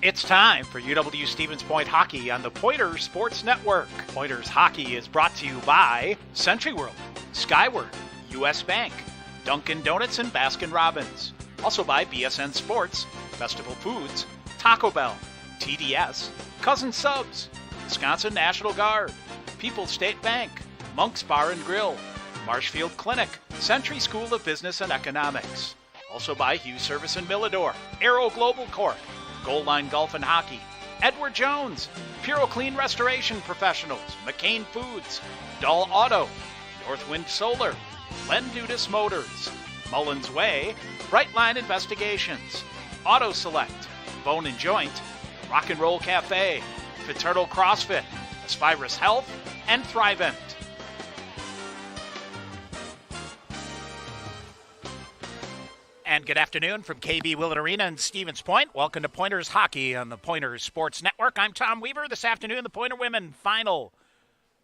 It's time for UW Stevens Point Hockey on the Pointers Sports Network. Pointers Hockey is brought to you by Century World, Skyward, U.S. Bank, Dunkin' Donuts and Baskin-Robbins. Also by BSN Sports, Festival Foods, Taco Bell, TDS, Cousin Subs, Wisconsin National Guard, People's State Bank, Monk's Bar and Grill, Marshfield Clinic, Century School of Business and Economics. Also by Hughes Service and Millador, Aero Global Corp, Goal Line Golf and Hockey, Edward Jones, Puro Clean Restoration Professionals, McCain Foods, Dull Auto, Northwind Solar, Len Dudas Motors, Mullins Way, Brightline Investigations, Auto Select, Bone and Joint, Rock and Roll Cafe, Fraternal CrossFit, Aspirus Health, and Thrivent. And good afternoon from KB Willett Arena in Stevens Point. Welcome to Pointers Hockey on the Pointers Sports Network. I'm Tom Weaver. This afternoon, the Pointer women final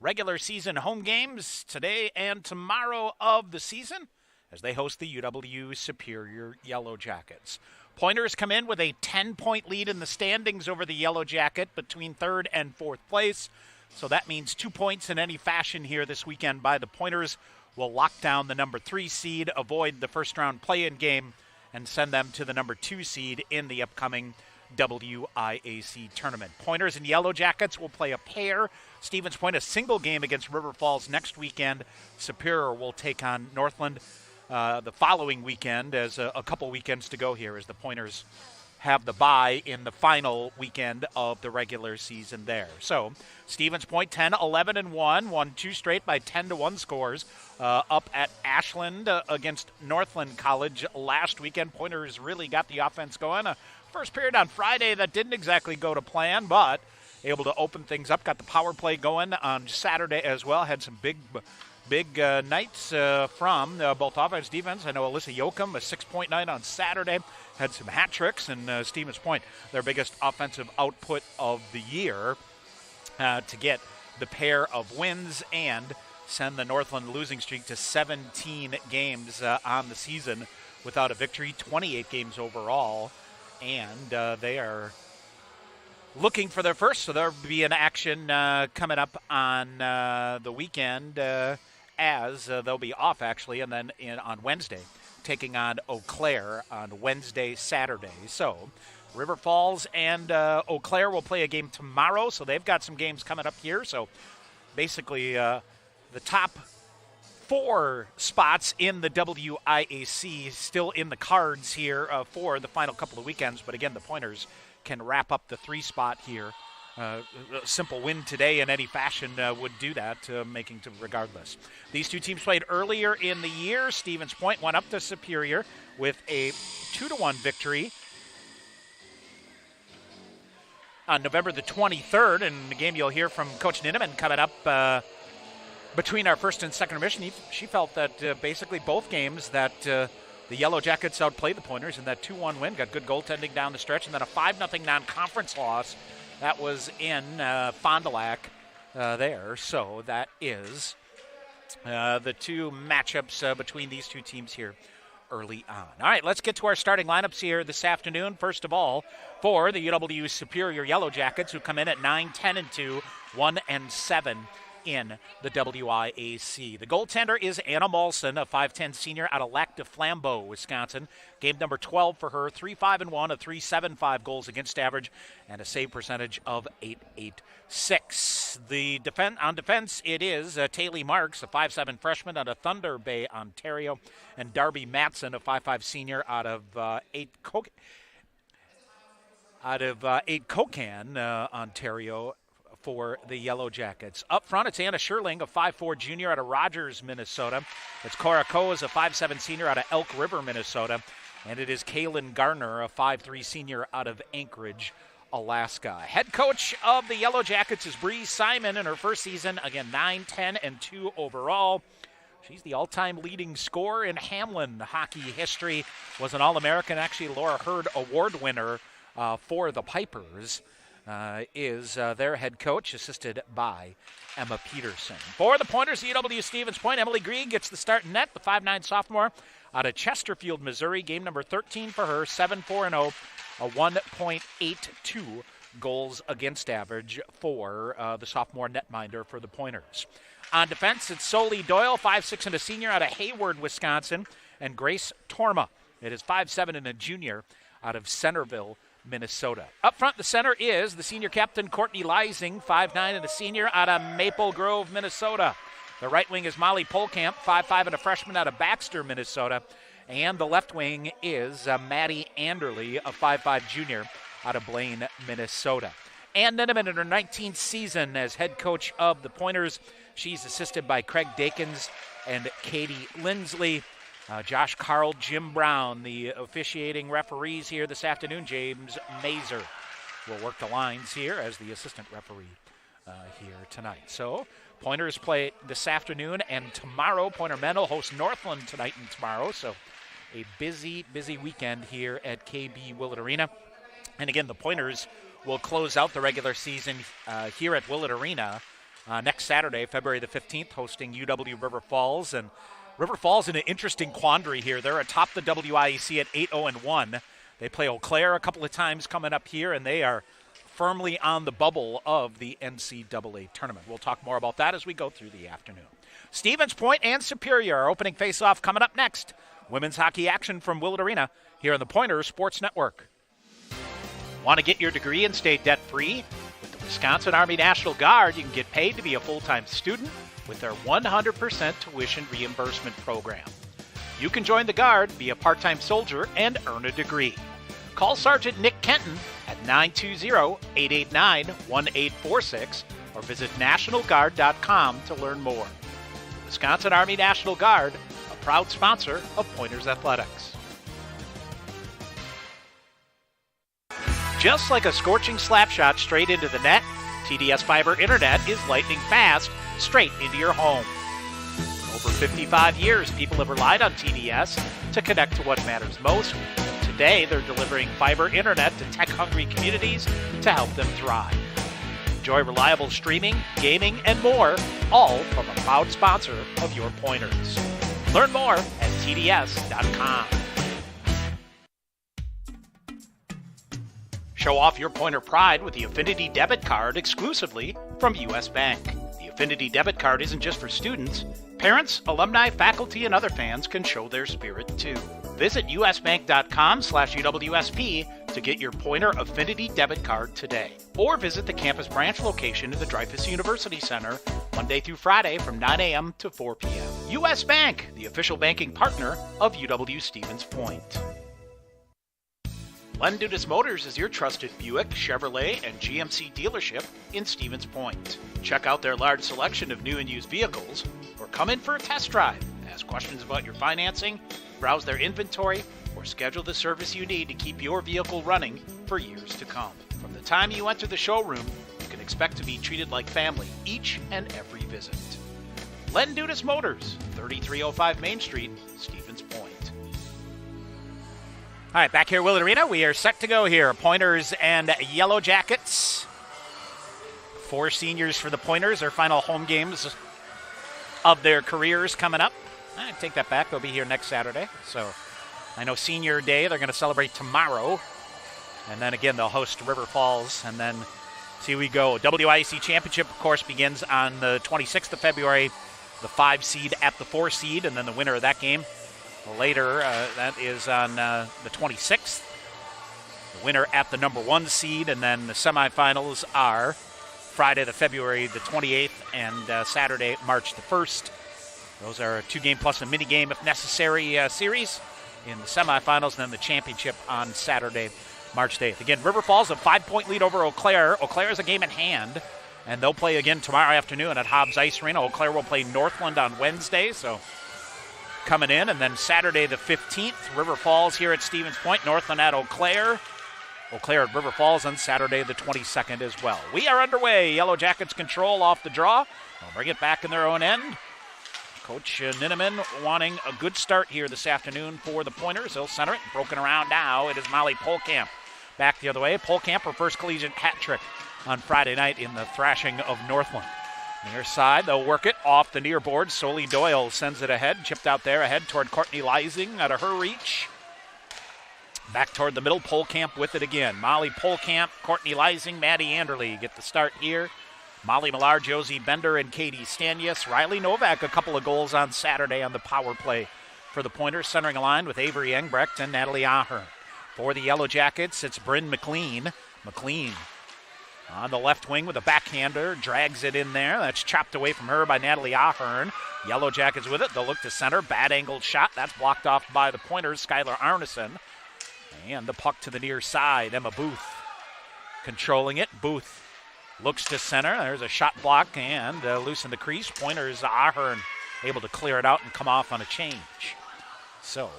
regular season home games today and tomorrow of the season as they host the UW Superior Yellow Jackets. Pointers come in with a 10-point lead in the standings over the Yellow Jacket between third and fourth place. So that means 2 points in any fashion here this weekend by the Pointers will lock down the number 3 seed, avoid the first-round play-in game, and send them to the number 2 seed in the upcoming WIAC tournament. Pointers and Yellow Jackets will play a pair. Stevens Point a single game against River Falls next weekend. Superior will take on Northland the following weekend, as a couple weekends to go here as the Pointers have the bye in the final weekend of the regular season there. So Stevens Point 10-11-1, won 2 straight by 10-1 scores up at Ashland against Northland College last weekend. Pointers really got the offense going. First period on Friday that didn't exactly go to plan, but able to open things up. Got the power play going on Saturday as well. Had some big nights from both offense, defense. I know Alyssa Yoakum, a 6-point night on Saturday, had some hat tricks, and Stevens Point, their biggest offensive output of the year, to get the pair of wins and send the Northland losing streak to 17 games on the season without a victory, 28 games overall, and they are looking for their first, so there'll be an action coming up on the weekend as they'll be off, actually, and then on Wednesday, taking on Eau Claire on Wednesday, Saturday. So River Falls and Eau Claire will play a game tomorrow, so they've got some games coming up here. So basically the top 4 spots in the WIAC still in the cards here for the final couple of weekends. But again, the Pointers can wrap up the 3 spot here. A simple win today in any fashion would do that, making to regardless. These two teams played earlier in the year. Stevens Point went up to Superior with a 2-1 victory on November the 23rd. And the game you'll hear from Coach Ninneman coming up between our first and second intermission. She felt that basically both games that the Yellow Jackets outplayed the Pointers in that 2-1 win, got good goaltending down the stretch, and then a 5-0 non-conference loss. That was in Fond du Lac there. So that is the 2 matchups between these 2 teams here early on. All right, let's get to our starting lineups here this afternoon. First of all, for the UW Superior Yellow Jackets, who come in at 9-10-2, 1-7 in the WIAC. The goaltender is Anna Molson, a 5'10 senior out of Lac du Flambeau, Wisconsin. Game number 12 for her, 3-5-1, a 3.75 goals against average, and a save percentage of .886. On defense, it is Taylor Marks, a 5'7 freshman out of Thunder Bay, Ontario, and Darby Matson, a 5'5 senior out of 8 Kokan, Ontario, for the Yellow Jackets. Up front, it's Anna Sherling, a 5'4 junior out of Rogers, Minnesota. It's Cora Coes, a 5'7 senior out of Elk River, Minnesota. And it is Kaylin Garner, a 5'3 senior out of Anchorage, Alaska. Head coach of the Yellow Jackets is Bree Simon in her first season. Again, 9-10-2 overall. She's the all-time leading scorer in Hamlin hockey history. Was an All-American, actually Laura Hurd Award winner for the Pipers. Is their head coach, assisted by Emma Peterson. For the Pointers, UW Stevens Point, Emily Green gets the start in net, the 5'9 sophomore out of Chesterfield, Missouri. Game number 13 for her, 7-4-0, a 1.82 goals against average for the sophomore netminder for the Pointers. On defense, it's Soli Doyle, 5'6", and a senior out of Hayward, Wisconsin, and Grace Torma. It is 5'7", and a junior out of Centerville, Minnesota. Up front, the center is the senior captain, Courtney Leising, 5'9", and a senior out of Maple Grove, Minnesota. The right wing is Molly Polkamp, 5'5", and a freshman out of Baxter, Minnesota. And the left wing is Maddie Anderley, a 5'5" junior out of Blaine, Minnesota. Ann Ninneman in her 19th season as head coach of the Pointers. She's assisted by Craig Dakins and Katie Lindsley. Josh Carl, Jim Brown, the officiating referees here this afternoon. James Mazer will work the lines here as the assistant referee here tonight. So Pointers play this afternoon and tomorrow. Pointer men will host Northland tonight and tomorrow. So a busy, busy weekend here at KB Willett Arena. And again, the Pointers will close out the regular season here at Willett Arena next Saturday, February the 15th, hosting UW River Falls. And River Falls in an interesting quandary here. They're atop the WIEC at 8-0-1. They play Eau Claire a couple of times coming up here, and they are firmly on the bubble of the NCAA tournament. We'll talk more about that as we go through the afternoon. Stevens Point and Superior, our opening face-off coming up next. Women's hockey action from Willett Arena here on the Pointers Sports Network. Want to get your degree and stay debt-free? With the Wisconsin Army National Guard, you can get paid to be a full-time student with their 100% tuition reimbursement program. You can join the Guard, be a part-time soldier, and earn a degree. Call Sergeant Nick Kenton at 920-889-1846 or visit nationalguard.com to learn more. The Wisconsin Army National Guard, a proud sponsor of Pointers Athletics. Just like a scorching slap shot straight into the net, TDS Fiber Internet is lightning fast, straight into your home. For over 55 years, people have relied on TDS to connect to what matters most. Today, they're delivering fiber internet to tech-hungry communities to help them thrive. Enjoy reliable streaming, gaming, and more, all from a proud sponsor of your Pointers. Learn more at TDS.com. Show off your Pointer pride with the Affinity Debit Card exclusively from U.S. Bank. The Affinity Debit Card isn't just for students. Parents, alumni, faculty, and other fans can show their spirit too. Visit usbank.com/UWSP to get your Pointer Affinity Debit Card today. Or visit the campus branch location in the Dreyfous University Center Monday through Friday from 9 a.m. to 4 p.m. U.S. Bank, the official banking partner of UW-Stevens Point. Len Dudas Motors is your trusted Buick, Chevrolet, and GMC dealership in Stevens Point. Check out their large selection of new and used vehicles, or come in for a test drive. Ask questions about your financing, browse their inventory, or schedule the service you need to keep your vehicle running for years to come. From the time you enter the showroom, you can expect to be treated like family each and every visit. Len Dudas Motors, 3305 Main Street, Stevens Point. All right, back here at Willett Arena, we are set to go here. Pointers and Yellow Jackets. 4 seniors for the Pointers, their final home games of their careers coming up. I take that back. They'll be here next Saturday. So I know Senior Day, they're going to celebrate tomorrow. And then again, they'll host River Falls. And then see we go. WIEC Championship, of course, begins on the 26th of February. The 5 seed at the 4 seed, and then the winner of that game. Later, that is on the 26th. The winner at the number 1 seed, and then the semifinals are Friday, February the 28th, and Saturday, March the 1st. Those are a 2-game plus a mini-game, if necessary, series in the semifinals, and then the championship on Saturday, March 8th. Again, River Falls, a 5-point lead over Eau Claire. Eau Claire is a game in hand, and they'll play again tomorrow afternoon at Hobbs Ice Arena. Eau Claire will play Northland on Wednesday, so coming in. And then Saturday the 15th, River Falls here at Stevens Point, Northland at Eau Claire. Eau Claire at River Falls on Saturday the 22nd as well. We are underway. Yellow Jackets control off the draw. They'll bring it back in their own end. Coach Ninneman wanting a good start here this afternoon for the Pointers. He'll center it. Broken around now. It is Molly Polkamp back the other way. Polkamp, her first collegiate hat trick on Friday night in the thrashing of Northland. Near side, they'll work it off the near board. Soli Doyle sends it ahead, chipped out there ahead toward Courtney Leising out of her reach. Back toward the middle, Polkamp with it again. Molly Polkamp, Courtney Leising, Maddie Anderle get the start here. Molly Millar, Josie Bender, and Katie Stanius. Riley Novak, a couple of goals on Saturday on the power play for the Pointers, centering a line with Avery Engbrecht and Natalie Ahern. For the Yellow Jackets, it's Bryn McLean. McLean on the left wing with a backhander, drags it in there. That's chopped away from her by Natalie Ahern. Yellow Jackets with it. They'll look to center. Bad angled shot. That's blocked off by the Pointers, Skylar Arneson. And the puck to the near side. Emma Booth controlling it. Booth looks to center. There's a shot block and loose in the crease. Pointers, Ahern able to clear it out and come off on a change. So,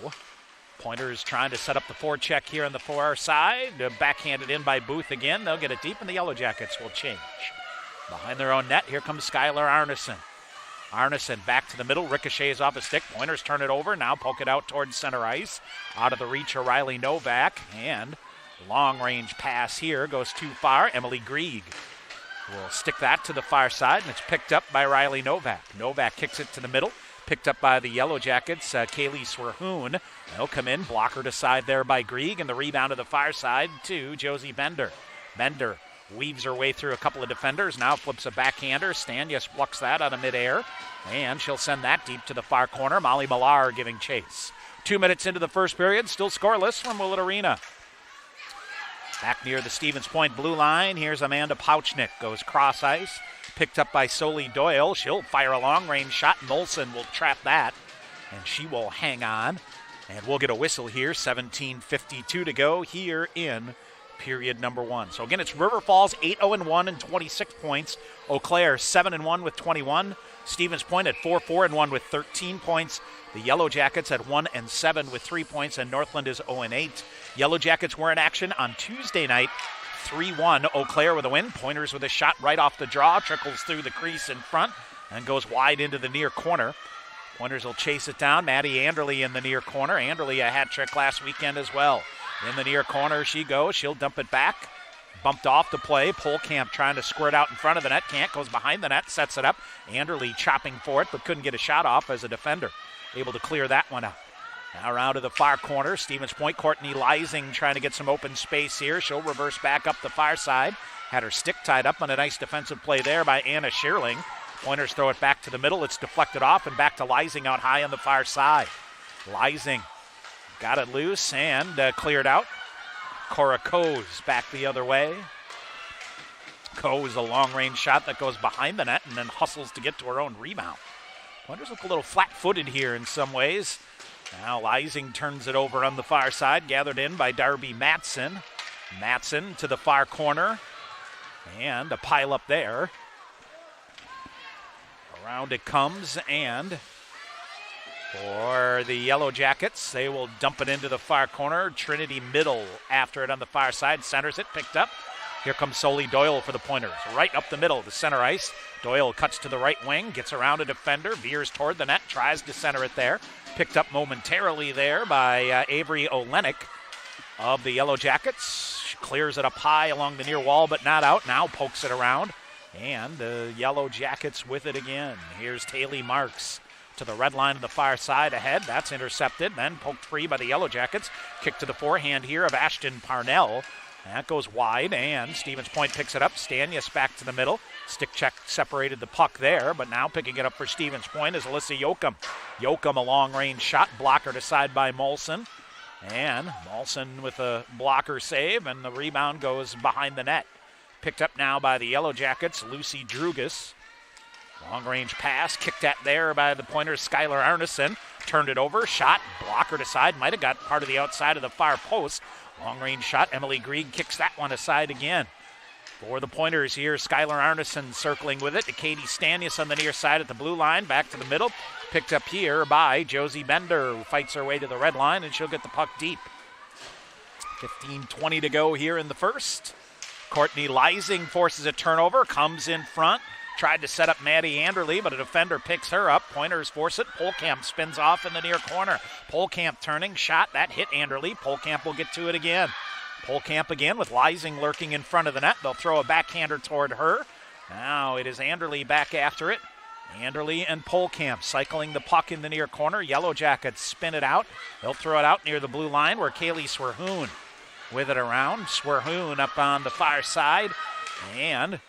Pointers trying to set up the forecheck here on the far side. Backhanded in by Booth again. They'll get it deep, and the Yellow Jackets will change. Behind their own net, here comes Skylar Arneson. Arneson back to the middle, ricochets off a stick. Pointers turn it over, now poke it out towards center ice. Out of the reach of Riley Novak, and long-range pass here goes too far. Emily Grieg will stick that to the far side, and it's picked up by Riley Novak. Novak kicks it to the middle. Picked up by the Yellow Jackets, Kaylee Swerhoon. They'll come in, blocker to side there by Grieg, and the rebound to the far side to Josie Bender. Bender weaves her way through a couple of defenders, now flips a backhander. Stanius plucks that out of midair, and she'll send that deep to the far corner. Molly Millar giving chase. 2 minutes into the first period, still scoreless from Willett Arena. Back near the Stevens Point blue line, here's Amanda Pouchnick, goes cross ice. Picked up by Soli Doyle. She'll fire a long-range shot. Molson will trap that, and she will hang on. And we'll get a whistle here. 17:52 to go here in period number one. So again, it's River Falls 8-0-1 and 26 points. Eau Claire 7-1 with 21. Stevens Point at 4-4-1 with 13 points. The Yellow Jackets at 1-7 with 3 points, and Northland is 0-8. Yellow Jackets were in action on Tuesday night. 3-1, Eau Claire with a win. Pointers with a shot right off the draw, trickles through the crease in front and goes wide into the near corner. Pointers will chase it down. Maddie Anderle in the near corner. Anderle a hat trick last weekend as well. In the near corner she goes. She'll dump it back. Bumped off the play. Polkamp trying to squirt out in front of the net. Can't. Goes behind the net. Sets it up. Anderle chopping for it, but couldn't get a shot off as a defender. Able to clear that one out. Now around to the far corner. Stevens Point, Courtney Leising trying to get some open space here. She'll reverse back up the far side. Had her stick tied up on a nice defensive play there by Anna Shearling. Pointers throw it back to the middle. It's deflected off and back to Leising out high on the far side. Leising got it loose and cleared out. Cora Coe's back the other way. Coe's a long-range shot that goes behind the net and then hustles to get to her own rebound. Pointers look a little flat-footed here in some ways. Now Leising turns it over on the far side, gathered in by Darby Matson. Matson to the far corner, and a pile up there. Around it comes, and for the Yellow Jackets, they will dump it into the far corner. Trinity Middle after it on the far side, centers it, picked up. Here comes Soli Doyle for the Pointers, right up the middle to center ice. Doyle cuts to the right wing, gets around a defender, veers toward the net, tries to center it there. Picked up momentarily there by Avery Olenek of the Yellow Jackets. She clears it up high along the near wall, but not out. Now pokes it around, and the Yellow Jackets with it again. Here's Taylor Marks to the red line of the far side ahead. That's intercepted, then poked free by the Yellow Jackets. Kick to the forehand here of Ashton Parnell. That goes wide, and Stevens Point picks it up. Stanius back to the middle. Stick check separated the puck there, but now picking it up for Stevens Point is Alyssa Yoakum. Yoakum, a long-range shot, blocker to side by Molson. And Molson with a blocker save, and the rebound goes behind the net. Picked up now by the Yellow Jackets, Lucy Drugas. Long-range pass, kicked at there by the Pointers, Skylar Arneson. Turned it over, shot, blocker to side, might have got part of the outside of the far post. Long-range shot, Emily Grieg kicks that one aside again. For the Pointers here, Skylar Arneson circling with it to Katie Stanius on the near side at the blue line, back to the middle. Picked up here by Josie Bender, who fights her way to the red line, and she'll get the puck deep. 15:20 to go here in the first. Courtney Leising forces a turnover, comes in front. Tried to set up Maddie Anderle, but a defender picks her up. Pointers force it. Polkamp spins off in the near corner. Polkamp turning, shot, that hit Anderle. Polkamp will get to it again. Polkamp again with Leising lurking in front of the net. They'll throw a backhander toward her. Now it is Anderle back after it. Anderle and Polkamp cycling the puck in the near corner. Yellow Jackets spin it out. They'll throw it out near the blue line where Kaylee Swerhoon with it around. Swerhoon up on the far side and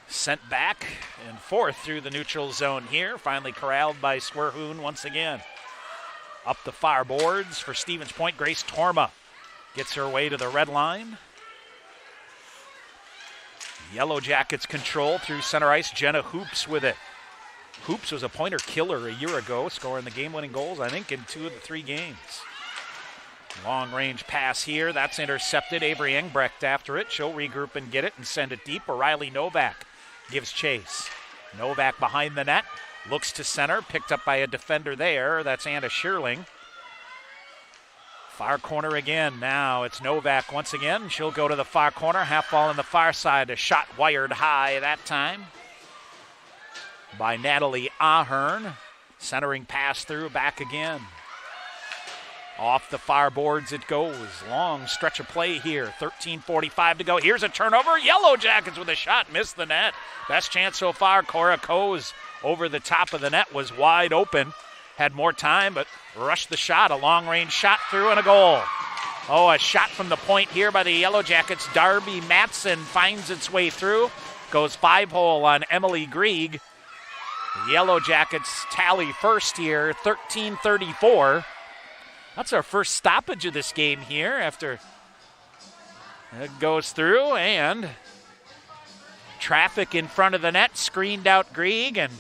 sent back and forth through the neutral zone here. Finally corralled by Swerhoon once again. Up the far boards for Stevens Point. Grace Torma gets her way to the red line. Yellow Jackets control through center ice. Jenna Hoops with it. Hoops was a pointer killer a year ago, scoring the game-winning goals, I think, in 2 of the 3 games. Long-range pass here. That's intercepted. Avery Engbrecht after it. She'll regroup and get it and send it deep. O'Reilly Novak gives chase. Novak behind the net. Looks to center. Picked up by a defender there. That's Anna Schierling. Far corner again. Now it's Novak once again. She'll go to the far corner. Half ball on the far side. A shot wired high that time by Natalie Ahern. Centering pass through. Back again. Off the far boards it goes. Long stretch of play here. 13:45 to go. Here's a turnover. Yellow Jackets with a shot. Missed the net. Best chance so far. Cora Coes over the top of the net was wide open. Had more time, but rushed the shot. A long-range shot through and a goal. Oh, a shot from the point here by the Yellow Jackets. Darby Matson finds its way through. Goes 5-hole on Emily Grieg. The Yellow Jackets tally first here, 13:34. That's our first stoppage of this game here after it goes through, and traffic in front of the net screened out Grieg and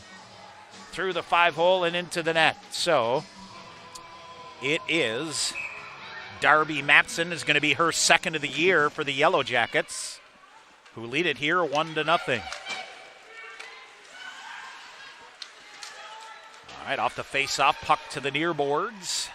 through the 5-hole and into the net. So it is Darby Matson is going to be her second of the year for the Yellow Jackets, who lead it here 1-0. All right, off the face-off, puck to the near boards.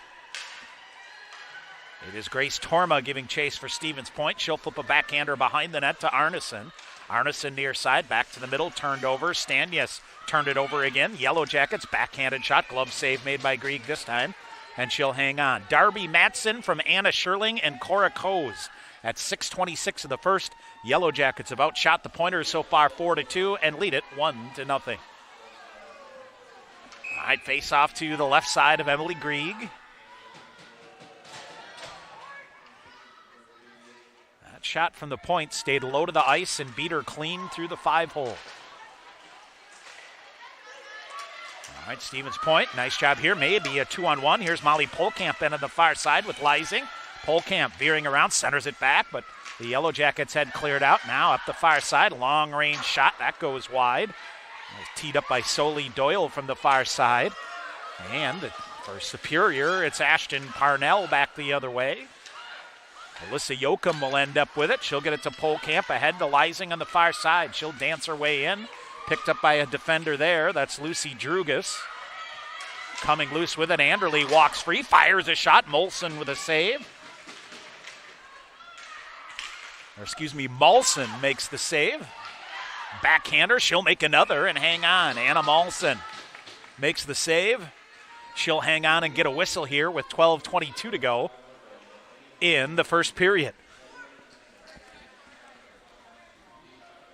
It is Grace Torma giving chase for Stevens Point. She'll flip a backhander behind the net to Arneson. Arneson near side, back to the middle, turned over. Stanyas turned it over again. Yellow Jackets, backhanded shot. Glove save made by Grieg this time, and she'll hang on. Darby Matson from Anna Schierling and Cora Coes. At 6:26 of the first, Yellow Jackets have outshot the Pointers so far 4-2 and lead it 1-0. All right, face off to the left side of Emily Grieg. That shot from the point stayed low to the ice and beat her clean through the 5-hole. All right, Stevens Point, nice job here. Maybe a 2-on-1. Here's Molly Polkamp in on the far side with Leising. Polkamp veering around, centers it back, but the Yellow Jackets had cleared out. Now up the far side, long-range shot. That goes wide. Teed up by Soli Doyle from the far side. And for Superior, it's Ashton Parnell back the other way. Alyssa Yoakum will end up with it. She'll get it to Polkamp ahead to Leising on the far side. She'll dance her way in. Picked up by a defender there. That's Lucy Drugas. Coming loose with it. Anderle walks free, fires a shot. Molson with a save. Molson makes the save. Backhander, she'll make another and hang on. Anna Molson makes the save. She'll hang on and get a whistle here with 12:22 to go in the first period.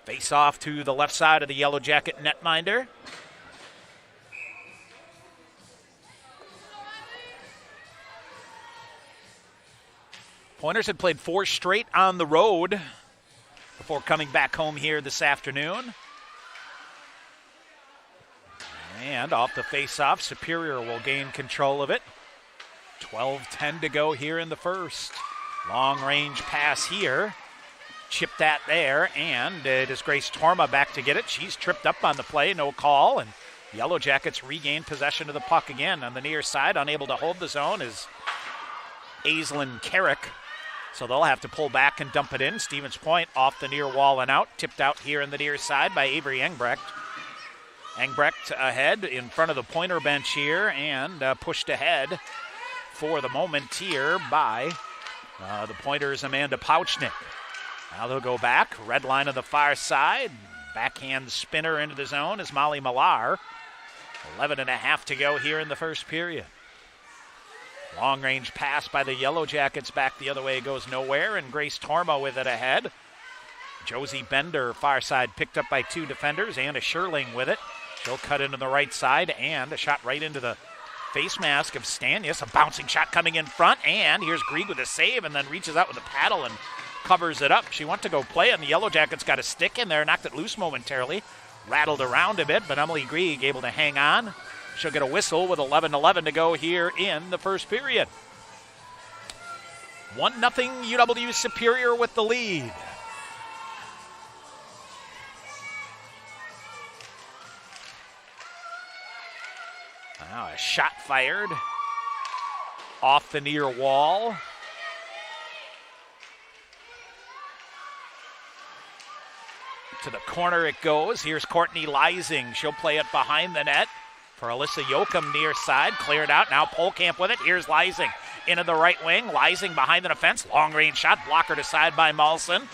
Face off to the left side of the Yellow Jacket netminder. Pointers had played 4 straight on the road before coming back home here this afternoon. And off the face-off, Superior will gain control of it. 12:10 to go here in the first. Long-range pass here. Chipped that there, and it is Grace Torma back to get it. She's tripped up on the play, no call, and Yellow Jackets regain possession of the puck again. On the near side, unable to hold the zone is Aislinn Carrick. So they'll have to pull back and dump it in. Stevens Point off the near wall and out. Tipped out here in the near side by Avery Engbrecht. Engbrecht ahead in front of the Pointer bench here and pushed ahead for the moment here by the Pointers' Amanda Pouchnick. Now they'll go back. Red line on the far side. Backhand spinner into the zone is Molly Millar. 11:30 to go here in the first period. Long-range pass by the Yellow Jackets back the other way goes nowhere, and Grace Torma with it ahead. Josie Bender, far side, picked up by two defenders. Anna Scherling with it. She'll cut into the right side, and a shot right into the face mask of Stanius. A bouncing shot coming in front, and here's Grieg with a save, and then reaches out with a paddle and covers it up. She went to go play, and the Yellow Jackets got a stick in there, knocked it loose momentarily. Rattled around a bit, but Emily Grieg able to hang on. She'll get a whistle with 11:11 to go here in the first period. 1-0 UW Superior with the lead. Now a shot fired off the near wall. To the corner it goes. Here's Courtney Leising. She'll play it behind the net for Alyssa Yoakum near side. Cleared out. Now Polkamp with it. Here's Leising into the right wing. Leising behind the defense. Long range shot. Blocker to side by Malson.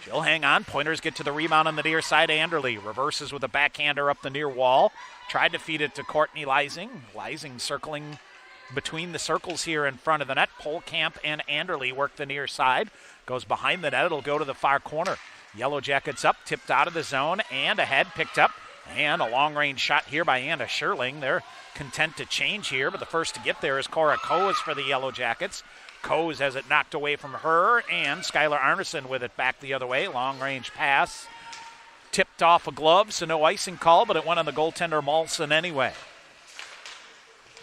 She'll hang on. Pointers get to the rebound on the near side. Anderly reverses with a backhander up the near wall. Tried to feed it to Courtney Leising. Leising circling between the circles here in front of the net. Polkamp and Anderly work the near side. Goes behind the net. It'll go to the far corner. Yellow Jackets up, tipped out of the zone, and ahead, picked up. And a long-range shot here by Anna Scherling. They're content to change here, but the first to get there is Cora Coes for the Yellow Jackets. Coes has it knocked away from her, and Skylar Arneson with it back the other way. Long-range pass. Tipped off a glove, so no icing call, but it went on the goaltender Malson anyway.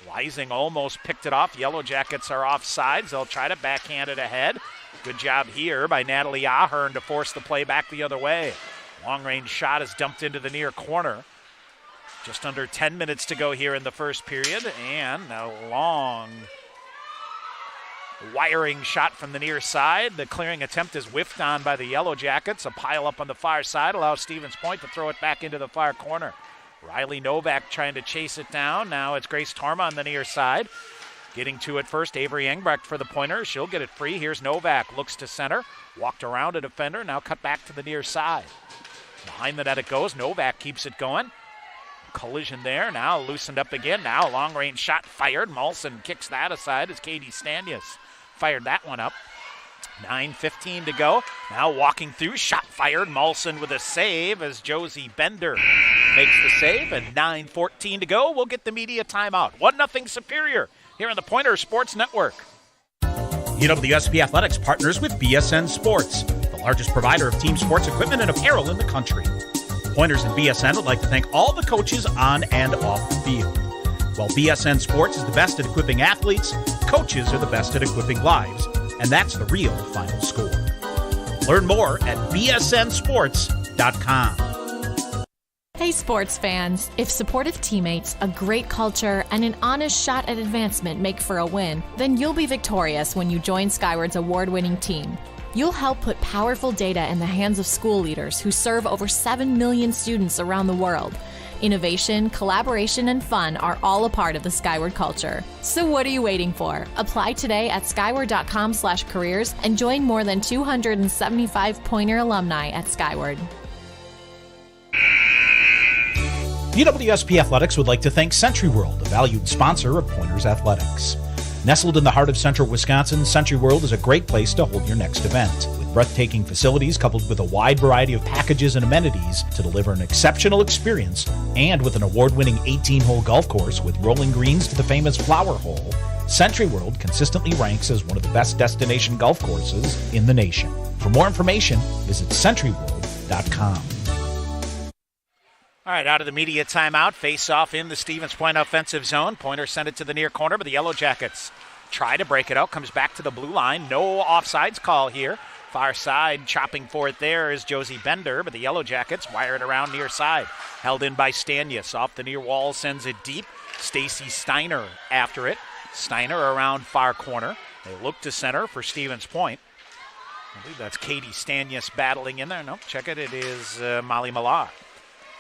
Leising almost picked it off. Yellow Jackets are offsides. They'll try to backhand it ahead. Good job here by Natalie Ahern to force the play back the other way. Long-range shot is dumped into the near corner. Just under 10 minutes to go here in the first period, and a long wiring shot from the near side. The clearing attempt is whiffed on by the Yellow Jackets. A pile up on the far side allows Stevens Point to throw it back into the far corner. Riley Novak trying to chase it down. Now it's Grace Torma on the near side. Getting to it first, Avery Engbrecht for the Pointers. She'll get it free. Here's Novak. Looks to center. Walked around a defender. Now cut back to the near side. Behind the net it goes. Novak keeps it going. Collision there. Now loosened up again. Now long-range shot fired. Malson kicks that aside as Katie Stanius fired that one up. 9:15 to go. Now walking through. Shot fired. Malson with a save as Josie Bender makes the save. And 9:14 to go. We'll get the media timeout. 1-0 Superior here on the Pointers Sports Network. UWSP Athletics partners with BSN Sports, the largest provider of team sports equipment and apparel in the country. Pointers and BSN would like to thank all the coaches on and off the field. While BSN Sports is the best at equipping athletes, coaches are the best at equipping lives, and that's the real final score. Learn more at bsnsports.com. Hey sports fans, if supportive teammates, a great culture, and an honest shot at advancement make for a win, then you'll be victorious when you join Skyward's award-winning team. You'll help put powerful data in the hands of school leaders who serve over 7 million students around the world. Innovation, collaboration, and fun are all a part of the Skyward culture. So what are you waiting for? Apply today at skyward.com/careers and join more than 275 Pointer alumni at Skyward. UWSP Athletics would like to thank Century World, a valued sponsor of Pointers Athletics. Nestled in the heart of central Wisconsin, Century World is a great place to hold your next event. With breathtaking facilities coupled with a wide variety of packages and amenities to deliver an exceptional experience, and with an award-winning 18-hole golf course with rolling greens to the famous Flower Hole, Century World consistently ranks as one of the best destination golf courses in the nation. For more information, visit centuryworld.com. All right, out of the media timeout, face-off in the Stevens Point offensive zone. Pointer sent it to the near corner, but the Yellow Jackets try to break it out. Comes back to the blue line. No offsides call here. Far side, chopping for it there is Josie Bender, but the Yellow Jackets wire it around near side. Held in by Stanius. Off the near wall, sends it deep. Stacy Steiner after it. Steiner around far corner. They look to center for Stevens Point. I believe that's Katie Stanius battling in there. Nope, check it. It is Molly Millar.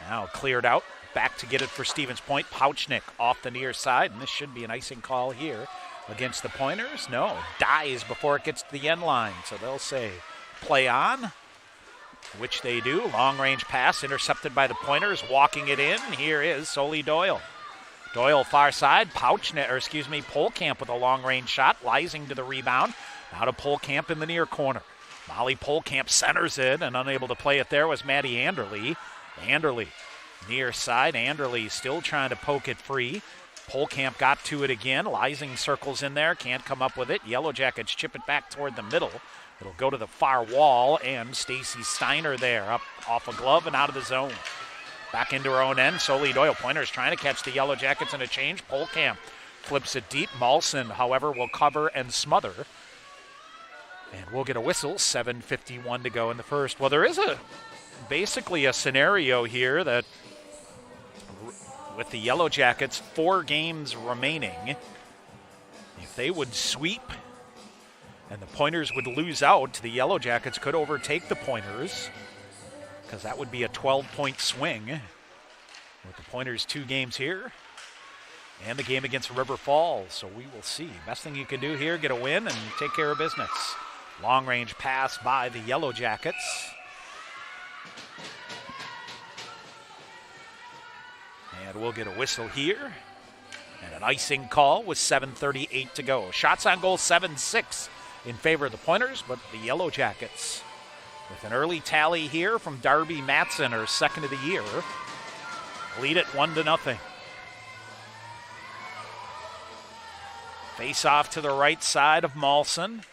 Now cleared out, back to get it for Stevens Point. Pouchnick off the near side, and this should be an icing call here against the Pointers. No, dies before it gets to the end line, so they'll say play on, which they do. Long-range pass intercepted by the Pointers, walking it in. Here is Soli Doyle. Doyle far side, Polkamp with a long-range shot. Lysing to the rebound. Now to Polkamp in the near corner. Molly Polkamp centers it, and unable to play it there was Maddie Anderle. Anderle near side. Anderle still trying to poke it free. Polkamp got to it again. Lysing circles in there, can't come up with it. Yellow Jackets chip it back toward the middle. It'll go to the far wall, and Stacy Steiner there, up off a glove and out of the zone. Back into her own end. Soli Doyle. Pointers trying to catch the Yellow Jackets in a change. Polkamp flips it deep. Malson, however, will cover and smother. And we'll get a whistle. 7:51 to go in the first. Well, there is basically a scenario here that with the Yellow Jackets 4 games remaining, if they would sweep and the Pointers would lose out, the Yellow Jackets could overtake the Pointers, because that would be a 12-point swing with the Pointers 2 games here and the game against River Falls. So we will see. Best thing you can do here, get a win and take care of business. Long-range pass by the Yellow Jackets. And we'll get a whistle here. And an icing call with 7:38 to go. Shots on goal 7-6 in favor of the Pointers, but the Yellow Jackets with an early tally here from Darby Matson, her second of the year, lead it 1-0. Face off to the right side of Malson.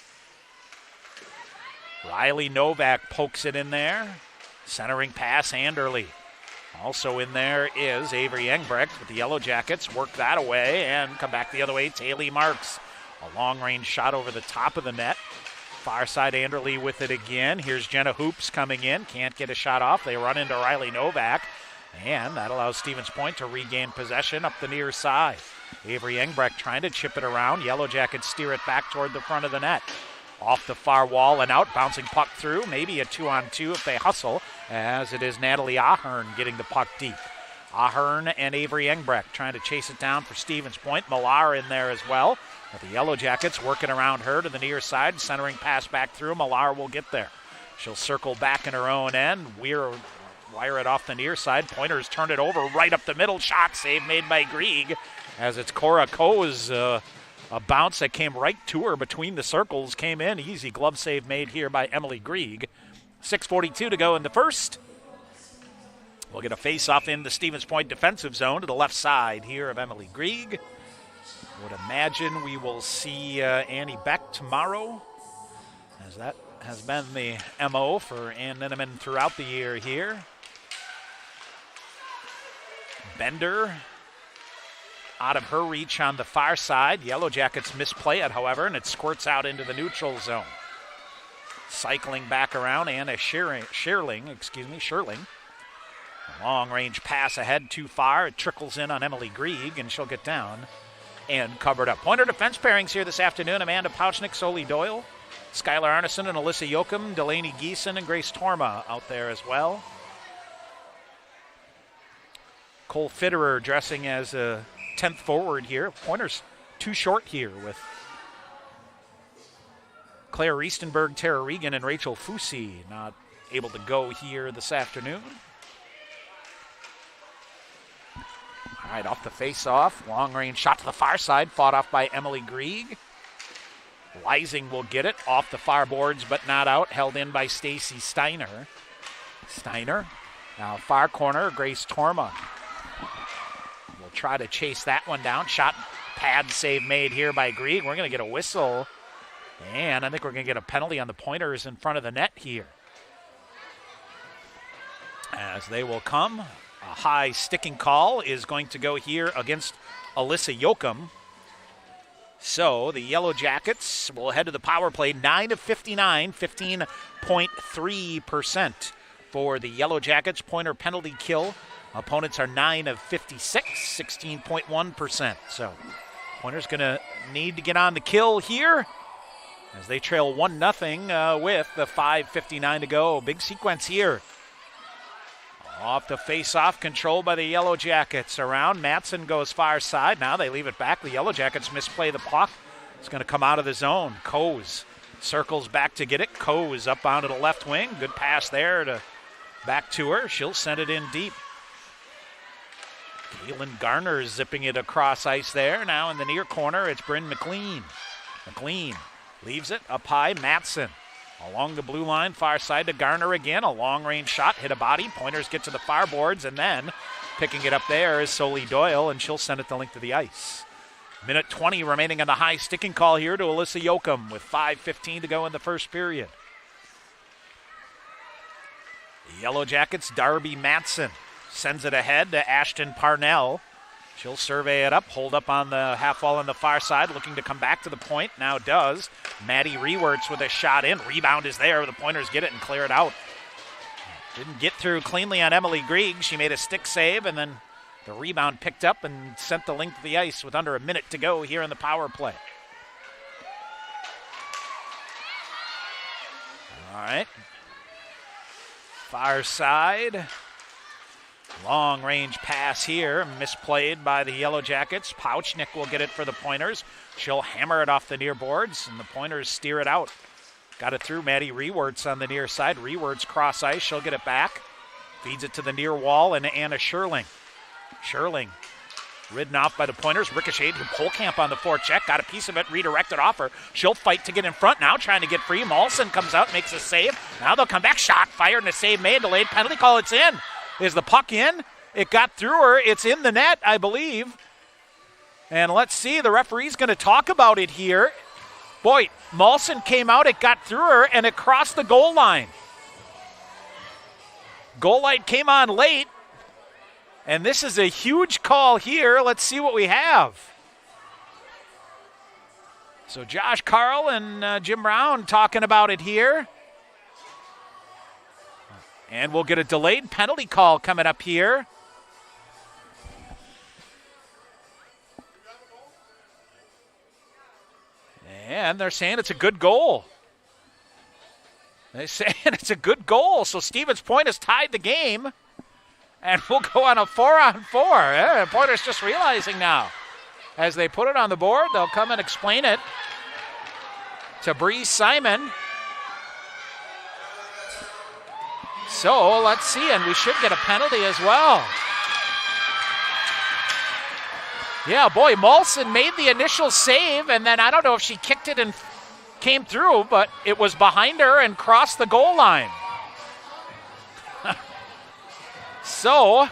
Riley Novak pokes it in there. Centering pass, Anderle. Also in there is Avery Engbrecht with the Yellow Jackets. Work that away and come back the other way. Taylor Marks. A long-range shot over the top of the net. Far side, Anderle with it again. Here's Jenna Hoops coming in. Can't get a shot off. They run into Riley Novak. And that allows Stevens Point to regain possession up the near side. Avery Engbrecht trying to chip it around. Yellow Jackets steer it back toward the front of the net. Off the far wall and out. Bouncing puck through. Maybe a 2-on-2 if they hustle, as it is Natalie Ahern getting the puck deep. Ahern and Avery Engbrecht trying to chase it down for Stevens Point. Millar in there as well. But the Yellow Jackets working around her to the near side. Centering pass back through. Millar will get there. She'll circle back in her own end. Wire it off the near side. Pointers turn it over right up the middle. Shot save made by Grieg, as it's Cora Coe's a bounce that came right to her between the circles. Came in. Easy glove save made here by Emily Grieg. 6:42 to go in the first. We'll get a face-off in the Stevens Point defensive zone to the left side here of Emily Grieg. Would imagine we will see Annie Beck tomorrow, as that has been the MO for Ann Ninneman throughout the year here. Bender out of her reach on the far side. Yellow Jackets misplay it, however, and it squirts out into the neutral zone. Cycling back around, Anna Scherling. Long-range pass ahead too far. It trickles in on Emily Grieg, and she'll get down and covered up. Pointer defense pairings here this afternoon. Amanda Pauchnik, Soli Doyle, Skylar Arneson and Alyssa Yoakum, Delaney Geeson and Grace Torma out there as well. Cole Fitterer dressing as a 10th forward here. Pointers too short here with Claire Riestenberg, Tara Regan, and Rachel Fusi not able to go here this afternoon. All right, off the face-off. Long-range shot to the far side, fought off by Emily Grieg. Lysing will get it off the far boards, but not out. Held in by Stacy Steiner. Now far corner, Grace Torma will try to chase that one down. Shot pad save made here by Grieg. We're going to get a whistle, and I think we're going to get a penalty on the Pointers in front of the net here, as they will come. A high sticking call is going to go here against Alyssa Yoakum. So the Yellow Jackets will head to the power play. 9 of 59, 15.3% for the Yellow Jackets. Pointer penalty kill. Opponents are 9 of 56, 16.1%. So Pointer's going to need to get on the kill here as they trail 1-0 with the 5:59 to go. Big sequence here. Off the face-off, controlled by the Yellow Jackets. Around, Matson goes far side. Now they leave it back. The Yellow Jackets misplay the puck. It's going to come out of the zone. Coes circles back to get it. Coes up onto the left wing. Good pass there to back to her. She'll send it in deep. Kaylin Garner zipping it across ice there. Now in the near corner, it's Bryn McLean. McLean leaves it up high. Matson along the blue line, far side to Garner again. A long-range shot, hit a body. Pointers get to the far boards, and then picking it up there is Soli Doyle, and she'll send it the length of the ice. Minute 20 remaining on the high sticking call here to Alyssa Yoakum with 5:15 to go in the first period. The Yellow Jackets, Darby Matson sends it ahead to Ashton Parnell. She'll survey it up, hold up on the half wall on the far side, looking to come back to the point. Now does. Maddie Rewerts with a shot in. Rebound is there. The Pointers get it and clear it out. Didn't get through cleanly on Emily Grieg. She made a stick save, and then the rebound picked up and sent the length of the ice with under a minute to go here in the power play. All right. Far side. Long range pass here, misplayed by the Yellow Jackets. Pouchnick will get it for the Pointers. She'll hammer it off the near boards, and the Pointers steer it out. Got it through Maddie Rewerts on the near side. Rewerts cross ice, she'll get it back. Feeds it to the near wall, and Anna Sherling. Sherling ridden off by the Pointers. Ricocheted to Polkamp on the forecheck. Got a piece of it, redirected off her. She'll fight to get in front now, trying to get free. Maulson comes out, makes a save. Now they'll come back. Shot fired and a save made. Delayed penalty call, it's in. Is the puck in? It got through her. It's in the net, I believe. And let's see, the referee's going to talk about it here. Boy, Maulson came out, it got through her, and it crossed the goal line. Goal light came on late, and this is a huge call here. Let's see what we have. So Josh Carl and Jim Brown talking about it here. And we'll get a delayed penalty call coming up here. And they're saying it's a good goal. They're saying it's a good goal. So Stevens Point has tied the game. And we'll go on a 4-on-4. Yeah, Pointers just realizing now. As they put it on the board, they'll come and explain it to Bree Simon. So let's see, and we should get a penalty as well. Yeah, boy, Maulson made the initial save, and then I don't know if she kicked it and came through, but it was behind her and crossed the goal line. So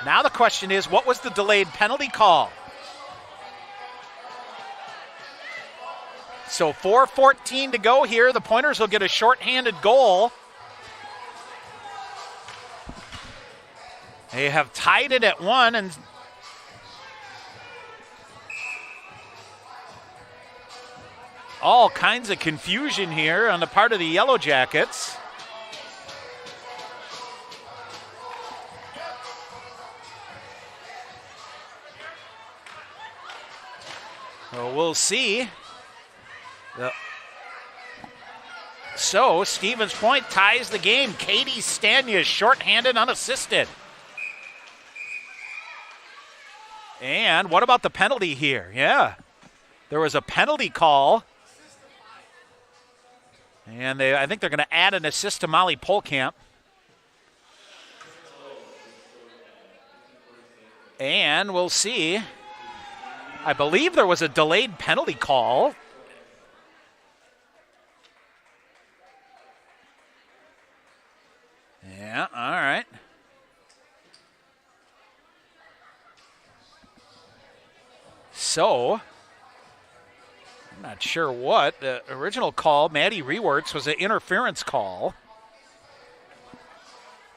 now the question is, what was the delayed penalty call? So 4:14 to go here. The Pointers will get a shorthanded goal. They have tied it at 1, and all kinds of confusion here on the part of the Yellow Jackets. So we'll see. So Stevens Point ties the game. Katie Stanya shorthanded, unassisted. And what about the penalty here? Yeah, there was a penalty call. And I think they're going to add an assist to Molly Polkamp. And we'll see. I believe there was a delayed penalty call. Yeah, all right. So, I'm not sure what. The original call, Maddie Rewerts, was an interference call.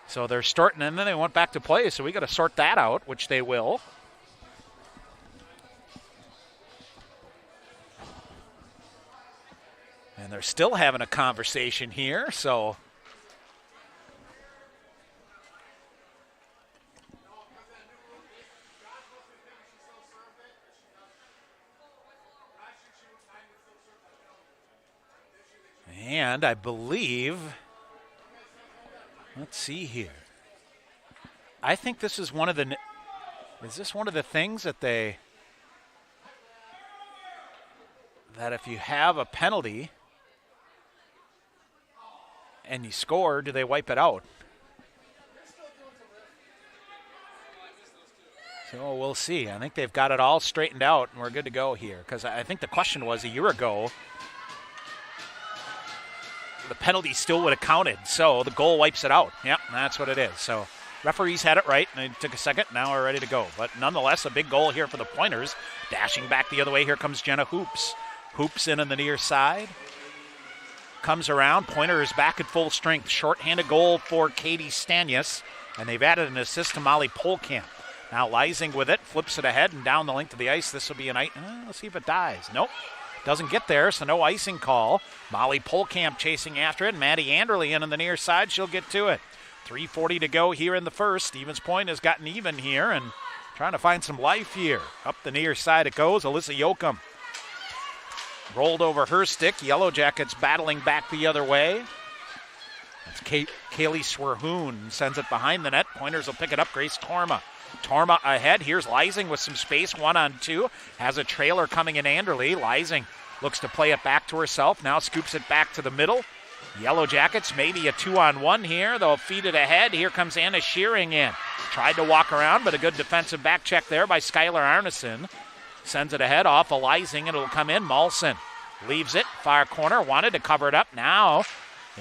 So they're starting, and then they went back to play, so we got to sort that out, which they will. And they're still having a conversation here, so... And I believe, let's see here. I think this is one of the, is this one of the things that that if you have a penalty and you score, do they wipe it out? So we'll see. I think they've got it all straightened out, and we're good to go here. Because I think the question was a year ago, the penalty still would have counted. So the goal wipes it out. Yep, that's what it is. So referees had it right, and it took a second. Now we're ready to go. But nonetheless, a big goal here for the Pointers. Dashing back the other way, here comes Jenna Hoops. Hoops in on the near side. Comes around. Pointers back at full strength. Short-handed goal for Katie Stanius. And they've added an assist to Molly Polkamp. Now Leising with it. Flips it ahead and down the length of the ice. This will be an ice. Let's see if it dies. Nope. Doesn't get there, so no icing call. Molly Polkamp chasing after it. Maddie Anderle in on the near side. She'll get to it. 3:40 to go here in the first. Stevens Point has gotten even here and trying to find some life here. Up the near side it goes. Alyssa Yoakum rolled over her stick. Yellow Jackets battling back the other way. That's Kaylee Swerhoon sends it behind the net. Pointers will pick it up. Grace Torma. Torma ahead. Here's Leising with some space. 1-on-2. Has a trailer coming in Anderle. Leising looks to play it back to herself. Now scoops it back to the middle. Yellow Jackets maybe a 2-on-1 here. They'll feed it ahead. Here comes Anna Shearing in. Tried to walk around, but a good defensive back check there by Skylar Arneson. Sends it ahead off of Leising. It'll come in. Molson leaves it. Far corner. Wanted to cover it up. Now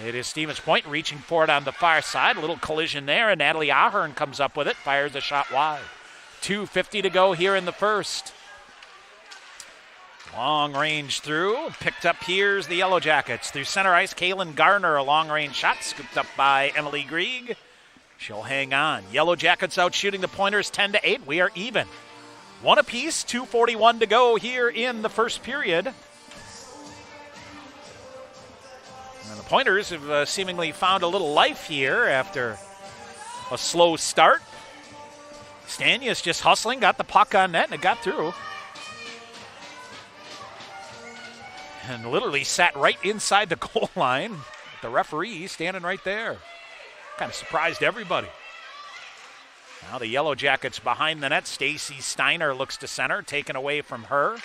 it is Stevens Point reaching for it on the far side. A little collision there, and Natalie Ahern comes up with it. Fires a shot wide. 2:50 to go here in the first. Long range through. Picked up here's the Yellow Jackets. Through center ice, Kaylin Garner, a long range shot. Scooped up by Emily Grieg. She'll hang on. Yellow Jackets out shooting the Pointers 10-8. We are even. One apiece, 2:41 to go here in the first period. And the Pointers have seemingly found a little life here after a slow start. Stanius just hustling, got the puck on net, and it got through. And literally sat right inside the goal line. The referee standing right there. Kind of surprised everybody. Now the Yellow Jackets behind the net. Stacy Steiner looks to center, taken away from her.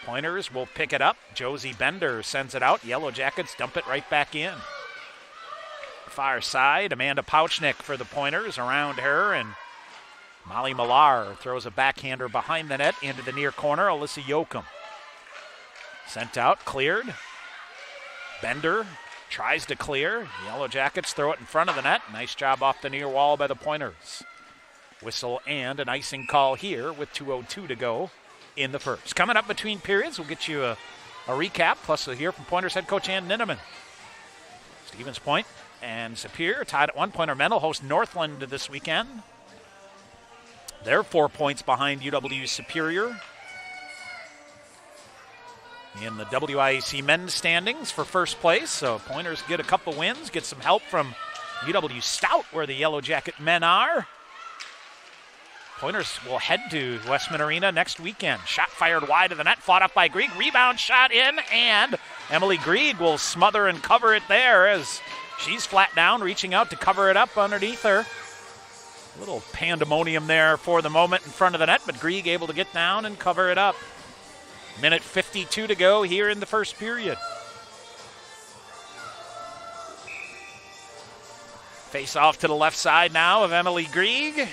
Pointers will pick it up. Josie Bender sends it out. Yellow Jackets dump it right back in. Far side, Amanda Pouchnick for the Pointers around her, and Molly Millar throws a backhander behind the net into the near corner. Alyssa Yoakum sent out, cleared. Bender tries to clear. Yellow Jackets throw it in front of the net. Nice job off the near wall by the Pointers. Whistle and an icing call here with 2:02 to go in the first. Coming up between periods, we'll get you a recap, plus we'll hear from Pointers head coach Ann Ninneman. Stevens Point and Superior tied at 1 point. Our mental host Northland this weekend. They're 4 points behind UW Superior in the WIAC men's standings for first place. So Pointers get a couple wins, get some help from UW Stout, where the Yellow Jacket men are. Pointers will head to Westman Arena next weekend. Shot fired wide of the net, fought up by Grieg. Rebound shot in, and Emily Grieg will smother and cover it there as she's flat down, reaching out to cover it up underneath her. A little pandemonium there for the moment in front of the net, but Grieg able to get down and cover it up. Minute 52 to go here in the first period. Face off to the left side now of Emily Grieg.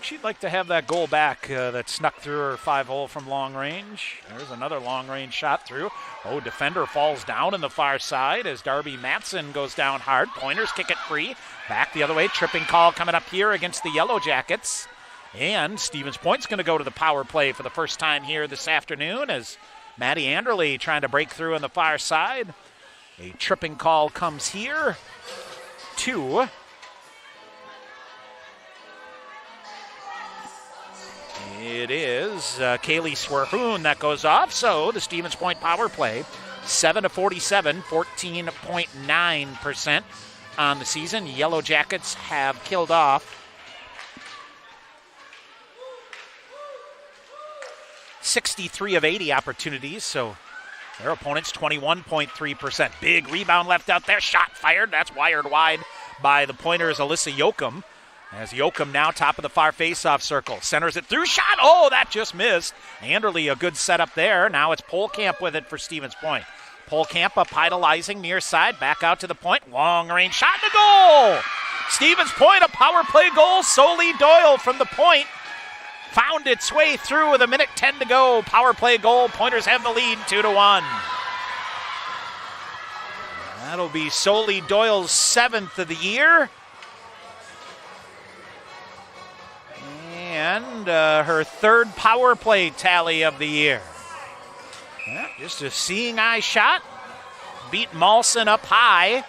She'd like to have that goal back that snuck through her 5-hole from long range. There's another long range shot through. Oh, defender falls down in the far side as Darby Matson goes down hard. Pointers kick it free. Back the other way. Tripping call coming up here against the Yellow Jackets. And Stevens Point's going to go to the power play for the first time here this afternoon as Maddie Anderle trying to break through on the far side. A tripping call comes here. 2. It is Kaylee Swerhoon that goes off, so the Stevens Point power play, 7-47, 14.9% on the season. Yellow Jackets have killed off 63 of 80 opportunities, so their opponents 21.3%. Big rebound left out there, shot fired. That's wired wide by the Pointers' Alyssa Yoakum. As Yoakum now top of the far face-off circle. Centers it through, shot, oh, that just missed. Anderle, a good setup there. Now it's Polkamp with it for Stevens Point. Polkamp up idolizing near side, back out to the point. Long range shot and a goal! Stevens Point, a power play goal. Soli Doyle from the point found its way through with 1:10 to go. Power play goal. Pointers have the lead 2-1. That'll be Soli Doyle's 7th of the year. And her 3rd power play tally of the year. Yeah, just a seeing eye shot. Beat Malson up high.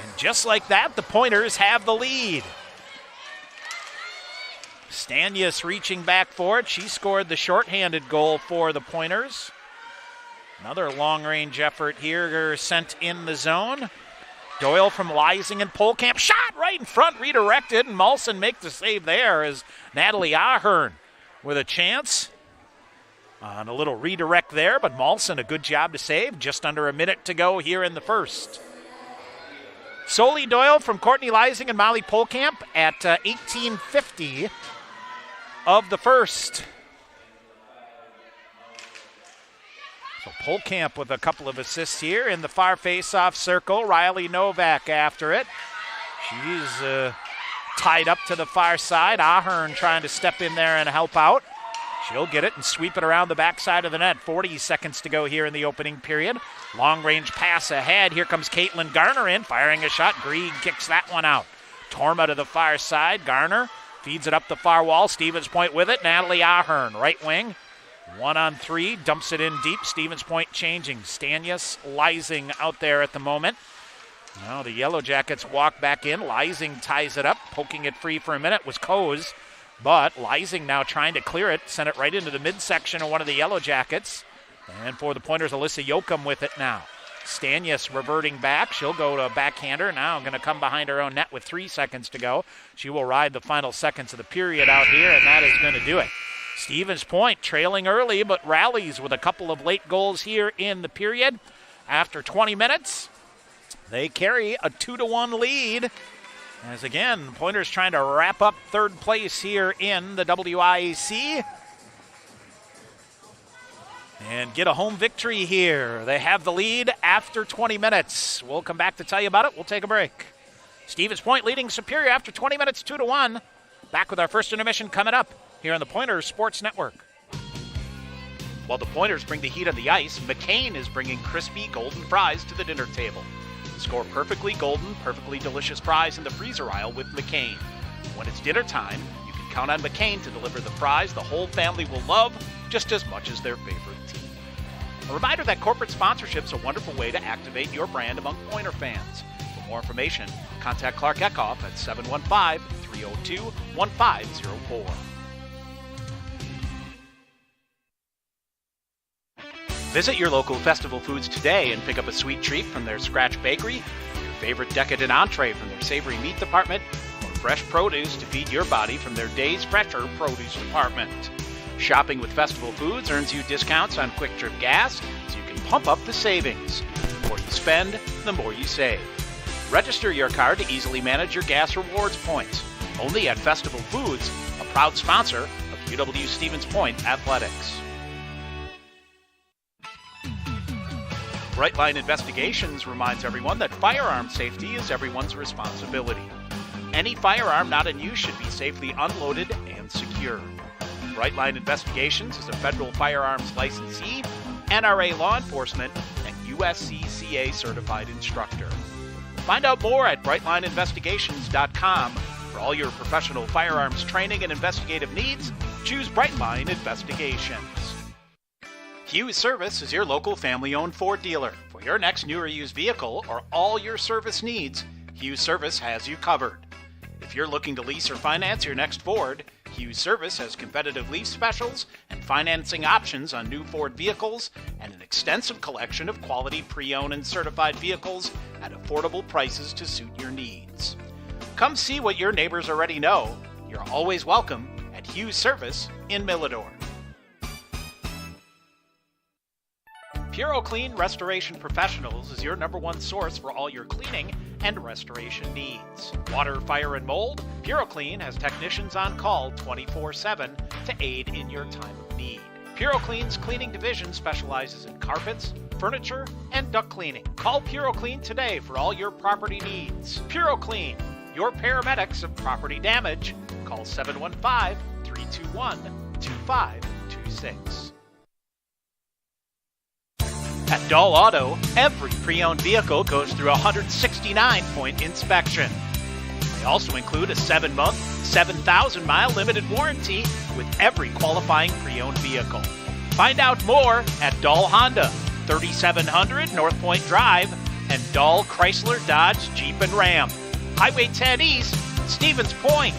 And just like that, the Pointers have the lead. Stanius reaching back for it. She scored the shorthanded goal for the Pointers. Another long-range effort here sent in the zone. Doyle from Leising and Polkamp. Shot right in front, redirected, and Malson make the save there as Natalie Ahern with a chance. On a little redirect there, but Malson a good job to save. Just under a minute to go here in the first. Soli Doyle from Courtney Leising and Molly Polkamp at 18:50 of the first. So Polkamp with a couple of assists here in the far face-off circle. Riley Novak after it. She's tied up to the far side. Ahern trying to step in there and help out. She'll get it and sweep it around the backside of the net. 40 seconds to go here in the opening period. Long-range pass ahead. Here comes Caitlin Garner in, firing a shot. Grieg kicks that one out. Torma to the far side. Garner feeds it up the far wall. Stevens Point with it. Natalie Ahern, right wing. 1-on-3, dumps it in deep. Stevens Point changing. Stanius, Leising out there at the moment. Now the Yellow Jackets walk back in. Leising ties it up. Poking it free for a minute was Coase. But Leising now trying to clear it. Sent it right into the midsection of one of the Yellow Jackets. And for the Pointers, Alyssa Yoakum with it now. Stanius reverting back. She'll go to a backhander. Now going to come behind her own net with 3 seconds to go. She will ride the final seconds of the period out here, and that is going to do it. Stevens Point trailing early, but rallies with a couple of late goals here in the period. After 20 minutes, they carry a 2-1 lead. As again, Pointers trying to wrap up 3rd place here in the WIAC. And get a home victory here. They have the lead after 20 minutes. We'll come back to tell you about it. We'll take a break. Stevens Point leading Superior after 20 minutes, 2-1. Back with our first intermission coming up here on the Pointers Sports Network. While the Pointers bring the heat on the ice, McCain is bringing crispy golden fries to the dinner table. Score perfectly golden, perfectly delicious fries in the freezer aisle with McCain. When it's dinner time, you can count on McCain to deliver the fries the whole family will love just as much as their favorite team. A reminder that corporate sponsorship is a wonderful way to activate your brand among Pointer fans. For more information, contact Clark Eckhoff at 715-302-1504. Visit your local Festival Foods today and pick up a sweet treat from their Scratch Bakery, your favorite decadent entree from their savory meat department, or fresh produce to feed your body from their Days Fresher produce department. Shopping with Festival Foods earns you discounts on Quick Trip gas, so you can pump up the savings. The more you spend, the more you save. Register your card to easily manage your gas rewards points. Only at Festival Foods, a proud sponsor of UW Stevens Point Athletics. Brightline Investigations reminds everyone that firearm safety is everyone's responsibility. Any firearm not in use should be safely unloaded and secured. Brightline Investigations is a federal firearms licensee, NRA law enforcement, and USCCA certified instructor. Find out more at brightlineinvestigations.com. For all your professional firearms training and investigative needs, choose Brightline Investigations. Hughes Service is your local family-owned Ford dealer. For your next new or used vehicle or all your service needs, Hughes Service has you covered. If you're looking to lease or finance your next Ford, Hughes Service has competitive lease specials and financing options on new Ford vehicles and an extensive collection of quality pre-owned and certified vehicles at affordable prices to suit your needs. Come see what your neighbors already know. You're always welcome at Hughes Service in Millador. Puro Clean Restoration Professionals is your #1 source for all your cleaning and restoration needs. Water, fire, and mold, Puro Clean has technicians on call 24/7 to aid in your time of need. Puro Clean's cleaning division specializes in carpets, furniture, and duct cleaning. Call PuroClean today for all your property needs. PuroClean, your paramedics of property damage. Call 715-321-2526. At Dahl Auto, every pre-owned vehicle goes through a 169-point inspection. They also include a 7-month, 7,000-mile limited warranty with every qualifying pre-owned vehicle. Find out more at Dahl Honda, 3700 North Point Drive, and Dahl Chrysler Dodge Jeep and Ram, Highway 10 East, Stevens Point.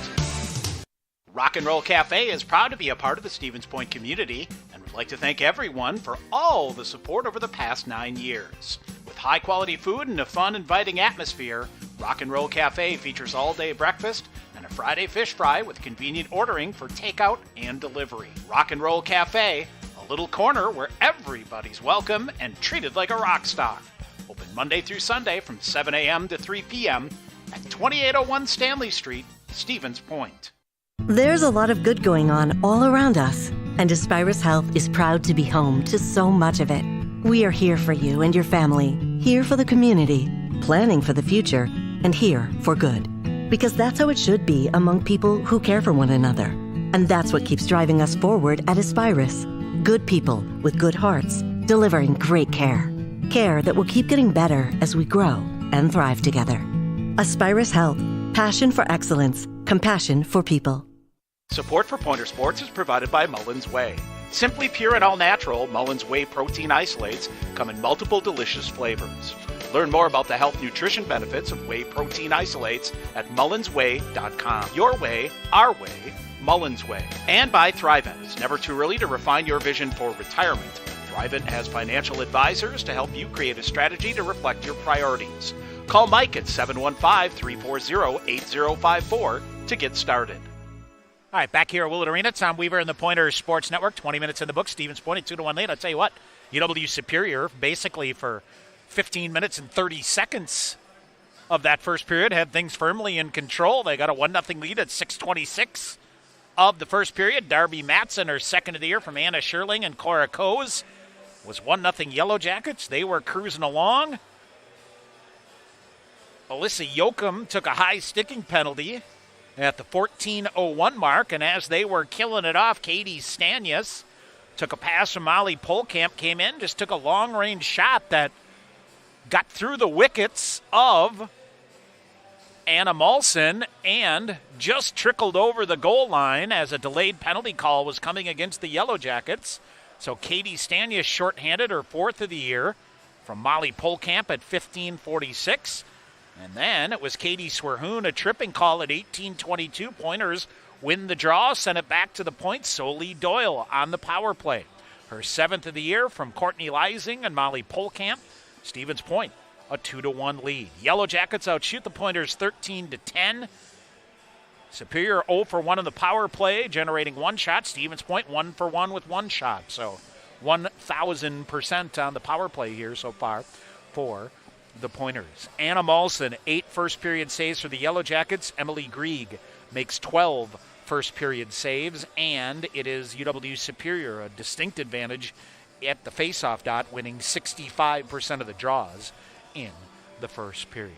Rock and Roll Cafe is proud to be a part of the Stevens Point community and would like to thank everyone for all the support over the past 9 years. With high-quality food and a fun, inviting atmosphere, Rock and Roll Cafe features all-day breakfast and a Friday fish fry with convenient ordering for takeout and delivery. Rock and Roll Cafe, a little corner where everybody's welcome and treated like a rock star. Open Monday through Sunday from 7 a.m. to 3 p.m. at 2801 Stanley Street, Stevens Point. There's a lot of good going on all around us, and Aspirus Health is proud to be home to so much of it. We are here for you and your family, here for the community, planning for the future, and here for good. Because that's how it should be among people who care for one another. And that's what keeps driving us forward at Aspirus. Good people with good hearts, delivering great care. Care that will keep getting better as we grow and thrive together. Aspirus Health. Passion for excellence. Compassion for people. Support for Pointer Sports is provided by Mullins Whey. Simply pure and all-natural, Mullins Whey protein isolates come in multiple delicious flavors. Learn more about the health nutrition benefits of whey protein isolates at mullinswhey.com. Your way, our way, Mullins Whey. And by Thrivent. It's never too early to refine your vision for retirement. Thrivent has financial advisors to help you create a strategy to reflect your priorities. Call Mike at 715-340-8054 to get started. All right, back here at Willett Arena, Tom Weaver and the Pointers Sports Network. 20 minutes in the book. Stevens Point, 2-1 lead. I'll tell you what, UW Superior basically for 15 minutes and 30 seconds of that first period had things firmly in control. They got a 1-0 lead at 6:26 of the first period. Darby Matson, her second of the year from Anna Sherling and Cora Coes, was 1-0 Yellow Jackets. They were cruising along. Alyssa Yoakum took a high sticking penalty at the 14:01 mark, and as they were killing it off, Katie Stanius took a pass from Molly Polkamp, came in, just took a long-range shot that got through the wickets of Anna Molson and just trickled over the goal line as a delayed penalty call was coming against the Yellow Jackets. So Katie Stanius shorthanded, her fourth of the year, from Molly Polkamp at 15:46. And then it was Katie Swerhoon, a tripping call at 18:22. Pointers win the draw, send it back to the point. Soli Doyle on the power play. Her seventh of the year from Courtney Leising and Molly Polkamp. Stevens Point, a 2-1 lead. Yellow Jackets outshoot the Pointers 13-10. Superior 0 for 1 in the power play, generating one shot. Stevens Point 1 for 1 with one shot. So 1,000% on the power play here so far for the Pointers. Anna Molson, 8 first-period saves for the Yellow Jackets. Emily Grieg makes 12 first-period saves, and it is UW Superior, a distinct advantage at the face-off dot, winning 65% of the draws in the first period.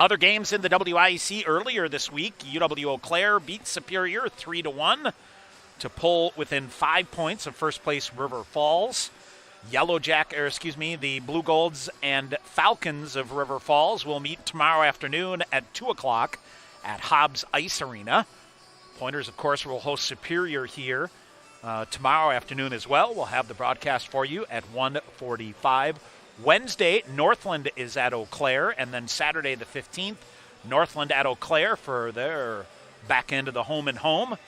Other games in the WIEC earlier this week, UW Eau Claire beat Superior 3-1 to pull within 5 points of first-place River Falls. The Blue Golds and Falcons of River Falls will meet tomorrow afternoon at 2 o'clock at Hobbs Ice Arena. Pointers, of course, will host Superior here tomorrow afternoon as well. We'll have the broadcast for you at 1:45. Wednesday, Northland is at Eau Claire, and then Saturday the 15th, Northland at Eau Claire for their back end of the home and home.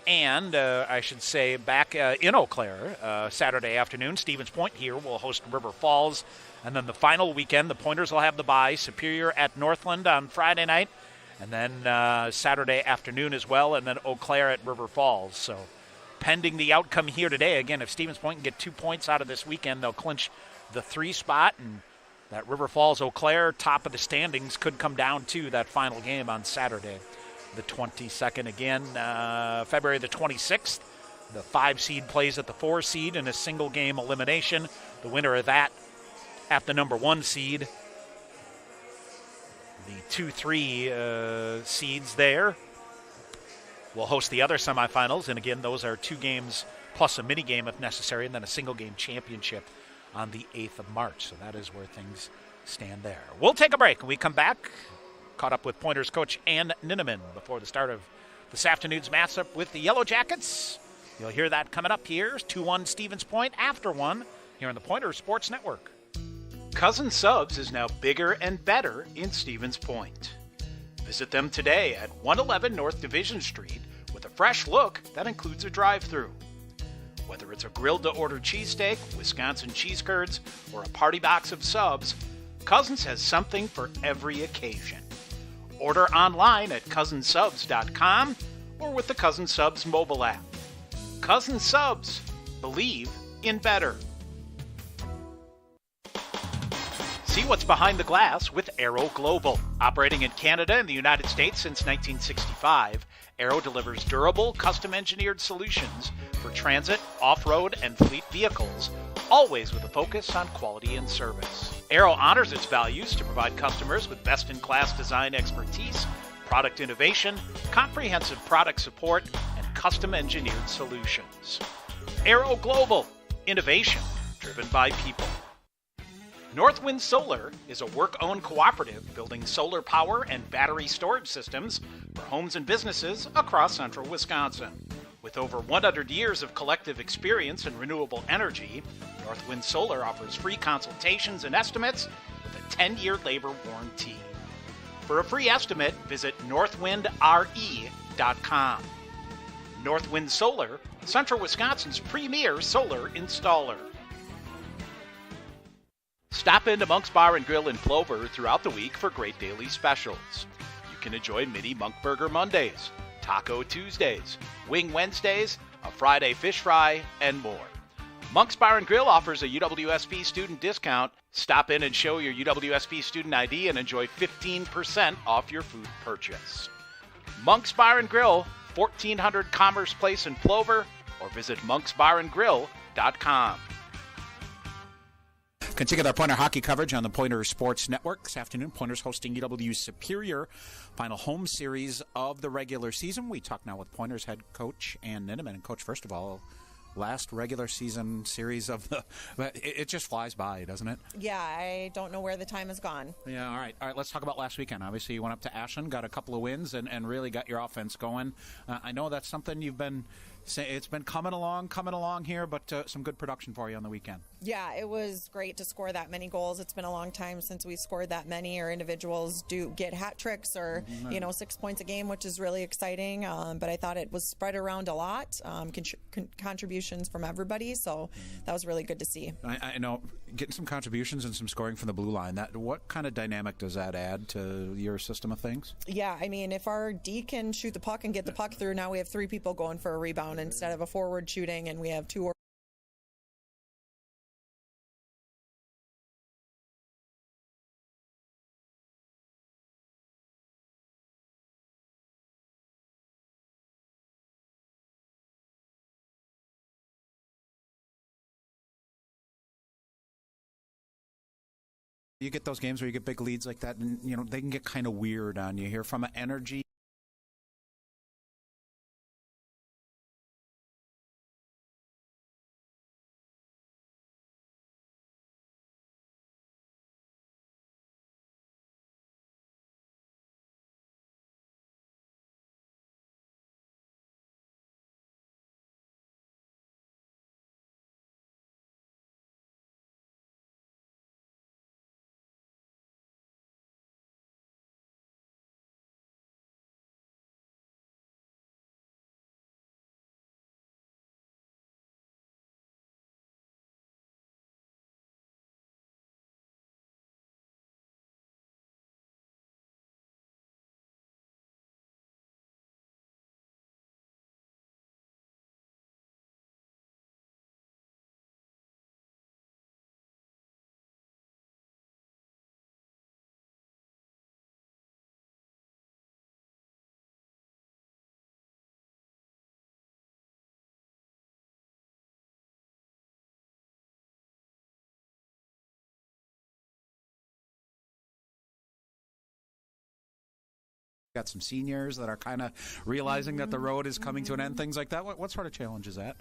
And back in Eau Claire, Saturday afternoon, Stevens Point here will host River Falls. And then the final weekend, the Pointers will have the bye. Superior at Northland on Friday night. And then Saturday afternoon as well. And then Eau Claire at River Falls. So pending the outcome here today, again, if Stevens Point can get 2 points out of this weekend, they'll clinch the 3 spot. And that River Falls, Eau Claire, top of the standings could come down to that final game on Saturday, the 22nd. Again, February the 26th, The 5 seed plays at the 4 seed in a single game elimination. The winner of that at the number 1 seed. The 2-3 seeds there will host the other semifinals. And again, those are 2 games plus a mini game if necessary, and then a single game championship on the 8th of March. So that is where things stand there. We'll take a break. When we come back, caught up with Pointers coach Ann Ninneman before the start of this afternoon's matchup with the Yellow Jackets. You'll hear that coming up here. 2-1 Stevens Point after 1 here on the Pointers Sports Network. Cousin Subs is now bigger and better in Stevens Point. Visit them today at 111 North Division Street with a fresh look that includes a drive-thru. Whether it's a grilled-to-order cheesesteak, Wisconsin cheese curds, or a party box of subs, Cousins has something for every occasion. Order online at cousinsubs.com or with the Cousin Subs mobile app. Cousin Subs, believe in better. See what's behind the glass with Aero Global. Operating in Canada and the United States since 1965, Aero delivers durable, custom-engineered solutions for transit, off-road, and fleet vehicles, always with a focus on quality and service. Aero honors its values to provide customers with best-in-class design expertise, product innovation, comprehensive product support, and custom-engineered solutions. Aero Global, innovation driven by people. Northwind Solar is a work-owned cooperative building solar power and battery storage systems for homes and businesses across central Wisconsin. With over 100 years of collective experience in renewable energy, Northwind Solar offers free consultations and estimates with a 10-year labor warranty. For a free estimate, visit northwindre.com. Northwind Solar, Central Wisconsin's premier solar installer. Stop into Monk's Bar and Grill in Plover throughout the week for great daily specials. You can enjoy mini Monk Burger Mondays, Taco Tuesdays, Wing Wednesdays, a Friday fish fry, and more. Monk's Bar and Grill offers a UWSP student discount. Stop in and show your UWSP student ID and enjoy 15% off your food purchase. Monk's Bar and Grill, 1400 Commerce Place in Plover, or visit monksbarandgrill.com. Continue with our Pointer hockey coverage on the Pointers Sports Network. This afternoon, Pointers hosting UW Superior, final home series of the regular season. We talk now with Pointers head coach Ann Ninneman. And Coach, first of all, last regular season series of the – it just flies by, doesn't it? Yeah, I don't know where the time has gone. Yeah, all right. Let's talk about last weekend. Obviously, you went up to Ashland, got a couple of wins, and really got your offense going. I know that's something you've been – it's been coming along here, but some good production for you on the weekend. Yeah, it was great to score that many goals. It's been a long time since we scored that many, or individuals do get hat tricks or, 6 points a game, which is really exciting. But I thought it was spread around a lot, contributions from everybody, so that was really good to see. I know getting some contributions and some scoring from the blue line, what kind of dynamic does that add to your system of things? Yeah, I mean, if our D can shoot the puck and get the puck through, now we have 3 people going for a rebound instead of a forward shooting, and we have 2 You get those games where you get big leads like that, and they can get kind of weird on you here from an energy. Got some seniors that are kind of realizing that the road is coming to an end, things like that. What sort of challenge is that?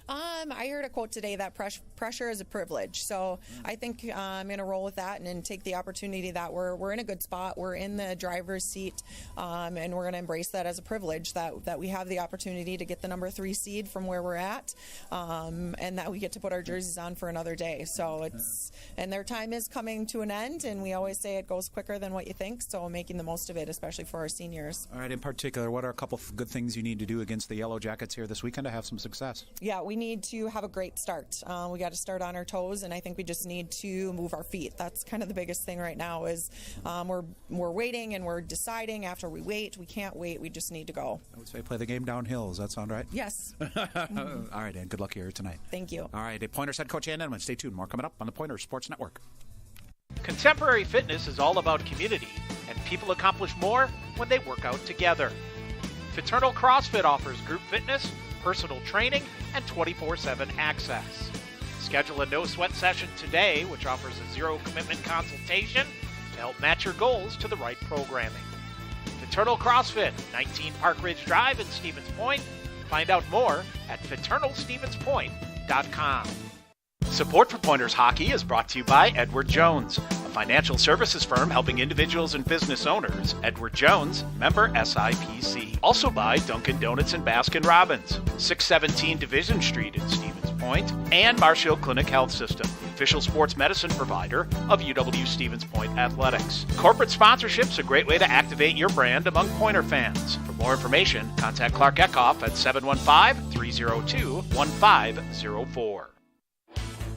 I heard a quote today that pressure is a privilege. So I think I'm going to roll with that and take the opportunity that we're in a good spot. We're in the driver's seat, and we're going to embrace that as a privilege that we have the opportunity to get the number 3 seed from where we're at, and that we get to put our jerseys on for another day. So and their time is coming to an end, and we always say it goes quicker than what you think. So making the most of it, especially for our seniors. All right. In particular, what are a couple of good things you need to do against the Yellow Jackets here this weekend to have some success? Yeah, we need to have a great start. We got to start on our toes, and I think we just need to move our feet. That's kind of the biggest thing right now is we're waiting and we're deciding after we wait. We can't wait. We just need to go. I would say play the game downhill. Does that sound right? Yes. All right, and good luck here tonight. Thank you. All right, Pointers head coach Ann Edmonds. Stay tuned. More coming up on the Pointers Sports Network. Contemporary fitness is all about community, and people accomplish more when they work out together. Fraternal CrossFit offers group fitness, personal training, and 24/7 access. Schedule a no-sweat session today, which offers a zero-commitment consultation to help match your goals to the right programming. Fraternal CrossFit, 19 Park Ridge Drive in Stevens Point. Find out more at fraternalstevenspoint.com. Support for Pointers Hockey is brought to you by Edward Jones, a financial services firm helping individuals and business owners. Edward Jones, member SIPC. Also by Dunkin' Donuts and Baskin-Robbins, 617 Division Street in Stevens Point, and Marshall Clinic Health System, the official sports medicine provider of UW Stevens Point Athletics. Corporate sponsorship's a great way to activate your brand among Pointer fans. For more information, contact Clark Eckhoff at 715-302-1504.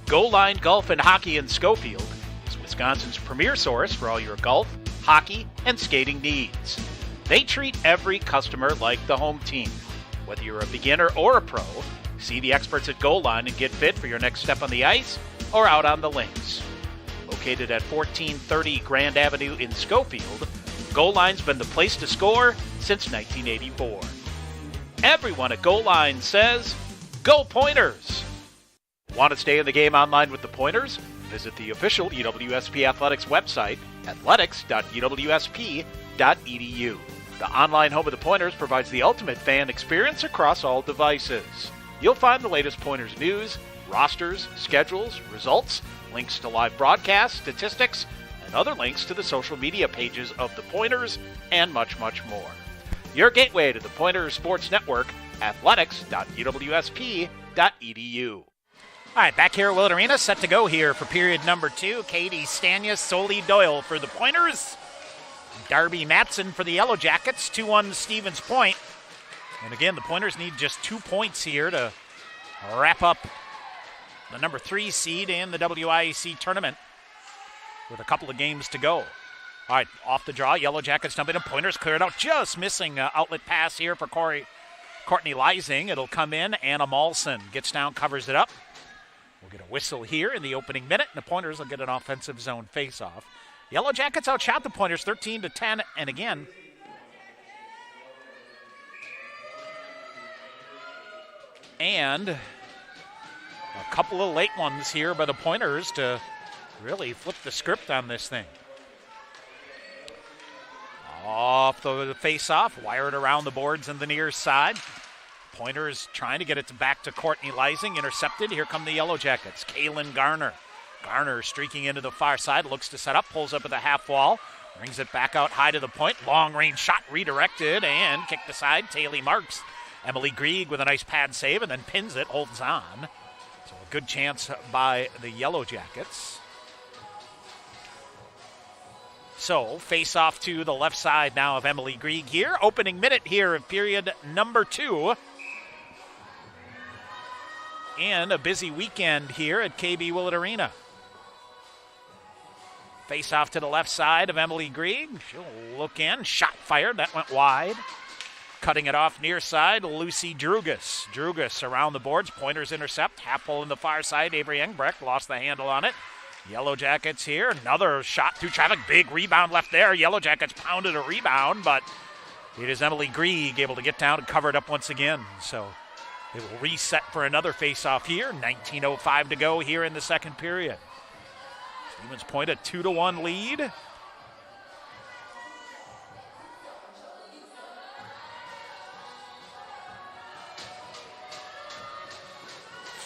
Goal Line Golf and Hockey in Schofield is Wisconsin's premier source for all your golf, hockey, and skating needs. They treat every customer like the home team. Whether you're a beginner or a pro, see the experts at Goal Line and get fit for your next step on the ice or out on the links. Located at 1430 Grand Avenue in Schofield, Goal Line's been the place to score since 1984. Everyone at Goal Line says, Go Pointers! Want to stay in the game online with the Pointers? Visit the official UWSP Athletics website, athletics.uwsp.edu. The online home of the Pointers provides the ultimate fan experience across all devices. You'll find the latest Pointers news, rosters, schedules, results, links to live broadcasts, statistics, and other links to the social media pages of the Pointers, and much, much more. Your gateway to the Pointers Sports Network, athletics.uwsp.edu. All right, back here at Willett Arena, set to go here for period number 2. Katie Stanius, Soli Doyle for the Pointers. Darby Matson for the Yellow Jackets, 2-1 Stevens Point. And again, the Pointers need just 2 points here to wrap up the number 3 seed in the WIAC tournament with a couple of games to go. All right, off the draw, Yellow Jackets dump it, and Pointers clear it out, just missing an outlet pass here for Courtney Leising. It'll come in. Anna Malson gets down, covers it up. We'll get a whistle here in the opening minute, and the Pointers will get an offensive zone face-off. Yellow Jackets outshot the Pointers 13-10, and again, and a couple of late ones here by the Pointers to really flip the script on this thing. Off the face-off, wired around the boards on the near side. Pointers trying to get it back to Courtney Leising, intercepted. Here come the Yellow Jackets. Kaylin Garner. Garner streaking into the far side, looks to set up, pulls up at the half wall, brings it back out high to the point. Long-range shot redirected and kicked aside. Taylor Marks. Emily Grieg with a nice pad save and then pins it, holds on. So a good chance by the Yellow Jackets. So face off to the left side now of Emily Grieg here. Opening minute here of period number 2. And a busy weekend here at KB Willett Arena. Face off to the left side of Emily Grieg. She'll look in. Shot fired. That went wide. Cutting it off near side, Lucy Drugas. Drugas around the boards. Pointers intercept. Half pole in the far side. Avery Engbrecht lost the handle on it. Yellow Jackets here. Another shot through traffic. Big rebound left there. Yellow Jackets pounded a rebound, but it is Emily Grieg able to get down and cover it up once again. So they will reset for another face-off here. 19:05 to go here in the second period. Stevens Point a 2-1 lead.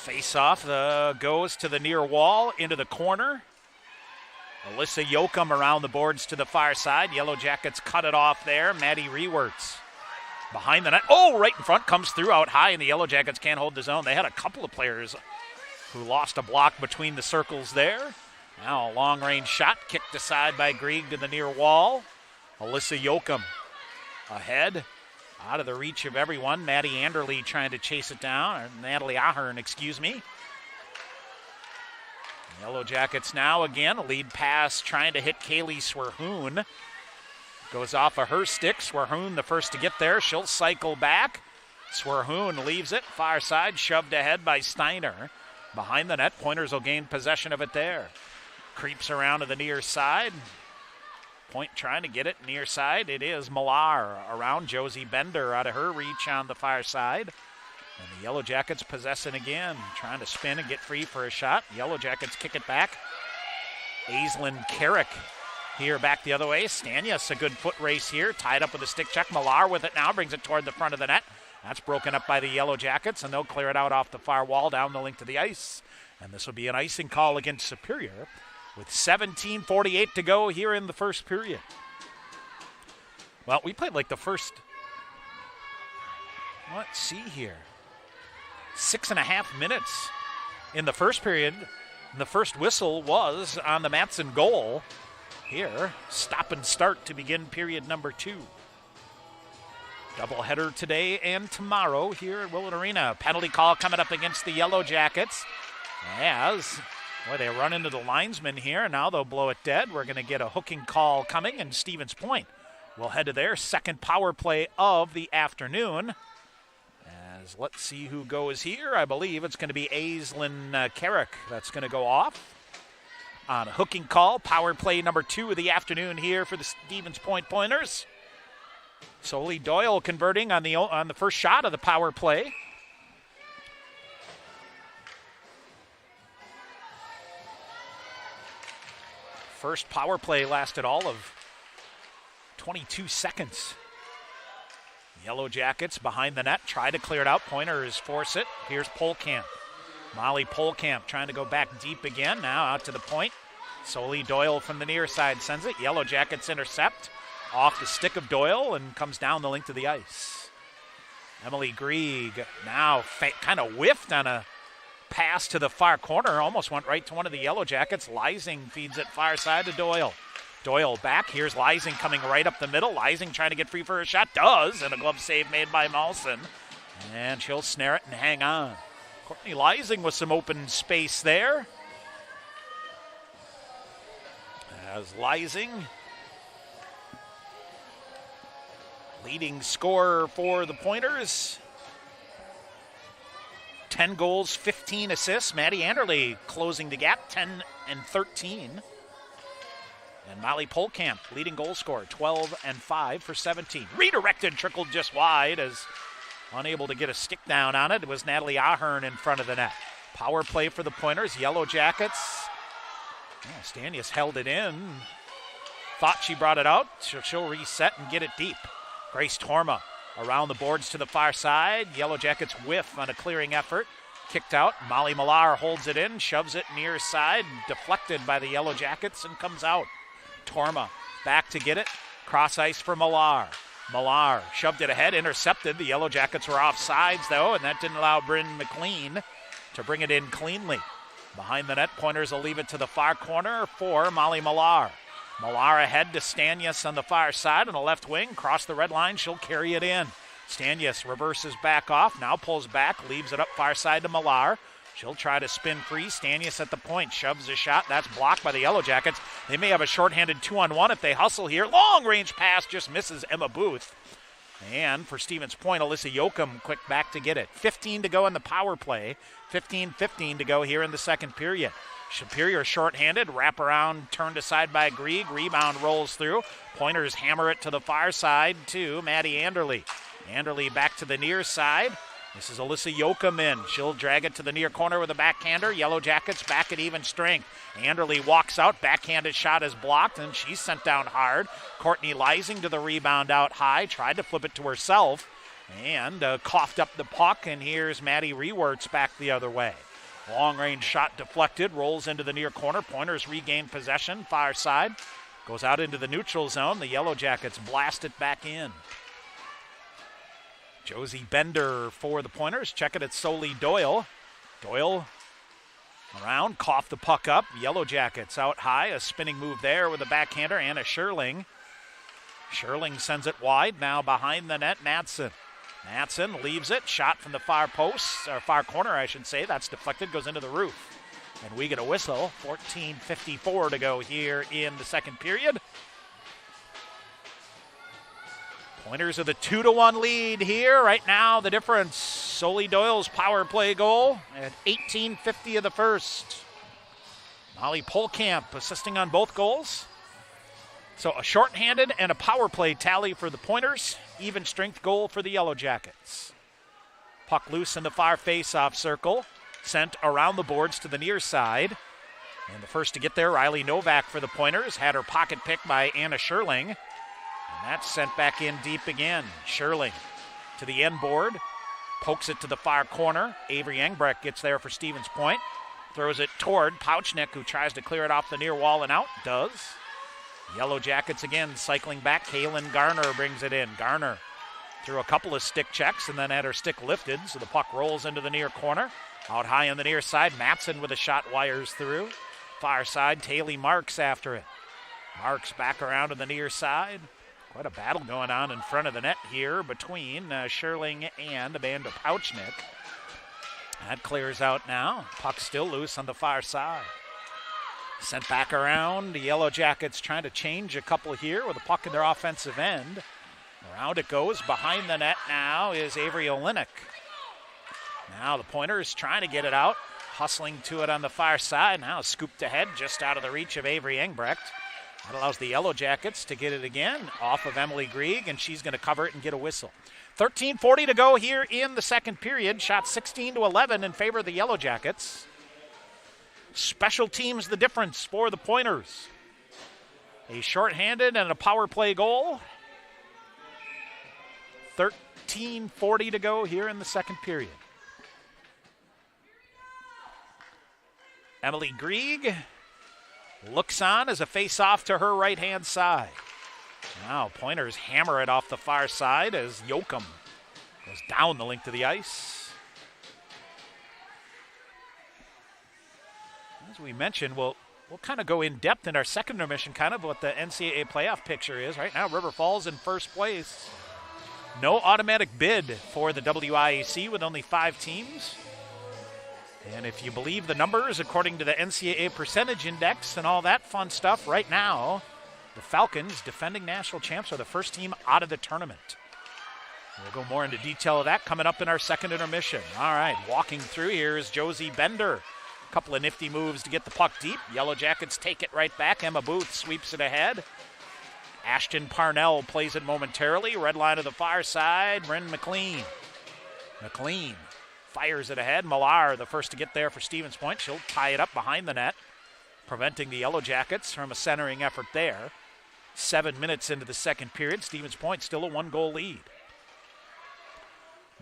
Face-off goes to the near wall, into the corner. Alyssa Yoakum around the boards to the far side. Yellow Jackets cut it off there. Maddie Rewerts behind the net. Oh, right in front, comes through out high, and the Yellow Jackets can't hold the zone. They had a couple of players who lost a block between the circles there. Now a long-range shot kicked aside by Grieg to the near wall. Alyssa Yoakum ahead, out of the reach of everyone. Maddie Anderle trying to chase it down, or Natalie Ahern, excuse me. Yellow Jackets now again, a lead pass trying to hit Kaylee Swerhoon. Goes off of her stick. Swerhoon the first to get there. She'll cycle back. Swerhoon leaves it. Far side, shoved ahead by Steiner. Behind the net, Pointers will gain possession of it there. Creeps around to the near side. Point trying to get it near side. It is Millar around Josie Bender out of her reach on the far side. And the Yellow Jackets possess it again, trying to spin and get free for a shot. Yellow Jackets kick it back. Aislinn Carrick here back the other way. Stanius, a good foot race here, tied up with a stick check. Millar with it now, brings it toward the front of the net. That's broken up by the Yellow Jackets, and they'll clear it out off the far wall down the link to the ice. And this will be an icing call against Superior with 17:48 to go here in the first period. Well, we played like the first, let's see here, 6.5 minutes in the first period. And the first whistle was on the Matson goal. Here, stop and start to begin period number 2. Doubleheader today and tomorrow here at Willett Arena. Penalty call coming up against the Yellow Jackets. They run into the linesman here. Now they'll blow it dead. We're going to get a hooking call coming, and Stevens Point will head to their second power play of the afternoon. Let's see who goes here. I believe it's going to be Aislinn Carrick that's going to go off on a hooking call. Power play number 2 of the afternoon here for the Stevens Point Pointers. Soli Doyle converting on the first shot of the power play. First power play lasted all of 22 seconds. Yellow Jackets behind the net, try to clear it out. Pointers force it. Here's Polkamp. Molly Polkamp trying to go back deep again. Now out to the point. Soli Doyle from the near side sends it. Yellow Jackets intercept off the stick of Doyle and comes down the link to the ice. Emily Grieg now kind of whiffed on a pass to the far corner. Almost went right to one of the Yellow Jackets. Leising feeds it far side to Doyle. Doyle back. Here's Leising coming right up the middle. Leising trying to get free for a shot. Does, and a glove save made by Malson. And she'll snare it and hang on. Courtney Leising with some open space there. As Leising, leading scorer for the Pointers. 10 goals, 15 assists. Maddie Anderle closing the gap, 10 and 13. And Molly Polkamp, leading goal scorer, 12 and 5 for 17. Redirected, trickled just wide as unable to get a stick down on it. It was Natalie Ahern in front of the net. Power play for the Pointers. Yellow Jackets. Stanius held it in. Thought she brought it out. She'll reset and get it deep. Grace Torma around the boards to the far side. Yellow Jackets whiff on a clearing effort. Kicked out. Molly Millar holds it in, shoves it near side. Deflected by the Yellow Jackets and comes out. Torma back to get it. Cross ice for Millar. Millar shoved it ahead, intercepted. The Yellow Jackets were off sides, though, and that didn't allow Bryn McLean to bring it in cleanly. Behind the net, Pointers will leave it to the far corner for Molly Millar. Millar ahead to Stanius on the far side on the left wing. Cross the red line, she'll carry it in. Stanius reverses back off, now pulls back, leaves it up far side to Millar. She'll try to spin free. Stanius at the point, shoves a shot. That's blocked by the Yellow Jackets. They may have a shorthanded 2-on-1 if they hustle here. Long range pass just misses Emma Booth. And for Stevens Point, Alyssa Yoakum quick back to get it. 15 to go in the power play. 15-15 to go here in the second period. Superior shorthanded, wraparound turned aside by Grieg. Rebound rolls through. Pointers hammer it to the far side to Maddie Anderle. Anderle back to the near side. This is Alyssa Yoakum in. She'll drag it to the near corner with a backhander. Yellow Jackets back at even strength. Anderle walks out. Backhanded shot is blocked, and she's sent down hard. Courtney Leising to the rebound out high. Tried to flip it to herself and coughed up the puck, and here's Maddie Rewerts back the other way. Long-range shot deflected, rolls into the near corner. Pointers regain possession, far side. Goes out into the neutral zone. The Yellow Jackets blast it back in. Josie Bender for the Pointers. Check it at Soli Doyle. Doyle around, cough the puck up. Yellow Jackets out high. A spinning move there with a backhander. Anna Scherling. Scherling sends it wide. Now behind the net, Madsen. Madsen leaves it. Shot from the far post, or far corner, I should say. That's deflected, goes into the roof. And we get a whistle. 14:54 to go here in the second period. Pointers with a 2-1 lead here. Right now, the difference, Soli Doyle's power play goal at 18:50 of the first. Molly Polkamp assisting on both goals. So a shorthanded and a power play tally for the Pointers. Even strength goal for the Yellow Jackets. Puck loose in the far face-off circle. Sent around the boards to the near side. And the first to get there, Riley Novak for the Pointers. Had her pocket picked by Anna Scherling. And that's sent back in deep again. Scherling to the end board. Pokes it to the far corner. Avery Engbrecht gets there for Stevens Point. Throws it toward Pouchnick, who tries to clear it off the near wall and out. Does. Yellow Jackets again cycling back. Kaylin Garner brings it in. Garner threw a couple of stick checks and then had her stick lifted, so the puck rolls into the near corner. Out high on the near side, Matson with a shot wires through. Far side, Taylor Marks after it. Marks back around to the near side. Quite a battle going on in front of the net here between Scherling and Amanda Pouchnick. That clears out now. Puck still loose on the far side. Sent back around. The Yellow Jackets trying to change a couple here with a puck in their offensive end. Around it goes. Behind the net now is Avery Olenek. Now the Pointers trying to get it out. Hustling to it on the far side. Now scooped ahead just out of the reach of Avery Engbrecht. That allows the Yellow Jackets to get it again off of Emily Grieg, and she's going to cover it and get a whistle. 13:40 to go here in the second period. Shot 16-11 in favor of the Yellow Jackets. Special teams the difference for the Pointers. A shorthanded and a power play goal. 13:40 to go here in the second period. Emily Grieg looks on as a face-off to her right-hand side. Now Pointers hammer it off the far side as Yoakum goes down the length of the ice. As we mentioned, we'll kind of go in depth in our second intermission, kind of what the NCAA playoff picture is. Right now, River Falls in first place. No automatic bid for the WIAC with only 5 teams. And if you believe the numbers, according to the NCAA percentage index and all that fun stuff, right now, the Falcons, defending national champs, are the first team out of the tournament. We'll go more into detail of that coming up in our second intermission. All right, walking through here is Josie Bender. A couple of nifty moves to get the puck deep. Yellow Jackets take it right back. Emma Booth sweeps it ahead. Ashton Parnell plays it momentarily. Red line to the far side. Bryn McLean. McLean fires it ahead. Millar, the first to get there for Stevens Point. She'll tie it up behind the net, preventing the Yellow Jackets from a centering effort there. 7 minutes into the second period. Stevens Point still a 1-goal lead.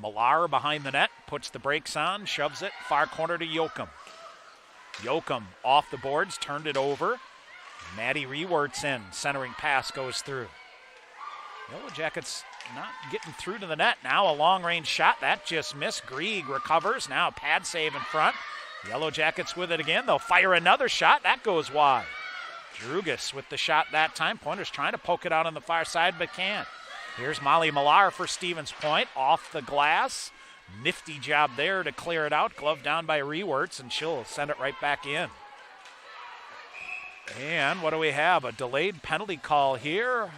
Millar behind the net, puts the brakes on, shoves it, far corner to Yoakum. Yoakum off the boards, turned it over. Maddie Rewert's in, centering pass goes through. Yellow Jackets not getting through to the net. Now a long-range shot, that just missed. Grieg recovers, now a pad save in front. Yellow Jackets with it again. They'll fire another shot, that goes wide. Drugas with the shot that time. Pointers trying to poke it out on the far side, but can't. Here's Molly Millar for Stevens Point, off the glass. Nifty job there to clear it out. Glove down by Rewerts, and she'll send it right back in. And what do we have? A delayed penalty call here?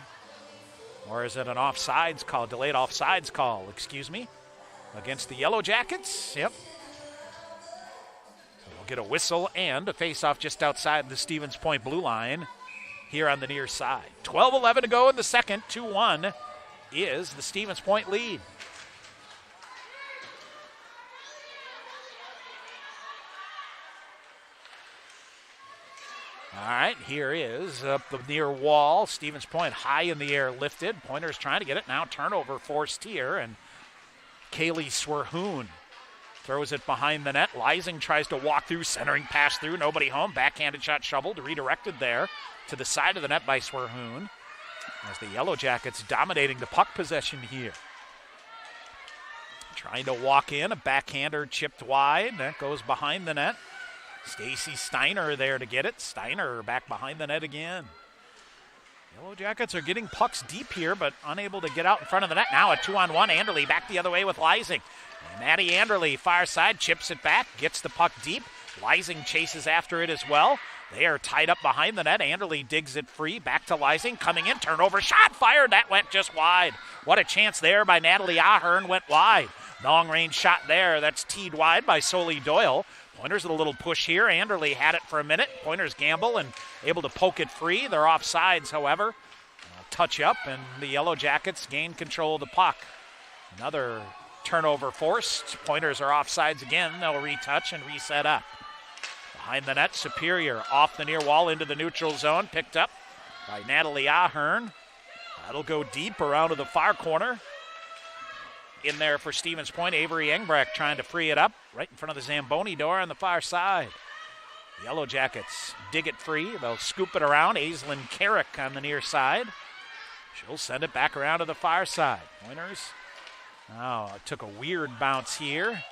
Or is it an offsides call? Delayed offsides call, excuse me, against the Yellow Jackets. Yep. So we'll get a whistle and a face-off just outside the Stevens Point blue line here on the near side. 12:11 to go in the second. 2-1 is the Stevens Point lead. All right, here is up the near wall. Stevens Point high in the air lifted. Pointers trying to get it now. Turnover forced here, and Kaylee Swerhoon Throws it behind the net. Lysing tries to walk through, centering pass through, nobody home. Backhanded shot shoveled, redirected there to the side of the net by Swerhoon. As the Yellow Jackets dominating the puck possession here. Trying to walk in, a backhander chipped wide. That goes behind the net. Stacy Steiner there to get it. Steiner back behind the net again. Yellow Jackets are getting pucks deep here, but unable to get out in front of the net. Now a 2-on-1. Anderle back the other way with Lysing. And Maddie Anderle, far side, chips it back, gets the puck deep. Lysing chases after it as well. They are tied up behind the net. Anderle digs it free. Back to Lysing. Coming in. Turnover. Shot fired. That went just wide. What a chance there by Natalie Ahern. Went wide. Long range shot there. That's teed wide by Soli Doyle. Pointers with a little push here. Anderle had it for a minute. Pointers gamble and able to poke it free. They're offsides, however. Touch up, and the Yellow Jackets gain control of the puck. Another turnover forced. Pointers are offsides again. They'll retouch and reset up. Behind the net, Superior off the near wall into the neutral zone. Picked up by Natalie Ahern. That'll go deep around to the far corner. In there for Stevens Point, Avery Engbrecht trying to free it up right in front of the Zamboni door on the far side. Yellow Jackets dig it free. They'll scoop it around. Aislinn Carrick on the near side. She'll send it back around to the far side. Pointers. Oh, it took a weird bounce here.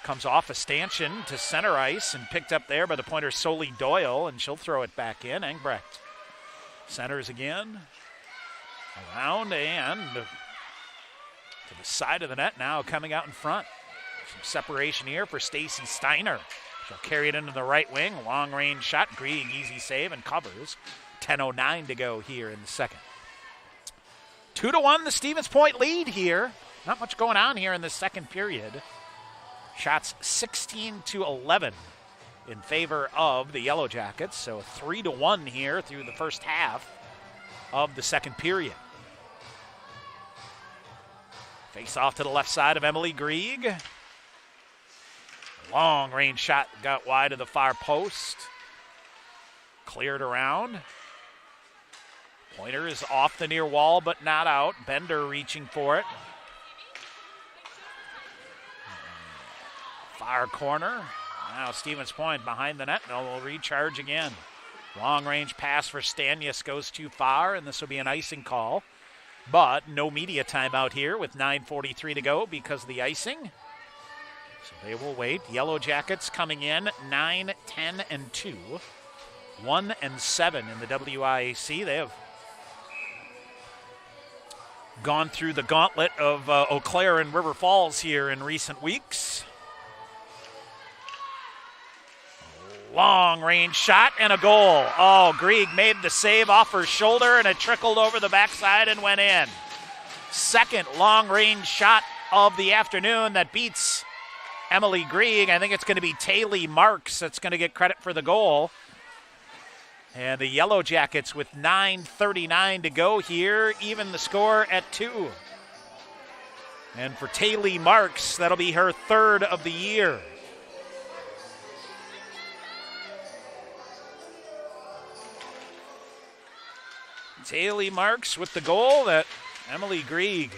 Comes off a stanchion to center ice and picked up there by the Pointers Soli Doyle, and she'll throw it back in. Engbrecht centers again. Around and to the side of the net now, coming out in front. Some separation here for Stacy Steiner. She'll carry it into the right wing. Long range shot. Grieg, easy save and covers. 10:09 to go here in the second. 2-1 the Stevens Point lead here. Not much going on here in the second period. Shots 16-11 in favor of the Yellow Jackets. So 3-1 here through the first half of the second period. Face off to the left side of Emily Grieg. Long range shot got wide of the far post. Cleared around. Pointer is off the near wall but not out. Bender reaching for it. Far corner. Now Stevens Point behind the net. They'll recharge again. Long range pass for Stanius goes too far, and this will be an icing call. But no media timeout here with 9:43 to go because of the icing. So they will wait. Yellow Jackets coming in 9-10-2. 1-7 in the WIAC. They have gone through the gauntlet of Eau Claire and River Falls here in recent weeks. Long range shot and a goal. Oh, Grieg made the save off her shoulder and it trickled over the backside and went in. Second long range shot of the afternoon that beats Emily Grieg. I think it's going to be Taylor Marks that's going to get credit for the goal. And the Yellow Jackets with 9:39 to go here, even the score at 2. And for Taylor Marks, that'll be her third of the year. Taylor Marks with the goal that Emily Grieg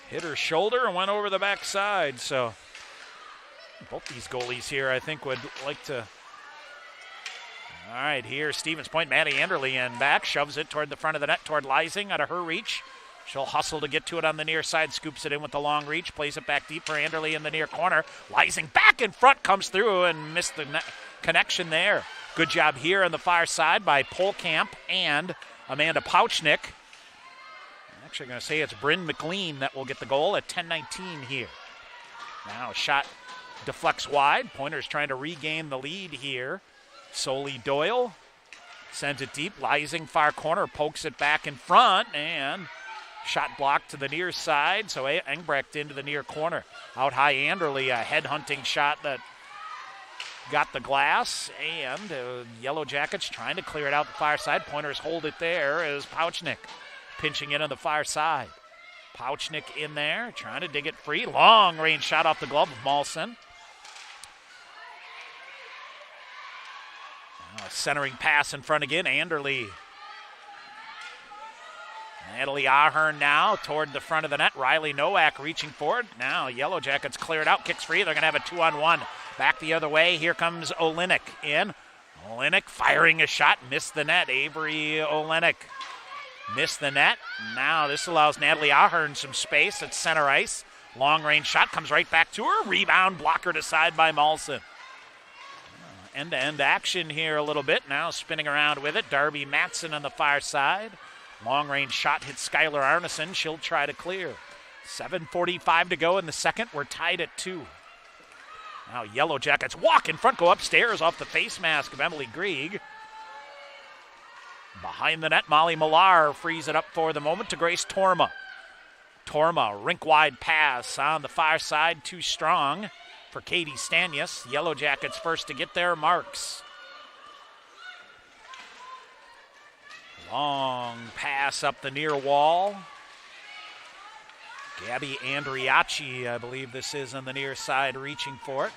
hit her shoulder and went over the backside. So both these goalies here, I think, would like to. All right, here, Stevens Point, Maddie Anderle in back, shoves it toward the front of the net, toward Lysing, out of her reach. She'll hustle to get to it on the near side, scoops it in with the long reach, plays it back deep for Anderle in the near corner. Lysing back in front, comes through and missed the connection there. Good job here on the far side by Polkamp and Amanda Pouchnick. I'm actually going to say it's Bryn McLean that will get the goal at 10:19 here. Now shot deflects wide. Pointers trying to regain the lead here. Soli Doyle sends it deep. Lysing far corner, pokes it back in front, and shot blocked to the near side. So Engbrecht into the near corner. Out high Anderle, a head-hunting shot that got the glass, and Yellow Jackets trying to clear it out the far side. Pointers hold it there as Pouchnick pinching in on the far side. Pouchnick in there, trying to dig it free. Long range shot off the glove of Malson. Now a centering pass in front again. Anderle. Natalie Ahern now toward the front of the net. Riley Nowak reaching for it. Now Yellow Jackets clear it out, kicks free. They're going to have a 2-on-1. Back the other way. Here comes Olenek in. Olenek firing a shot, missed the net. Avery Olenek missed the net. Now this allows Natalie Ahern some space at center ice. Long-range shot comes right back to her. Rebound blockered aside by Malson. End-to-end action here a little bit. Now spinning around with it. Darby Matson on the far side. Long-range shot hits Skylar Arneson. She'll try to clear. 7:45 to go in the second. We're tied at 2. Now Yellow Jackets walk in front, go upstairs off the face mask of Emily Grieg. Behind the net, Molly Millar frees it up for the moment to Grace Torma. Torma, rink-wide pass on the far side, too strong for Katie Stanius. Yellow Jackets first to get there, Marks. Long pass up the near wall. Gabby Andriacci, I believe this is on the near side, reaching for it.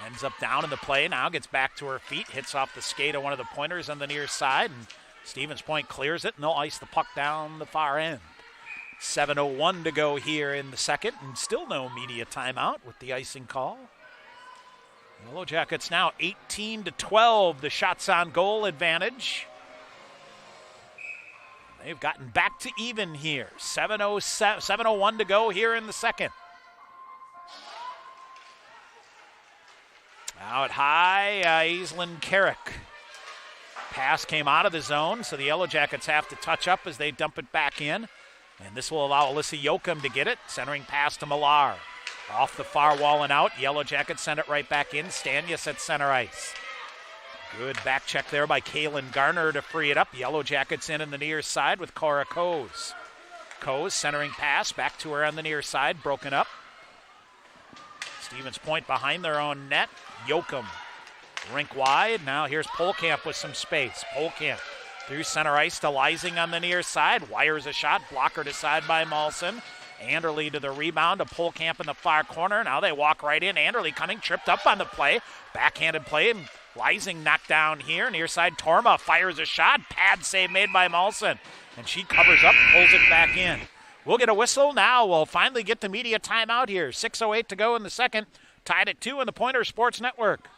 Ends up down in the play, now gets back to her feet, hits off the skate of one of the pointers on the near side, and Stevens Point clears it, and they'll ice the puck down the far end. 7:01 to go here in the second, and still no media timeout with the icing call. Yellow Jackets now 18-12, the shots on goal advantage. They've gotten back to even here. 7:01 to go here in the second. Out high, Aislinn Carrick. Pass came out of the zone, so the Yellow Jackets have to touch up as they dump it back in. And this will allow Alyssa Yoakum to get it. Centering pass to Millar. Off the far wall and out. Yellow Jackets send it right back in. Stanius at center ice. Good back check there by Kaylin Garner to free it up. Yellow Jackets in the near side with Cora Coase. Coase centering pass back to her on the near side, broken up. Stevens Point behind their own net. Yoakum rink wide. Now here's Polkamp with some space. Polkamp through center ice to Lysing on the near side. Wires a shot, blockered aside by Malson. Anderle to the rebound to Polkamp in the far corner. Now they walk right in. Anderle coming, tripped up on the play. Backhanded play. Lysing knocked down here. Near side, Torma fires a shot. Pad save made by Malson. And she covers up, pulls it back in. We'll get a whistle now. We'll finally get the media timeout here. 6:08 to go in the second. Tied at 2 in the Pointer Sports Network.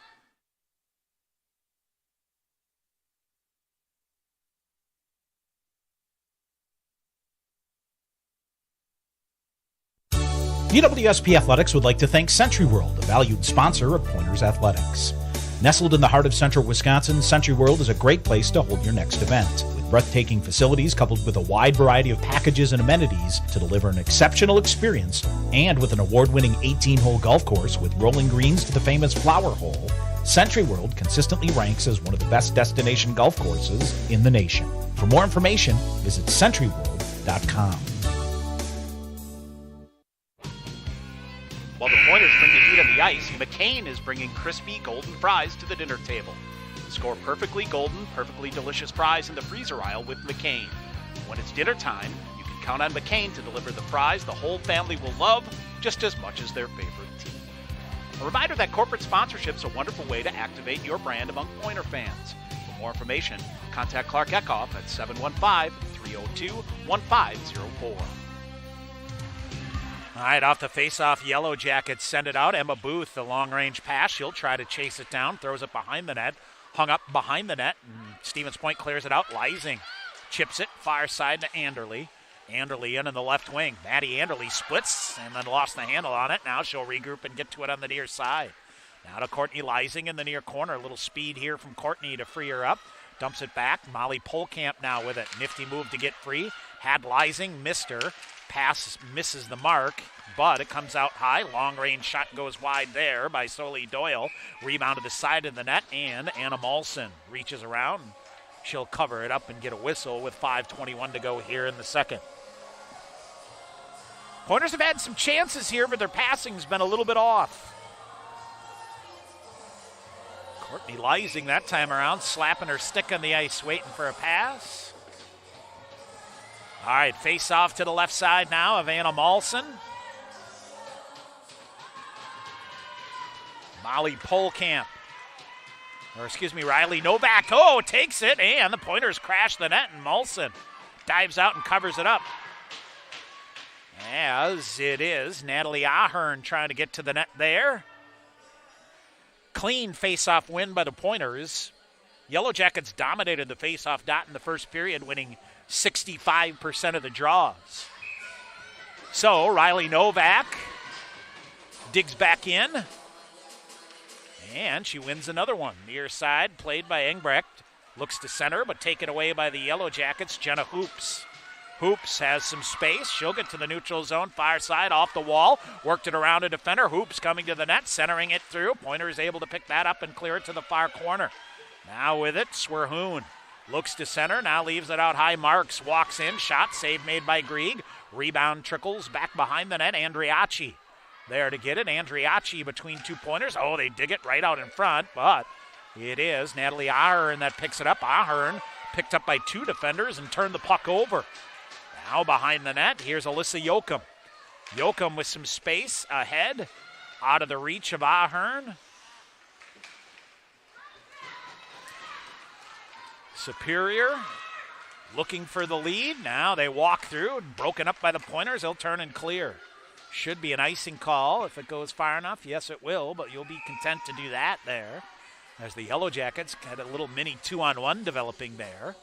UWSP Athletics would like to thank Century World, a valued sponsor of Pointers Athletics. Nestled in the heart of central Wisconsin, Century World is a great place to hold your next event. With breathtaking facilities coupled with a wide variety of packages and amenities to deliver an exceptional experience, and with an award-winning 18-hole golf course with rolling greens to the famous Flower Hole, Century World consistently ranks as one of the best destination golf courses in the nation. For more information, visit centuryworld.com. While the Pointers bring the heat of the ice, McCain is bringing crispy golden fries to the dinner table. Score perfectly golden, perfectly delicious fries in the freezer aisle with McCain. When it's dinner time, you can count on McCain to deliver the fries the whole family will love just as much as their favorite team. A reminder that corporate sponsorship is a wonderful way to activate your brand among Pointer fans. For more information, contact Clark Eckhoff at 715-302-1504. All right, off the face-off, Yellow Jackets send it out. Emma Booth, the long-range pass. She'll try to chase it down, throws it behind the net. Hung up behind the net, and Stevens Point clears it out. Lysing chips it, far side to Anderle. Anderle in the left wing. Maddie Anderle splits and then lost the handle on it. Now she'll regroup and get to it on the near side. Now to Courtney Lysing in the near corner. A little speed here from Courtney to free her up. Dumps it back. Molly Polkamp now with it. Nifty move to get free. Had Lysing, missed her. Pass misses the mark, but it comes out high. Long-range shot goes wide there by Soli Doyle. Rebound to the side of the net, and Anna Malson reaches around. She'll cover it up and get a whistle with 5:21 to go here in the second. Pointers have had some chances here, but their passing's been a little bit off. Courtney Lysing that time around, slapping her stick on the ice, waiting for a pass. All right, face off to the left side now of Anna Malson. Molly Polkamp. Riley Novak. Oh, takes it, and the Pointers crash the net, and Malson dives out and covers it up. As it is, Natalie Ahern trying to get to the net there. Clean face-off win by the Pointers. Yellow Jackets dominated the face-off dot in the first period, winning 65% of the draws. So Riley Novak digs back in, and she wins another one. Near side, played by Engbrecht. Looks to center, but taken away by the Yellow Jackets, Jenna Hoops. Hoops has some space. She'll get to the neutral zone, far side, off the wall. Worked it around a defender. Hoops coming to the net, centering it through. Pointer is able to pick that up and clear it to the far corner. Now with it, Swerhoon looks to center, now leaves it out high. Marks walks in, shot, save made by Grieg. Rebound trickles back behind the net. Andriachi there to get it. Andriachi between 2 pointers. Oh, they dig it right out in front, but it is Natalie Ahern that picks it up. Ahern picked up by 2 defenders and turned the puck over. Now behind the net, here's Alyssa Yoakum. Yoakum with some space ahead, out of the reach of Ahern. Superior looking for the lead. Now they walk through, broken up by the Pointers. They'll turn and clear. Should be an icing call if it goes far enough. Yes, it will, but you'll be content to do that there. As the Yellow Jackets had a little mini 2-on-1 developing there.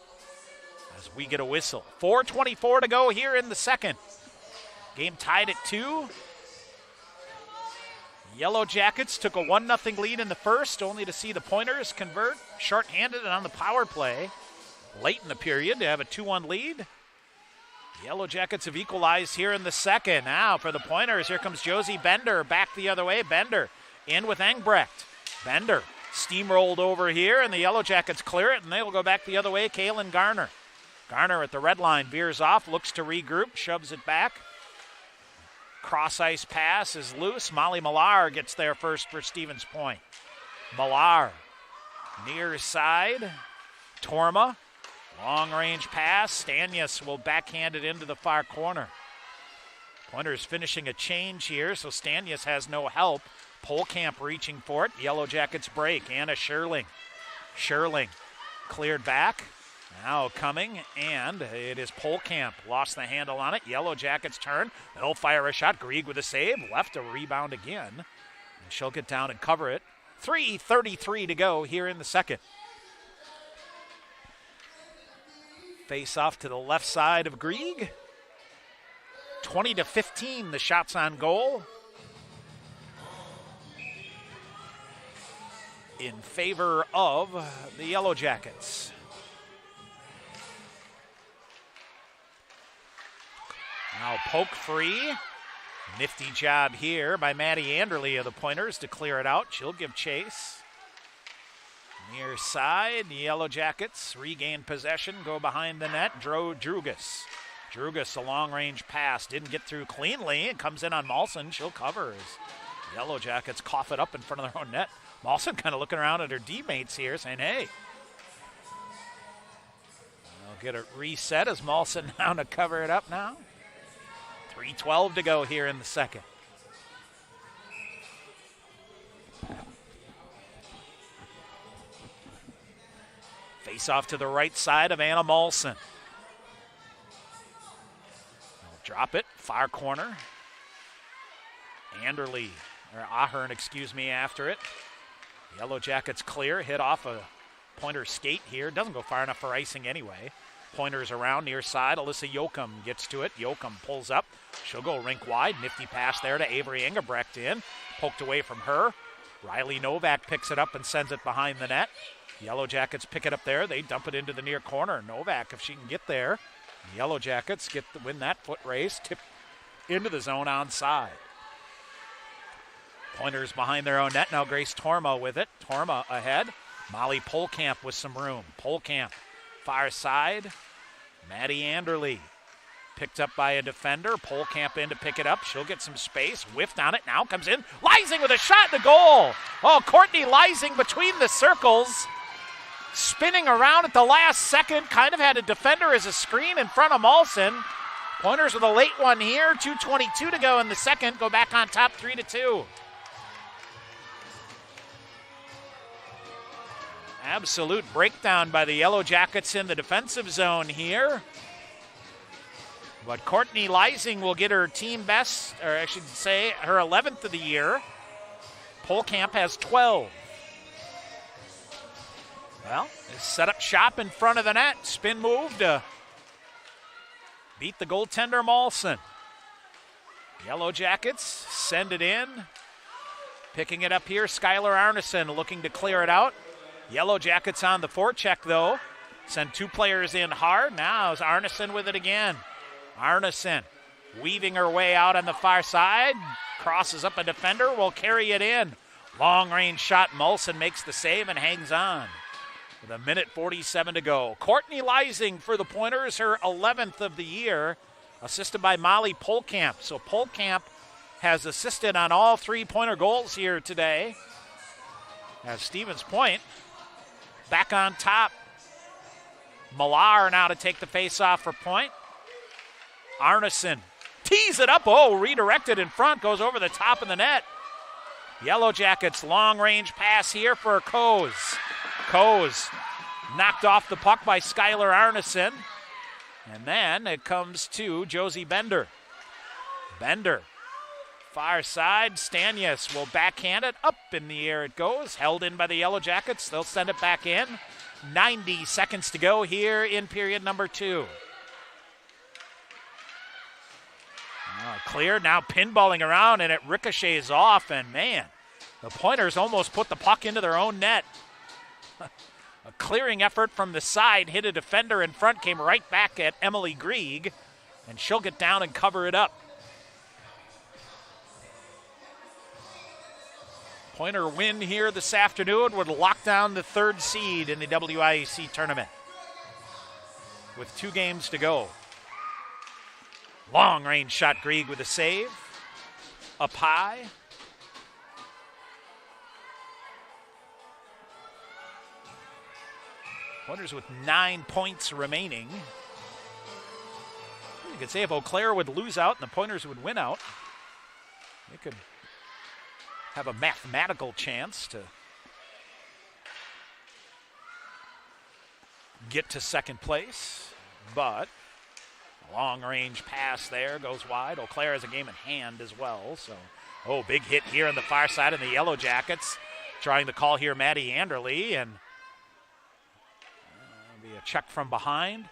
As we get a whistle. 4:24 to go here in the second. Game tied at 2. Yellow Jackets took a 1-0 lead in the first, only to see the Pointers convert shorthanded and on the power play late in the period to have a 2-1 lead. The Yellow Jackets have equalized here in the second. Now for the Pointers, here comes Josie Bender back the other way. Bender in with Engbrecht. Bender steamrolled over here, and the Yellow Jackets clear it, and they will go back the other way. Kaylin Garner. Garner at the red line, veers off, looks to regroup, shoves it back. Cross-ice pass is loose. Molly Millar gets there first for Stevens Point. Millar, near side. Torma, long-range pass. Stanyas will backhand it into the far corner. Pointers finishing a change here, so Stanyas has no help. Polkamp reaching for it. Yellow Jackets break. Anna Scherling. Scherling cleared back. Now coming, and it is Polkamp. Lost the handle on it. Yellow Jackets turn. They'll fire a shot. Grieg with a save. Left a rebound again. And she'll get down and cover it. 3:33 to go here in the second. Face off to the left side of Grieg. 20-15 the shots on goal. In favor of the Yellow Jackets. Now poke free. Nifty job here by Maddie Anderle of the Pointers to clear it out. She'll give chase. Near side, the Yellow Jackets regain possession, go behind the net. Drugas. Drugas, a long-range pass, didn't get through cleanly. It comes in on Malson. She'll cover as Yellow Jackets cough it up in front of their own net. Malson kind of looking around at her teammates here saying, hey. They'll get it reset as Malson down to cover it up now. 3:12 to go here in the second. Face off to the right side of Anna Malson. They'll drop it, far corner. Ahern, after it. Yellow Jackets clear, hit off a Pointer skate here. Doesn't go far enough for icing anyway. Pointers around near side. Alyssa Yoakum gets to it. Yoakum pulls up. She'll go rink wide. Nifty pass there to Avery Engebrecht in. Poked away from her. Riley Novak picks it up and sends it behind the net. Yellow Jackets pick it up there. They dump it into the near corner. Novak, if she can get there. The Yellow Jackets win that foot race. Tip into the zone onside. Pointers behind their own net. Now Grace Torma with it. Torma ahead. Molly Polkamp with some room. Polkamp. Far side, Maddie Anderle picked up by a defender. Polkamp in to pick it up. She'll get some space. Whiffed on it. Now comes in. Leising with a shot to goal. Oh, Courtney Leising between the circles. Spinning around at the last second. Kind of had a defender as a screen in front of Malson. Pointers with a late one here. 2:22 to go in the second. Go back on top 3-2. Absolute breakdown by the Yellow Jackets in the defensive zone here. But Courtney Leising will get her team best, or I should say her 11th of the year. Polkamp has 12. Well, set up shop in front of the net. Spin move to beat the goaltender Molson. Yellow Jackets send it in. Picking it up here, Skylar Arneson looking to clear it out. Yellow Jackets on the forecheck, though. Send two players in hard. Now is Arneson with it again. Arneson weaving her way out on the far side. Crosses up a defender, will carry it in. Long-range shot. Molson makes the save and hangs on. With 1:47 to go. Courtney Leising for the Pointers, her 11th of the year, assisted by Molly Polkamp. So Polkamp has assisted on all 3 Pointer goals here today. As Stevens Point back on top. Millar now to take the face-off for Point. Arneson tees it up. Oh, redirected in front. Goes over the top of the net. Yellow Jackets long-range pass here for Coase. Coase knocked off the puck by Skylar Arneson. And then it comes to Josie Bender. Bender, far side. Stanius will backhand it. Up in the air it goes. Held in by the Yellow Jackets. They'll send it back in. 90 seconds to go here in period number 2. Cleared, now pinballing around, and it ricochets off, and man, the Pointers almost put the puck into their own net. A clearing effort from the side, hit a defender in front, came right back at Emily Grieg, and she'll get down and cover it up. Pointer win here this afternoon would lock down the 3rd seed in the WIAC tournament. With 2 games to go. Long range shot, Grieg with a save. Up high. Pointers with 9 points remaining. You could say if Eau Claire would lose out and the Pointers would win out, they could have a mathematical chance to get to 2nd place. But long-range pass there goes wide. Eau Claire has a game in hand as well. So, big hit here on the far side of the Yellow Jackets. Trying to call here Maddie Anderle, and be a check from behind.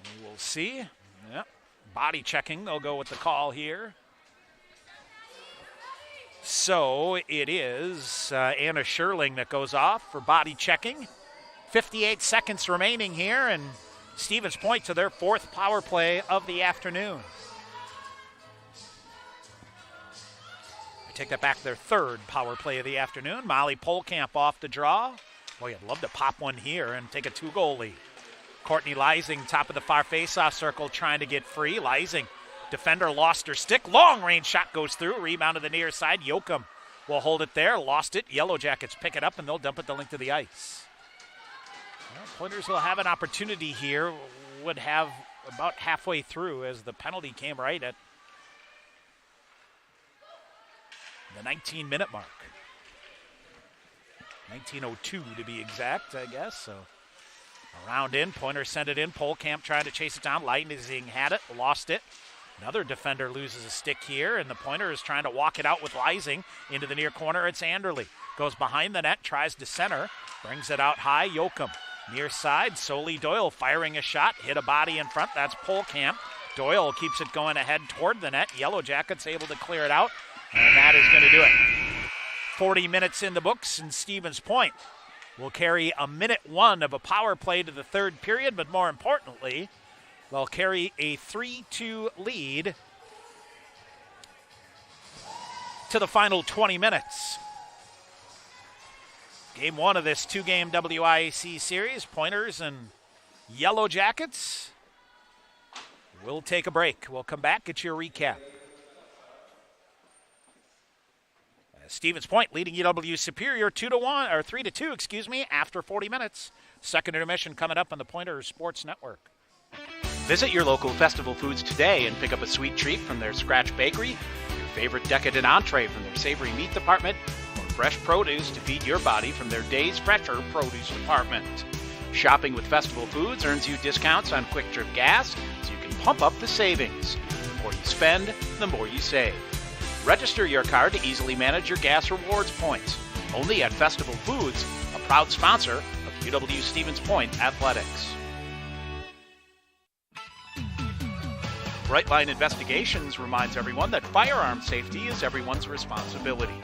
We will see. Yep. Body checking, they'll go with the call here. So it is Anna Sherling that goes off for body checking. 58 seconds remaining here, and Stevens Point to their 4th power play of the afternoon. I take that back, their 3rd power play of the afternoon. Molly Polkamp off the draw. Boy, I'd love to pop one here and take a 2-goal lead. Courtney Leising, top of the far face-off circle, trying to get free. Leising, defender lost her stick. Long-range shot goes through. Rebound to the near side. Yoakum will hold it there. Lost it. Yellow Jackets pick it up, and they'll dump it the length of the ice. Well, Pointers will have an opportunity here. Would have about halfway through as the penalty came right at the 19-minute mark. 19:02 to be exact, I guess. So around in, Pointers send it in. Polkamp trying to chase it down. Leising had it, lost it. Another defender loses a stick here, and the Pointer is trying to walk it out with Leising into the near corner. It's Anderle. Goes behind the net, tries to center, brings it out high. Yoakum near side. Soli Doyle firing a shot, hit a body in front. That's Polkamp. Doyle keeps it going ahead toward the net. Yellow Jackets able to clear it out, and that is going to do it. 40 minutes in the books, and Stevens Point will carry a minute 1 of a power play to the 3rd period, but more importantly, they'll carry a 3-2 lead to the final 20 minutes. Game 1 of this 2-game WIAC series, Pointers and Yellow Jackets. We'll take a break. We'll come back, get your recap. Stevens Point leading UW Superior 2-1 or 3-2, after 40 minutes. Second intermission coming up on the Pointers Sports Network. Visit your local Festival Foods today and pick up a sweet treat from their Scratch Bakery, your favorite decadent entree from their savory meat department, or fresh produce to feed your body from their Days Fresher produce department. Shopping with Festival Foods earns you discounts on Quick Trip gas, so you can pump up the savings. The more you spend, the more you save. Register your card to easily manage your gas rewards points. Only at Festival Foods, a proud sponsor of UW Stevens Point Athletics. Brightline Investigations reminds everyone that firearm safety is everyone's responsibility.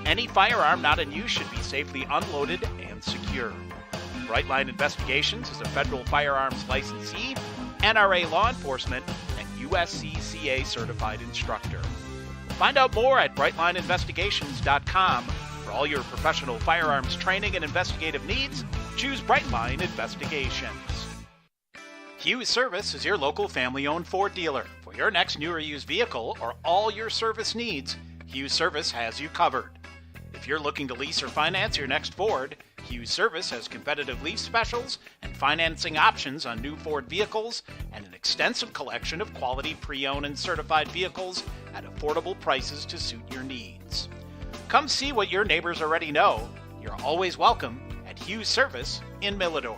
Any firearm not in use should be safely unloaded and secure. Brightline Investigations is a federal firearms licensee, NRA law enforcement, and USCCA certified instructor. Find out more at brightlineinvestigations.com. For all your professional firearms training and investigative needs, choose Brightline Investigations. Hughes Service is your local family-owned Ford dealer. For your next new or used vehicle or all your service needs, Hughes Service has you covered. If you're looking to lease or finance your next Ford, Hughes Service has competitive lease specials and financing options on new Ford vehicles and an extensive collection of quality pre-owned and certified vehicles at affordable prices to suit your needs. Come see what your neighbors already know. You're always welcome at Hughes Service in Millador.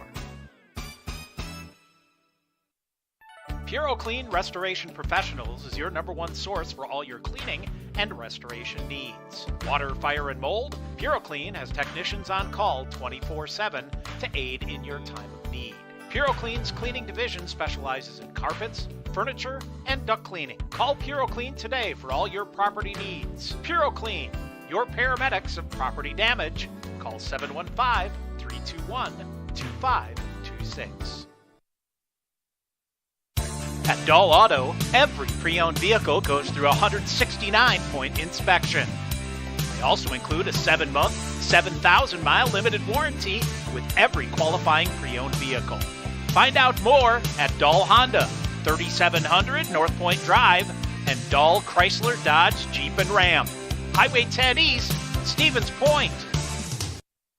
Puro Clean Restoration Professionals is your #1 source for all your cleaning and restoration needs. Water, fire, and mold, Puro Clean has technicians on call 24/7 to aid in your time of need. Puro Clean's cleaning division specializes in carpets, furniture, and duct cleaning. Call Puro Clean today for all your property needs. Puro Clean, your paramedics of property damage. Call 715-321-2526. At Dahl Auto, every pre-owned vehicle goes through a 169-point inspection. They also include a 7-month, 7,000-mile limited warranty with every qualifying pre-owned vehicle. Find out more at Dahl Honda, 3700 North Point Drive, and Dahl Chrysler Dodge Jeep and Ram, Highway 10 East, Stevens Point.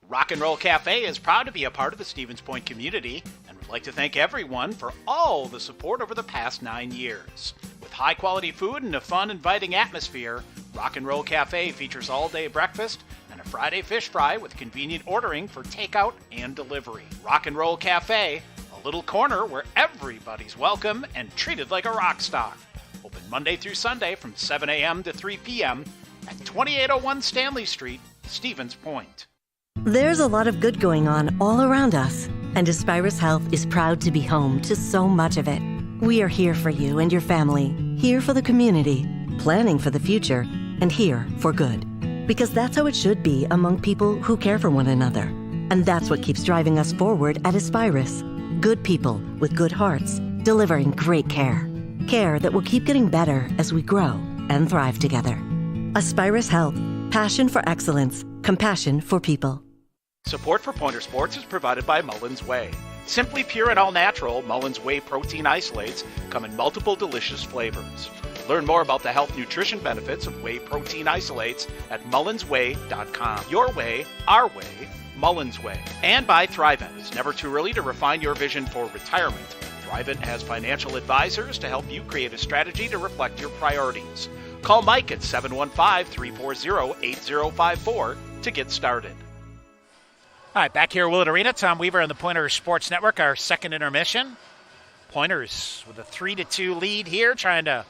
Rock and Roll Cafe is proud to be a part of the Stevens Point community and would like to thank everyone for all the support over the past 9 years. With high-quality food and a fun, inviting atmosphere, Rock and Roll Cafe features all-day breakfast and a Friday fish fry with convenient ordering for takeout and delivery. Rock and Roll Cafe, a little corner where everybody's welcome and treated like a rock star. Open Monday through Sunday from 7 a.m. to 3 p.m. at 2801 Stanley Street, Stevens Point. There's a lot of good going on all around us, and Aspirus Health is proud to be home to so much of it. We are here for you and your family, here for the community, planning for the future, and here for good. Because that's how it should be among people who care for one another. And that's what keeps driving us forward at Aspirus. Good people with good hearts, delivering great care. Care that will keep getting better as we grow and thrive together. Aspirus Health. Passion for excellence. Compassion for people. Support for Pointer Sports is provided by Mullins Whey. Simply pure and all-natural, Mullins Whey protein isolates come in multiple delicious flavors. Learn more about the health nutrition benefits of whey protein isolates at mullinswhey.com. Your way, our way, Mullins Whey. And by Thrivent. It's never too early to refine your vision for retirement. Thrivent has financial advisors to help you create a strategy to reflect your priorities. Call Mike at 715-340-8054 to get started. All right, back here at Willett Arena, Tom Weaver on the Pointers Sports Network, our second intermission. Pointers with a 3-2 lead here, trying to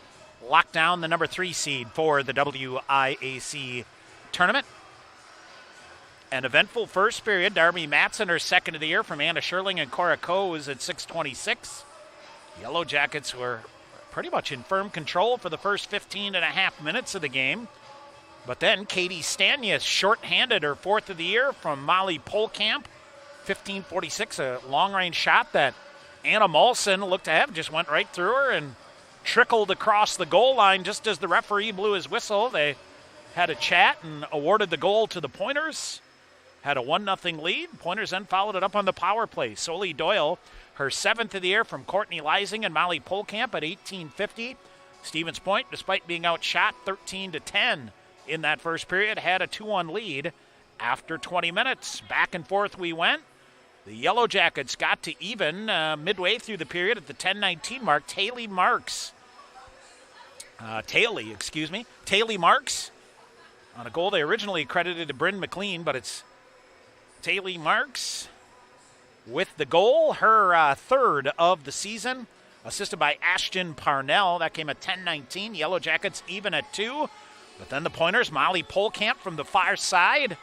lock down the number 3 seed for the WIAC tournament. An eventful first period. Darby Matson, her second of the year, from Anna Sherling and Cora Coes at 6:26. Yellow Jackets were pretty much in firm control for the first 15 and a half minutes of the game. But then Katie Stanius short-handed her fourth of the year from Molly Polkamp. 15:46, a long-range shot that Anna Molson looked to have, just went right through her and trickled across the goal line just as the referee blew his whistle. They had a chat and awarded the goal to the Pointers. Had a 1-0 lead. Pointers then followed it up on the power play. Soli Doyle, her seventh of the year from Courtney Leising and Molly Polkamp at 18:50. Stevens Point, despite being outshot 13-10 in that first period, had a 2-1 lead after 20 minutes. Back and forth we went. The Yellow Jackets got to even midway through the period at the 10:19 mark. Taylor Marks on a goal they originally credited to Bryn McLean, but it's Taylor Marks with the goal, her third of the season, assisted by Ashton Parnell. That came at 10-19. Yellow Jackets even at 2. But then the Pointers, Molly Polkamp from the far side,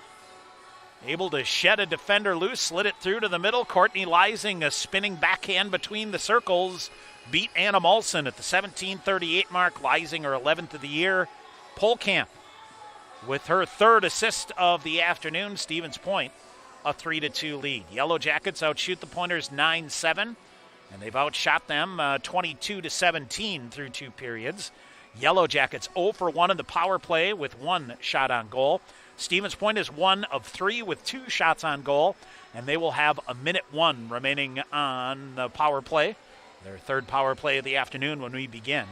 able to shed a defender loose, slid it through to the middle. Courtney Leising, a spinning backhand between the circles, beat Anna Molson at the 17:38 mark. Leising, her 11th of the year. Polkamp with her third assist of the afternoon. Stevens Point, a 3-2 lead. Yellow Jackets outshoot the Pointers 9-7, and they've outshot them 22-17 through 2 periods. Yellow Jackets 0 for 1 in the power play with 1 shot on goal. Stevens Point is 1 of 3 with 2 shots on goal, and they will have a minute 1 remaining on the power play. Their third power play of the afternoon when we begin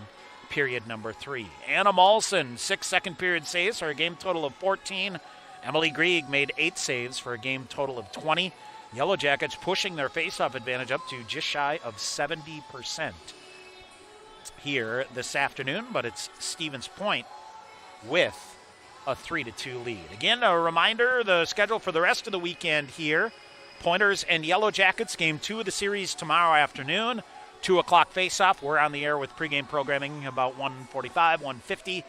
period number 3. Anna Molson, 6 second period saves for a game total of 14. Emily Grieg made 8 saves for a game total of 20. Yellow Jackets pushing their faceoff advantage up to just shy of 70% here this afternoon, but it's Stevens Point with a 3-2 lead. Again, a reminder, the schedule for the rest of the weekend here. Pointers and Yellow Jackets, game 2 of the series tomorrow afternoon. 2 o'clock face-off. We're on the air with pregame programming about 1:45, 1:50.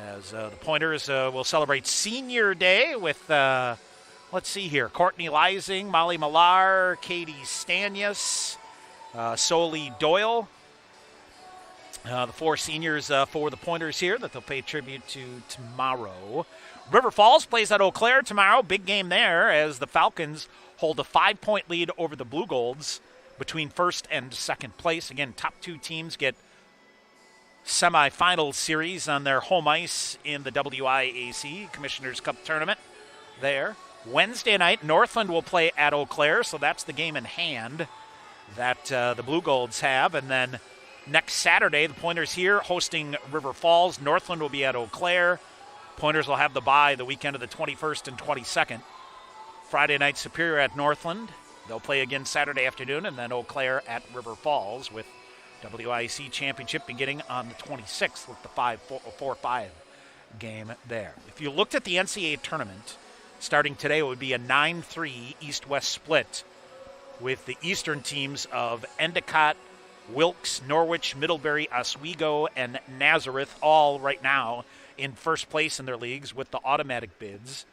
As the Pointers will celebrate Senior Day with, let's see here, Courtney Leising, Molly Millar, Katie Stanius, Soli Doyle. The 4 seniors for the Pointers here that they'll pay tribute to tomorrow. River Falls plays at Eau Claire tomorrow. Big game there as the Falcons hold a 5-point lead over the Blue Golds between first and second place. Again, top 2 teams get semifinal series on their home ice in the WIAC Commissioner's Cup tournament there. Wednesday night, Northland will play at Eau Claire, so that's the game in hand that the Blue Golds have. And then next Saturday, the Pointers here hosting River Falls. Northland will be at Eau Claire. Pointers will have the bye the weekend of the 21st and 22nd. Friday night, Superior at Northland. They'll play again Saturday afternoon, and then Eau Claire at River Falls with WIC Championship beginning on the 26th with the 4-5 game there. If you looked at the NCAA tournament, starting today, it would be a 9-3 East-West split with the Eastern teams of Endicott, Wilkes, Norwich, Middlebury, Oswego, and Nazareth, all right now in first place in their leagues with the automatic bids,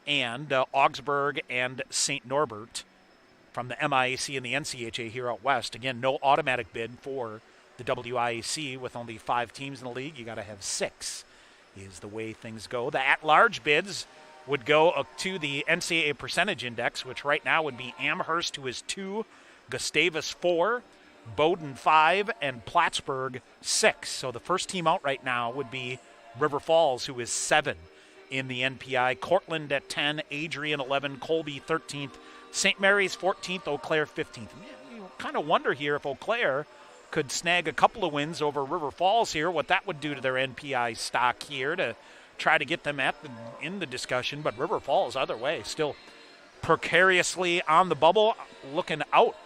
and Augsburg and St. Norbert from the MIAC and the NCHA here out west. Again, no automatic bid for the WIAC with only 5 teams in the league. You got to have 6 is the way things go. The at-large bids would go to the NCAA percentage index, which right now would be Amherst, who is 2, Gustavus 4, Bowdoin 5, and Plattsburgh 6. So the first team out right now would be River Falls, who is 7 in the NPI. Cortland at 10, Adrian 11, Colby 13th, St. Mary's 14th, Eau Claire 15th. You kind of wonder here if Eau Claire could snag a couple of wins over River Falls here, what that would do to their NPI stock here to try to get them in the discussion. But River Falls, other way, still precariously on the bubble, looking out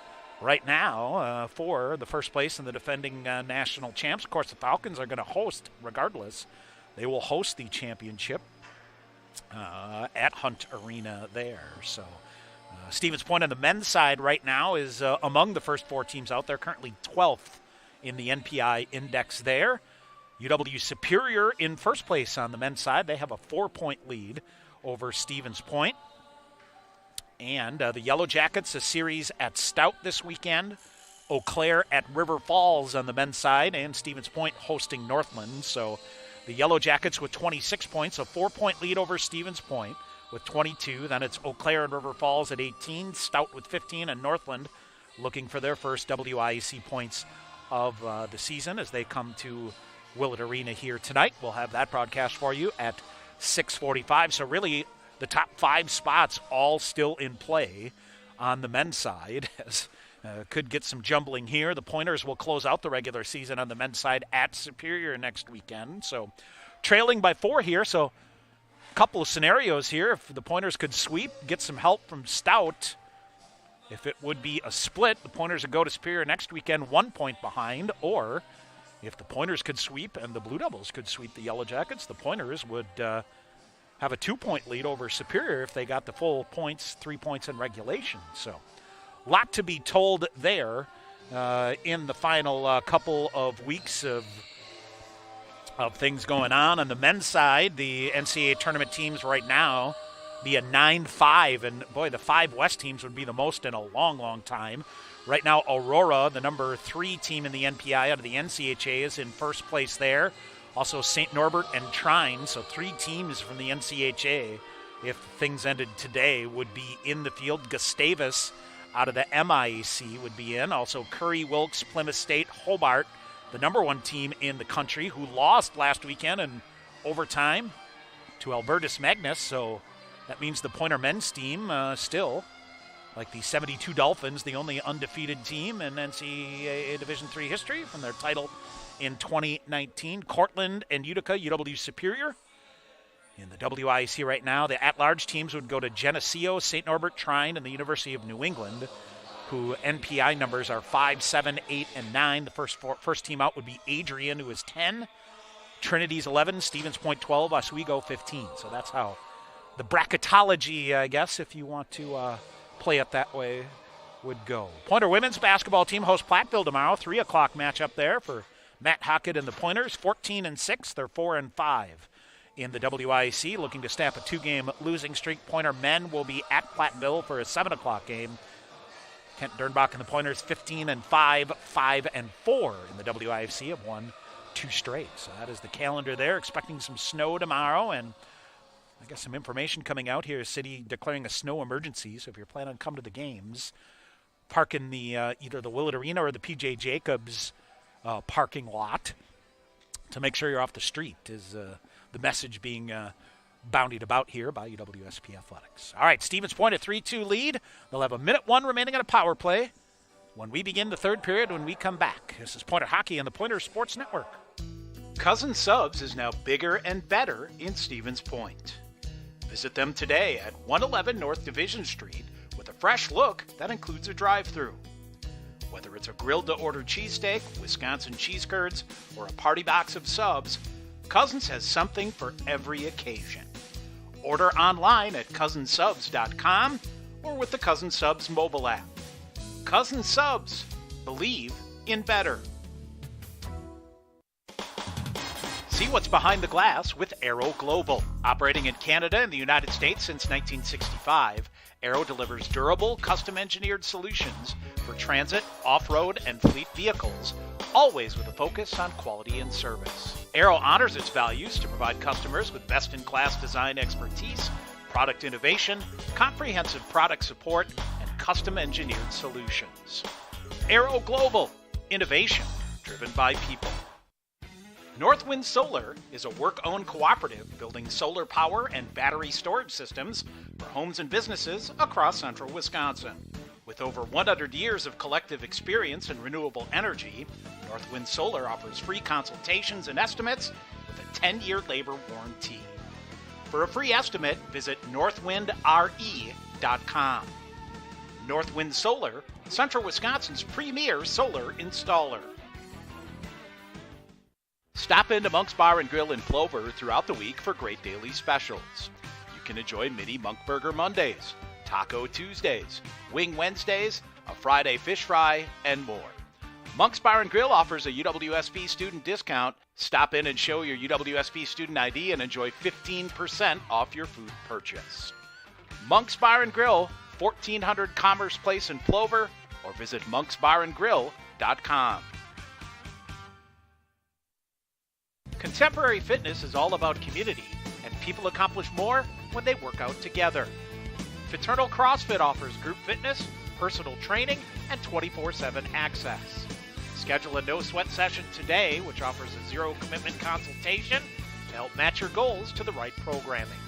right now for the first place and the defending national champs. Of course, the Falcons are going to host, regardless. They will host the championship at Hunt Arena there. So Stevens Point on the men's side right now is among the first 4 teams out there, currently 12th in the NPI index there. UW Superior in first place on the men's side. They have a 4-point lead over Stevens Point. And the Yellow Jackets, a series at Stout this weekend. Eau Claire at River Falls on the men's side, and Stevens Point hosting Northland. So the Yellow Jackets with 26 points, a 4-point lead over Stevens Point with 22. Then it's Eau Claire and River Falls at 18, Stout with 15, and Northland looking for their first WIAC points of the season as they come to Willett Arena here tonight. We'll have that broadcast for you at 6:45. So really the top 5 spots all still in play on the men's side. As could get some jumbling here. The Pointers will close out the regular season on the men's side at Superior next weekend. So trailing by 4 here. So a couple of scenarios here. If the Pointers could sweep, get some help from Stout, if it would be a split, the Pointers would go to Superior next weekend 1 point behind. Or if the Pointers could sweep and the Blue Devils could sweep the Yellow Jackets, the Pointers would have a 2-point lead over Superior if they got the full points, 3 points in regulation. So lot to be told there in the final couple of weeks of things going on. On the men's side, the NCAA tournament teams right now be a 9-5, and boy, the 5 West teams would be the most in a long, long time. Right now, Aurora, the number 3 team in the NPI out of the NCHA, is in first place there. Also, St. Norbert and Trine, so 3 teams from the NCHA, if things ended today, would be in the field. Gustavus out of the MIAC would be in. Also, Curry, Wilkes, Plymouth State, Hobart, the number 1 team in the country, who lost last weekend in overtime to Albertus Magnus. So that means the Pointer men's team still, like the 72 Dolphins, the only undefeated team in NCAA Division III history from their title in 2019. Cortland and Utica, UW Superior. In the WIAC right now, the at-large teams would go to Geneseo, St. Norbert, Trine, and the University of New England, who NPI numbers are 5, 7, 8, and 9. The first team out would be Adrian, who is 10. Trinity's 11, Stevens Point 12, Oswego 15. So that's how the bracketology, I guess, if you want to play it that way, would go. Pointer women's basketball team hosts Platteville tomorrow. 3 o'clock matchup there for Matt Hockett and the Pointers. 14-6, they're 4-5 in the WIAC, looking to snap a 2-game losing streak. Pointer men will be at Platteville for a 7 o'clock game. Kent Dernbach and the Pointers 15-5, 5-4 in the WIFC, have won 2 straight. So that is the calendar there. Expecting some snow tomorrow, and I guess some information coming out here. City declaring a snow emergency. So if you're planning on come to the games, park in the either the Willett Arena or the PJ Jacobs parking lot to make sure you're off the street. Is the message being boundied about here by UWSP Athletics. All right, Stevens Point a 3-2 lead. They'll have a minute 1 remaining on a power play when we begin the third period when we come back. This is Pointer Hockey on the Pointer Sports Network. Cousin Subs is now bigger and better in Stevens Point. Visit them today at 111 North Division Street with a fresh look that includes a drive-thru. Whether it's a grilled-to-order cheesesteak, Wisconsin cheese curds, or a party box of subs, Cousins has something for every occasion. Order online at cousinsubs.com or with the Cousin Subs mobile app. Cousin Subs, believe in better. See what's behind the glass with Aero Global. Operating in Canada and the United States since 1965, Aero delivers durable, custom-engineered solutions for transit, off-road, and fleet vehicles, always with a focus on quality and service. Aero honors its values to provide customers with best-in-class design expertise, product innovation, comprehensive product support, and custom-engineered solutions. Aero Global, innovation driven by people. Northwind Solar is a work-owned cooperative building solar power and battery storage systems for homes and businesses across central Wisconsin. With over 100 years of collective experience in renewable energy, Northwind Solar offers free consultations and estimates with a 10-year labor warranty. For a free estimate, visit northwindre.com. Northwind Solar, Central Wisconsin's premier solar installer. Stop into Monk's Bar and Grill in Plover throughout the week for great daily specials. You can enjoy mini Monk Burger Mondays, Taco Tuesdays, Wing Wednesdays, a Friday fish fry, and more. Monk's Bar and Grill offers a UWSP student discount. Stop in and show your UWSP student ID and enjoy 15% off your food purchase. Monk's Bar and Grill, 1400 Commerce Place in Plover, or visit monksbarandgrill.com. Contemporary fitness is all about community, and people accomplish more when they work out together. Fraternal CrossFit offers group fitness, personal training, and 24/7 access. Schedule a no-sweat session today, which offers a zero-commitment consultation to help match your goals to the right programming.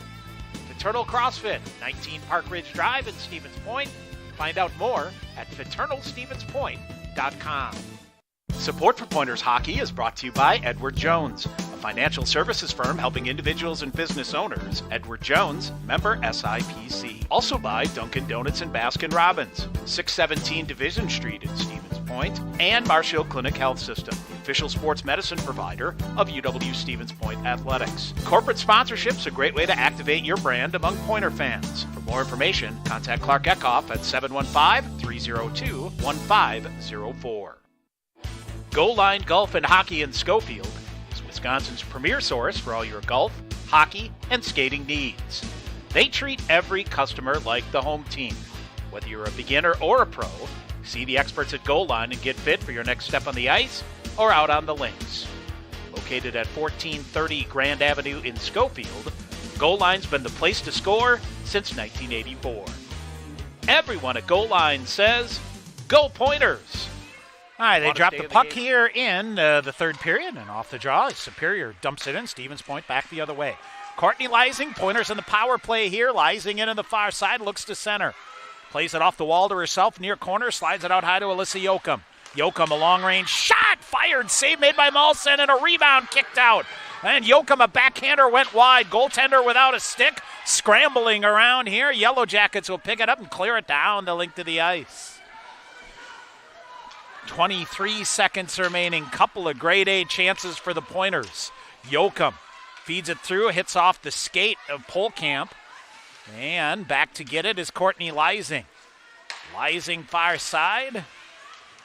Fraternal CrossFit, 19 Park Ridge Drive in Stevens Point. Find out more at fraternalstevenspoint.com. Support for Pointers Hockey is brought to you by Edward Jones, a financial services firm helping individuals and business owners. Edward Jones, member SIPC. Also by Dunkin' Donuts and Baskin Robbins, 617 Division Street in Stevens Point, and Marshall Clinic Health System. official sports medicine provider of UW Stevens Point Athletics. Corporate sponsorship's a great way to activate your brand among Pointer fans. For more information, contact Clark Eckhoff at 715-302-1504. Goal Line Golf and Hockey in Schofield is Wisconsin's premier source for all your golf, hockey, and skating needs. They treat every customer like the home team. Whether you're a beginner or a pro, see the experts at Goal Line and get fit for your next step on the ice or out on the links. Located at 1430 Grand Avenue in Schofield, Goal Line's been the place to score since 1984. Everyone at Goal Line says, "Go Pointers!" All right, they dropped the puck here in the third period, and off the draw, Superior dumps it in. Stevens Point back the other way. Courtney Leising, Pointers in the power play here. Leising in on the far side, looks to center. Plays it off the wall to herself, near corner, slides it out high to Alyssa Yoakum. Yoakum, a long-range shot, fired, save made by Molson, and a rebound kicked out. And Yoakum, a backhander, went wide. Goaltender without a stick, scrambling around here. Yellow Jackets will pick it up and clear it down the length of the ice. 23 seconds remaining. Couple of grade A chances for the Pointers. Yoakum feeds it through, hits off the skate of Polkamp. And back to get it is Courtney Leising. Leising far side.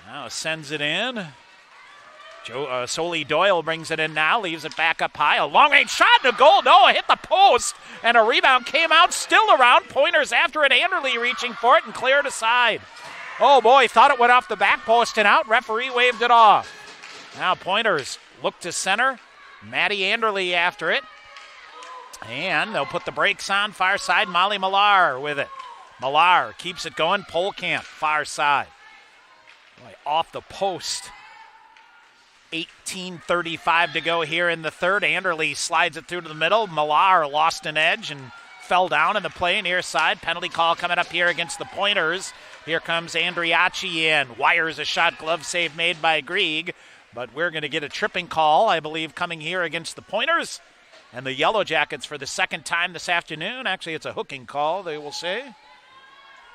Now sends it in. Soli Doyle brings it in now, leaves it back up high. A long-range shot and a goal. No, it hit the post. And a rebound came out, still around. Pointers after it. Anderle reaching for it and cleared aside. Oh, boy, thought it went off the back post and out. Referee waved it off. Now Pointers look to center. Maddie Anderle after it. And they'll put the brakes on. Far side, Molly Millar with it. Millar keeps it going. Polkamp, far side. Boy, off the post. 18:35 to go here in the third. Anderle slides it through to the middle. Millar lost an edge and fell down in the play near side. Penalty call coming up here against the Pointers. Here comes Andriachi in. Wires a shot, glove save made by Grieg. But we're going to get a tripping call, I believe, coming here against the Pointers. And the Yellow Jackets for the second time this afternoon. Actually, it's a hooking call, they will say.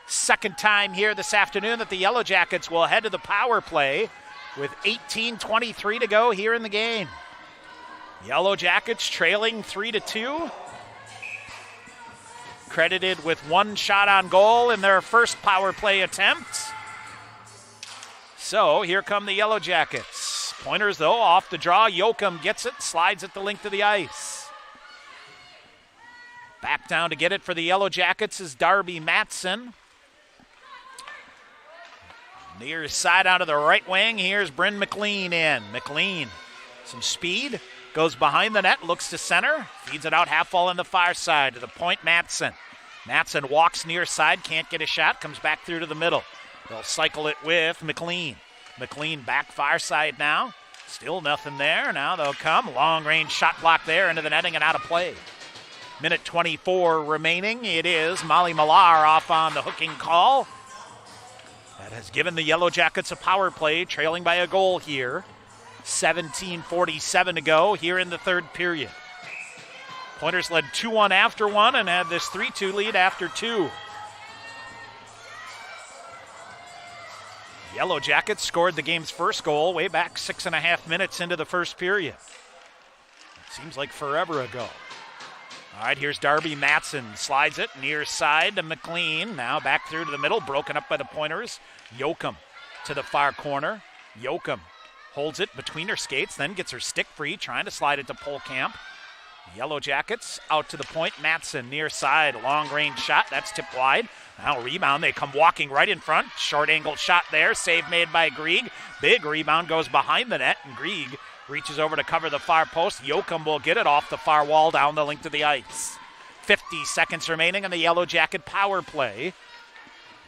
Second time here this afternoon that the Yellow Jackets will head to the power play with 18:23 to go here in the game. Yellow Jackets trailing 3-2. Credited with one shot on goal in their first power play attempt. So here come the Yellow Jackets. Pointers, though, off the draw. Yoakum gets it, slides it the length of the ice. Back down to get it for the Yellow Jackets is Darby Matson. Near side out of the right wing. Here's Bryn McLean in. McLean, some speed. Goes behind the net, looks to center. Feeds it out half wall on the far side to the point, Matson. Matson walks near side, can't get a shot, comes back through to the middle. They'll cycle it with McLean. McLean back far side now. Still nothing there. Now they'll come. Long-range shot block there into the netting and out of play. Minute 24 remaining. It is Molly Millar off on the hooking call. That has given the Yellow Jackets a power play, trailing by a goal here. 17:47 to go here in the third period. Pointers led 2-1 after one and had this 3-2 lead after two. Yellow Jackets scored the game's first goal way back 6.5 minutes into the first period. It seems like forever ago. All right, here's Darby Matson. Slides it near side to McLean. Now back through to the middle, broken up by the Pointers. Yoakum to the far corner. Yoakum holds it between her skates, then gets her stick free, trying to slide it to Polkamp. Yellow Jackets out to the point. Matson near side, long range shot. That's tipped wide. Now rebound. They come walking right in front. Short angle shot there. Save made by Grieg. Big rebound goes behind the net, and Grieg reaches over to cover the far post. Yoakum will get it off the far wall down the length of the ice. 50 seconds remaining on the Yellow Jacket power play.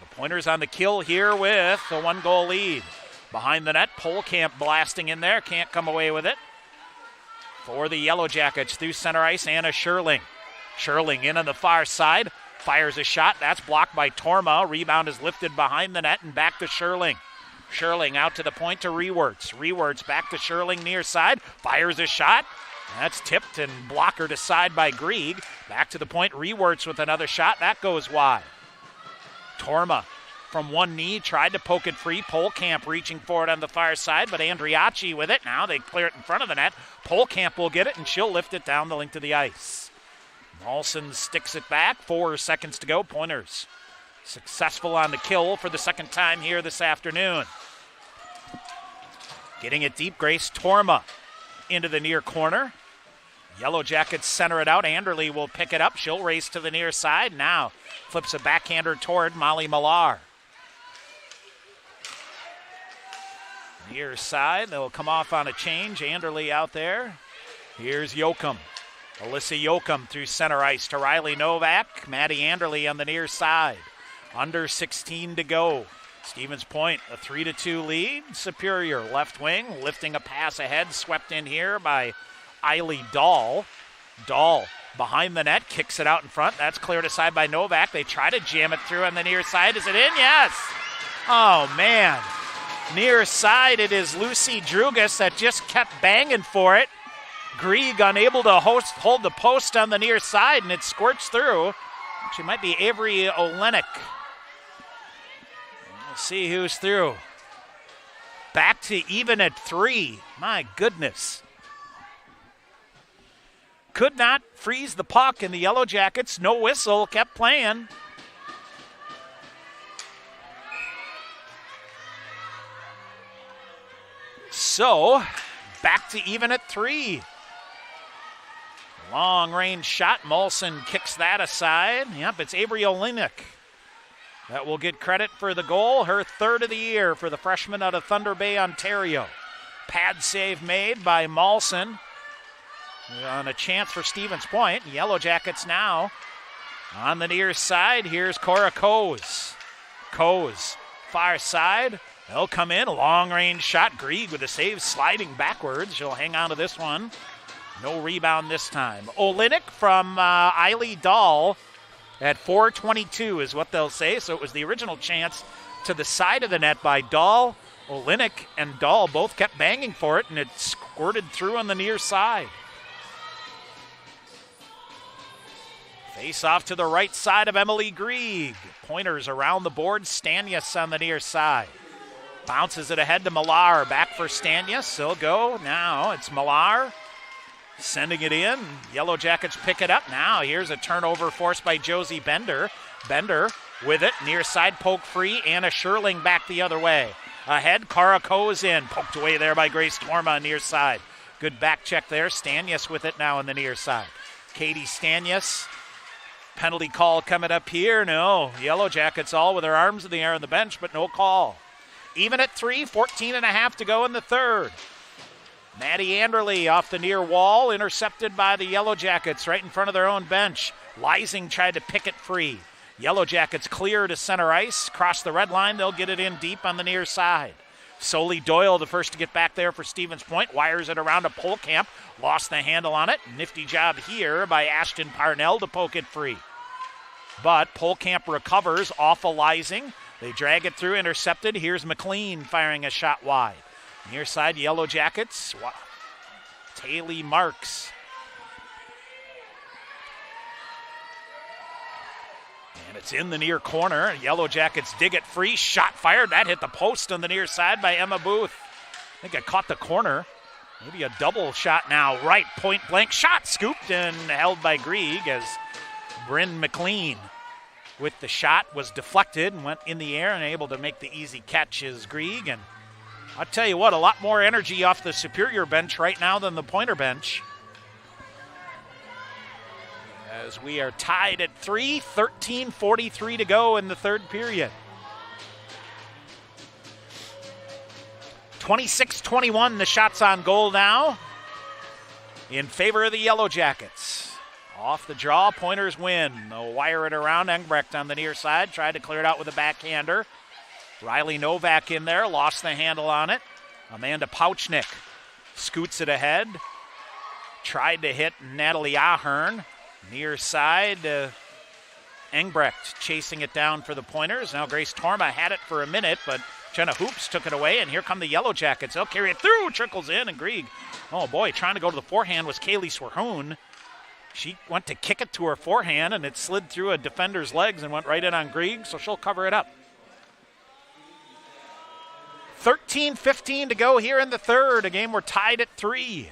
The Pointers on the kill here with a 1-goal lead. Behind the net, Polkamp blasting in there. Can't come away with it. For the Yellow Jackets through center ice, Anna Scherling. Scherling in on the far side. Fires a shot. That's blocked by Torma. Rebound is lifted behind the net and back to Scherling. Scherling out to the point to Rewerts. Rewerts back to Scherling near side. Fires a shot. That's tipped and blockered aside by Grieg. Back to the point. Rewerts with another shot. That goes wide. Torma from one knee, tried to poke it free. Polkamp reaching for it on the far side, but Andriachi with it. Now they clear it in front of the net. Polkamp will get it, and she'll lift it down the length of the ice. Molson sticks it back. 4 seconds to go. Pointers successful on the kill for the second time here this afternoon. Getting it deep, Grace Torma into the near corner. Yellow Jackets center it out. Anderle will pick it up. She'll race to the near side. Now flips a backhander toward Molly Millar. Near side, they'll come off on a change. Anderle out there. Here's Yoakum. Alyssa Yoakum through center ice to Riley Novak. Maddie Anderle on the near side. Under 16 to go. Stevens Point, a 3-2 lead. Superior left wing, lifting a pass ahead, swept in here by Eiley Dahl. Dahl behind the net, kicks it out in front. That's cleared aside by Novak. They try to jam it through on the near side. Is it in? Yes! Oh, man. Near side, it is Lucy Drugas that just kept banging for it. Grieg unable to hold the post on the near side, and it squirts through. Actually, might be Avery Olenek. We'll see who's through. Back to even at 3. My goodness. Could not freeze the puck, and the Yellow Jackets, no whistle, kept playing. So, back to even at 3. Long range shot. Molson kicks that aside. Yep, it's Avery Olenek that will get credit for the goal. Her 3rd of the year for the freshman out of Thunder Bay, Ontario. Pad save made by Molson on a chance for Stevens Point. Yellow Jackets now on the near side. Here's Cora Coase. Coase, far side. They'll come in. A long range shot. Grieg with a save, sliding backwards. She'll hang on to this one. No rebound this time. Olenek from Eiley Dahl at 4:22 is what they'll say. So it was the original chance to the side of the net by Dahl. Olenek and Dahl both kept banging for it, and it squirted through on the near side. Face off to the right side of Emily Grieg. Pointers around the board. Stanius on the near side. Bounces it ahead to Millar. Back for Stanius. He'll go. Now it's Millar sending it in. Yellow Jackets pick it up. Now here's a turnover forced by Josie Bender. Bender with it. Near side poke free. Anna Sherling back the other way. Ahead, Cara Coase in. Poked away there by Grace Torma near side. Good back check there. Stanius with it now on the near side. Katie Stanius. Penalty call coming up here. No. Yellow Jackets all with their arms in the air on the bench, but no call. Even at 3, 14.5 to go in the 3rd. Maddie Anderle off the near wall, intercepted by the Yellow Jackets right in front of their own bench. Lysing tried to pick it free. Yellow Jackets clear to center ice. Cross the red line, they'll get it in deep on the near side. Solly Doyle, the first to get back there for Stevens Point, wires it around to Polkamp. Lost the handle on it. Nifty job here by Ashton Parnell to poke it free. But Polkamp recovers off of Lysing. They drag it through, intercepted. Here's McLean firing a shot wide. Near side, Yellow Jackets. Taylor Marks. And it's in the near corner. Yellow Jackets dig it free. Shot fired. That hit the post on the near side by Emma Booth. I think it caught the corner. Maybe a double shot now. Right, point blank shot. Scooped and held by Grieg as Bryn McLean with the shot was deflected and went in the air and able to make the easy catch is Grieg. And I'll tell you what, a lot more energy off the Superior bench right now than the Pointer bench. As we are tied at 3, 13:43 to go in the 3rd period. 26-21, the shots on goal now in favor of the Yellow Jackets. Off the draw, Pointers win. They'll wire it around. Engbrecht on the near side. Tried to clear it out with a backhander. Riley Novak in there. Lost the handle on it. Amanda Pouchnick scoots it ahead. Tried to hit Natalie Ahern. Near side, Engbrecht chasing it down for the Pointers. Now Grace Torma had it for a minute, but Jenna Hoops took it away, and here come the Yellow Jackets. They'll carry it through. Trickles in, and Grieg. Oh, boy, trying to go to the forehand was Kaylee Swerhoon. She went to kick it to her forehand, and it slid through a defender's legs and went right in on Grieg, so she'll cover it up. 13:15 to go here in the third. A game we're tied at 3.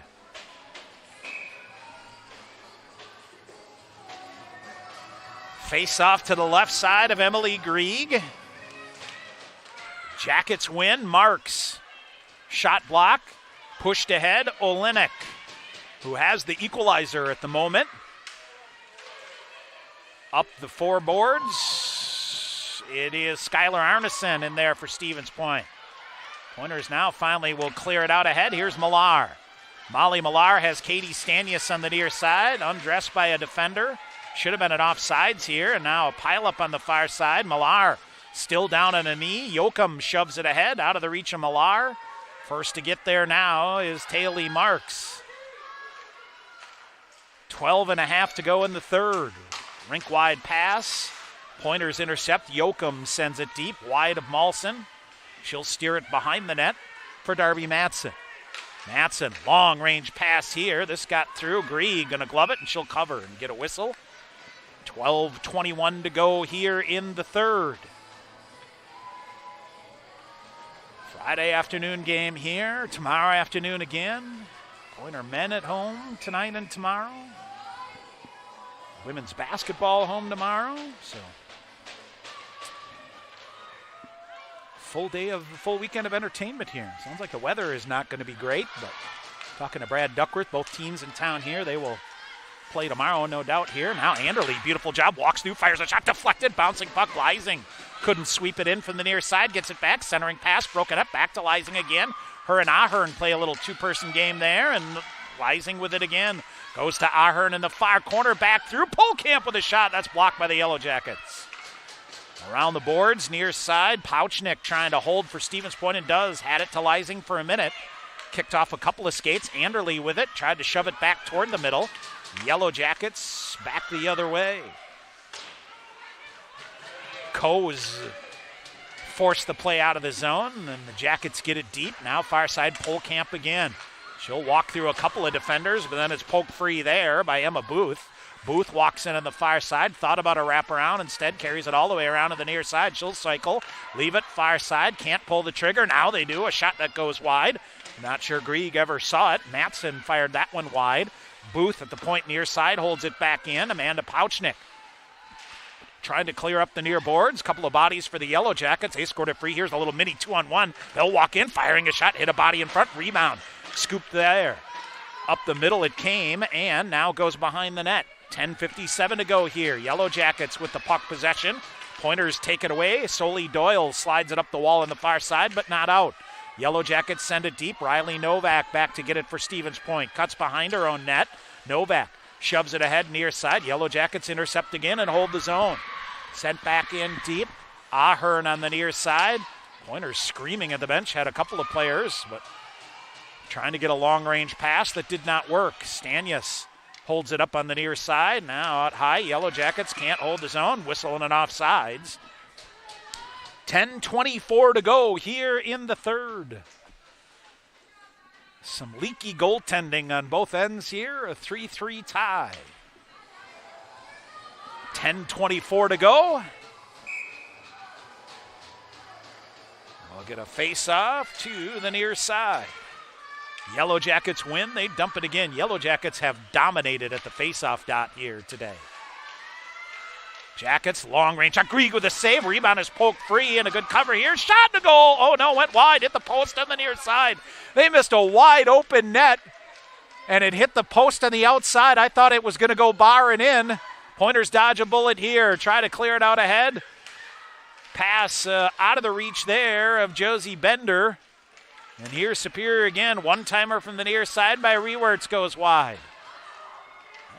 Face off to the left side of Emily Grieg. Jackets win. Marks. Shot block. Pushed ahead. Olenek, who has the equalizer at the moment. Up the 4 boards. It is Skylar Arneson in there for Stevens Point. Pointers now finally will clear it out ahead. Here's Millar. Molly Millar has Katie Stanius on the near side, undressed by a defender. Should have been an offsides here, and now a pileup on the far side. Millar still down on a knee. Yoakum shoves it ahead, out of the reach of Millar. First to get there now is Taylor Marks. 12.5 to go in the third. Rink-wide pass. Pointers intercept. Yoakum sends it deep, wide of Malson. She'll steer it behind the net for Darby Matson. Matson, long-range pass here. This got through. Grieg going to glove it, and she'll cover and get a whistle. 12:21 to go here in the third. Friday afternoon game here. Tomorrow afternoon again. Pointer men at home tonight and tomorrow. Women's basketball home tomorrow. So full weekend of entertainment here. Sounds like the weather is not going to be great, but talking to Brad Duckworth, both teams in town here, they will play tomorrow, no doubt here. Now Anderle, beautiful job, walks through, fires a shot, deflected, bouncing puck. Leising couldn't sweep it in from the near side, gets it back, centering pass, broken up, back to Leising again. Her and Ahern play a little two-person game there, and Leising with it again. Goes to Ahern in the far corner, back through, Polkamp with a shot, that's blocked by the Yellow Jackets. Around the boards, near side, Pouchnick trying to hold for Stevens Point and does. Had it to Leising for a minute. Kicked off a couple of skates. Anderle with it, tried to shove it back toward the middle. Yellow Jackets back the other way. Coes forced the play out of the zone, and the Jackets get it deep. Now far side, Polkamp again. She'll walk through a couple of defenders, but then it's poked free there by Emma Booth. Booth walks in on the far side, thought about a wraparound, instead carries it all the way around to the near side. She'll cycle, leave it far side, can't pull the trigger. Now they do, a shot that goes wide. Not sure Grieg ever saw it. Matson fired that one wide. Booth at the point near side holds it back in. Amanda Pouchnick trying to clear up the near boards. Couple of bodies for the Yellow Jackets. They scored it free. Here's a little mini 2-on-1. They'll walk in, firing a shot, hit a body in front, rebound. Scooped there. Up the middle it came, and now goes behind the net. 10:57 to go here. Yellow Jackets with the puck possession. Pointers take it away. Soli Doyle slides it up the wall on the far side, but not out. Yellow Jackets send it deep. Riley Novak back to get it for Stevens Point. Cuts behind her own net. Novak shoves it ahead near side. Yellow Jackets intercept again and hold the zone. Sent back in deep. Ahern on the near side. Pointers screaming at the bench. Had a couple of players, but trying to get a long-range pass that did not work. Stanius holds it up on the near side. Now out high. Yellow Jackets can't hold the zone. Whistling it offsides. 10:24 to go here in the third. Some leaky goaltending on both ends here. A 3-3 tie. 10:24 to go. We'll get a face-off to the near side. Yellow Jackets win. They dump it again. Yellow Jackets have dominated at the face-off dot here today. Jackets, long range shot. Grieg with a save. Rebound is poked free and a good cover here. Shot to goal. Oh no, went wide. Hit the post on the near side. They missed a wide open net and it hit the post on the outside. I thought it was going to go bar and in. Pointers dodge a bullet here. Try to clear it out ahead. Pass out of the reach there of Josie Bender. And here's Superior again. One-timer from the near side by Rewerts goes wide.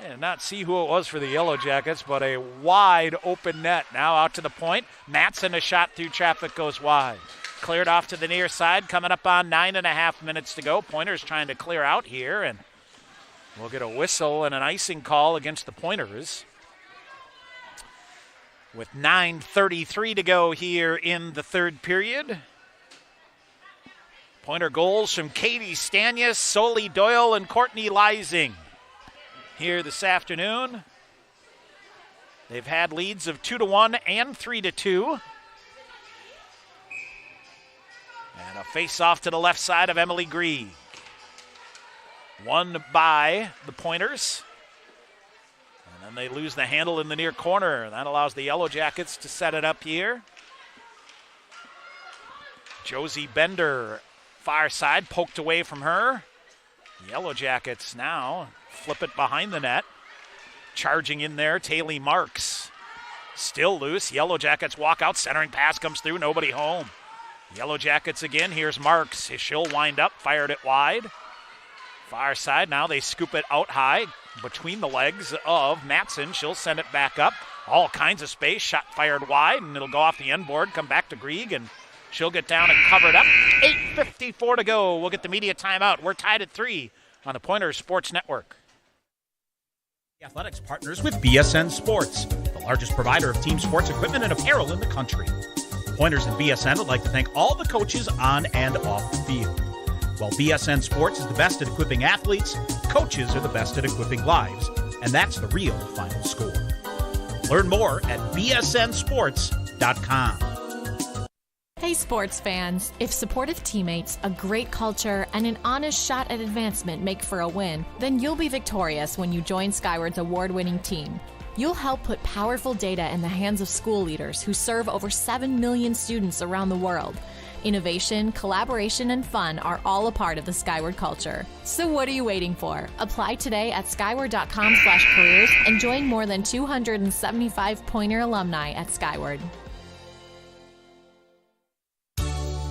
I did not see who it was for the Yellow Jackets, but a wide open net. Now out to the point. Matson, a shot through traffic, goes wide. Cleared off to the near side, coming up on 9.5 minutes to go. Pointers trying to clear out here, and we'll get a whistle and an icing call against the Pointers. With 9:33 to go here in the third period. Pointer goals from Katie Stanius, Soli Doyle, and Courtney Leising. Here this afternoon. They've had leads of 2-1 and 3-2. And a face-off to the left side of Emily Grieg. Won by the Pointers. And then they lose the handle in the near corner. That allows the Yellow Jackets to set it up here. Josie Bender, far side, poked away from her. Yellow Jackets now flip it behind the net. Charging in there, Taylor Marks. Still loose. Yellow Jackets walk out. Centering pass comes through. Nobody home. Yellow Jackets again. Here's Marks. She'll wind up. Fired it wide. Far side. Now they scoop it out high between the legs of Matson. She'll send it back up. All kinds of space. Shot fired wide, and it'll go off the end board. Come back to Grieg, and she'll get down and cover it up. 8:54 to go. We'll get the media timeout. We're tied at 3 on the Pointers Sports Network. Athletics partners with BSN Sports, the largest provider of team sports equipment and apparel in the country. Pointers and BSN would like to thank all the coaches on and off the field. While BSN Sports is the best at equipping athletes, coaches are the best at equipping lives, and that's the real final score. Learn more at bsnsports.com. Hey sports fans, if supportive teammates, a great culture, and an honest shot at advancement make for a win, then you'll be victorious when you join Skyward's award-winning team. You'll help put powerful data in the hands of school leaders who serve over 7 million students around the world. Innovation, collaboration, and fun are all a part of the Skyward culture. So what are you waiting for? Apply today at skyward.com/careers and join more than 275 Pointer alumni at Skyward.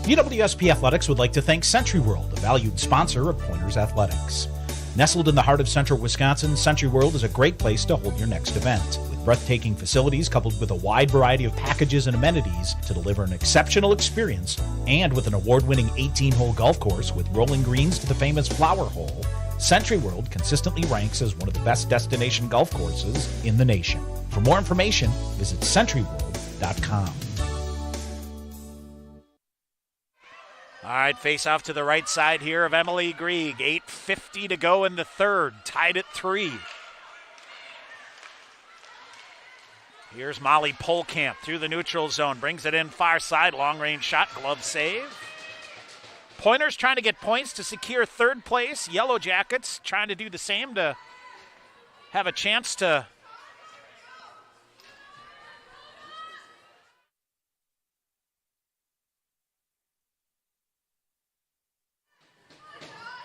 UWSP Athletics would like to thank Century World, a valued sponsor of Pointers Athletics. Nestled in the heart of central Wisconsin, Century World is a great place to hold your next event. With breathtaking facilities coupled with a wide variety of packages and amenities to deliver an exceptional experience, and with an award-winning 18-hole golf course with rolling greens to the famous Flower Hole, Century World consistently ranks as one of the best destination golf courses in the nation. For more information, visit centuryworld.com. All right, face off to the right side here of Emily Grieg. 8:50 to go in the third, tied at 3. Here's Molly Polkamp through the neutral zone, brings it in far side, long range shot, glove save. Pointers trying to get points to secure third place. Yellow Jackets trying to do the same to have a chance to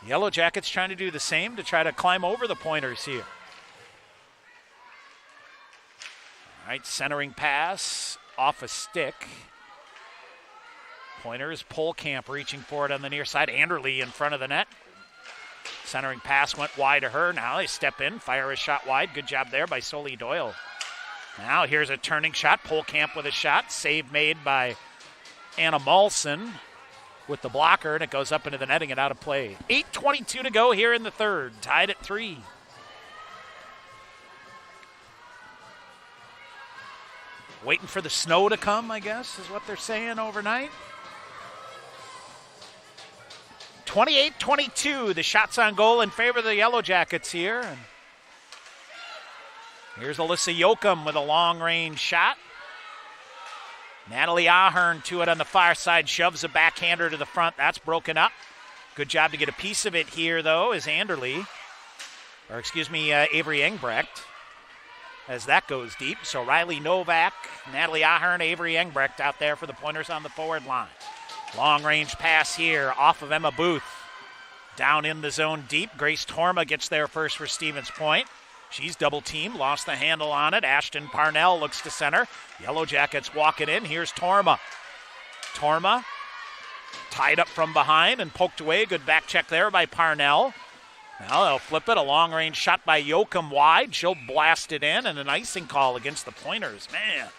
Yellow Jackets trying to do the same to try to climb over the Pointers here. All right, centering pass off a stick. Pointers, Polkamp reaching for it on the near side. Anderle in front of the net. Centering pass went wide to her. Now they step in, fire a shot wide. Good job there by Soli Doyle. Now here's a turning shot. Polkamp with a shot. Save made by Anna Malson with the blocker, and it goes up into the netting and out of play. 8:22 to go here in the third, tied at 3. Waiting for the snow to come, I guess, is what they're saying overnight. 28-22, the shots on goal in favor of the Yellow Jackets here. And here's Alyssa Yoakum with a long-range shot. Natalie Ahern to it on the far side, shoves a backhander to the front. That's broken up. Good job to get a piece of it here, though, is Avery Engbrecht, as that goes deep. So Riley Novak, Natalie Ahern, Avery Engbrecht out there for the Pointers on the forward line. Long-range pass here off of Emma Booth. Down in the zone deep. Grace Torma gets there first for Stevens Point. She's double-teamed, lost the handle on it. Ashton Parnell looks to center. Yellow Jackets walking in. Here's Torma. Torma tied up from behind and poked away. Good back check there by Parnell. Now they'll flip it. A long-range shot by Yoakum wide. She'll blast it in, and an icing call against the Pointers. Man,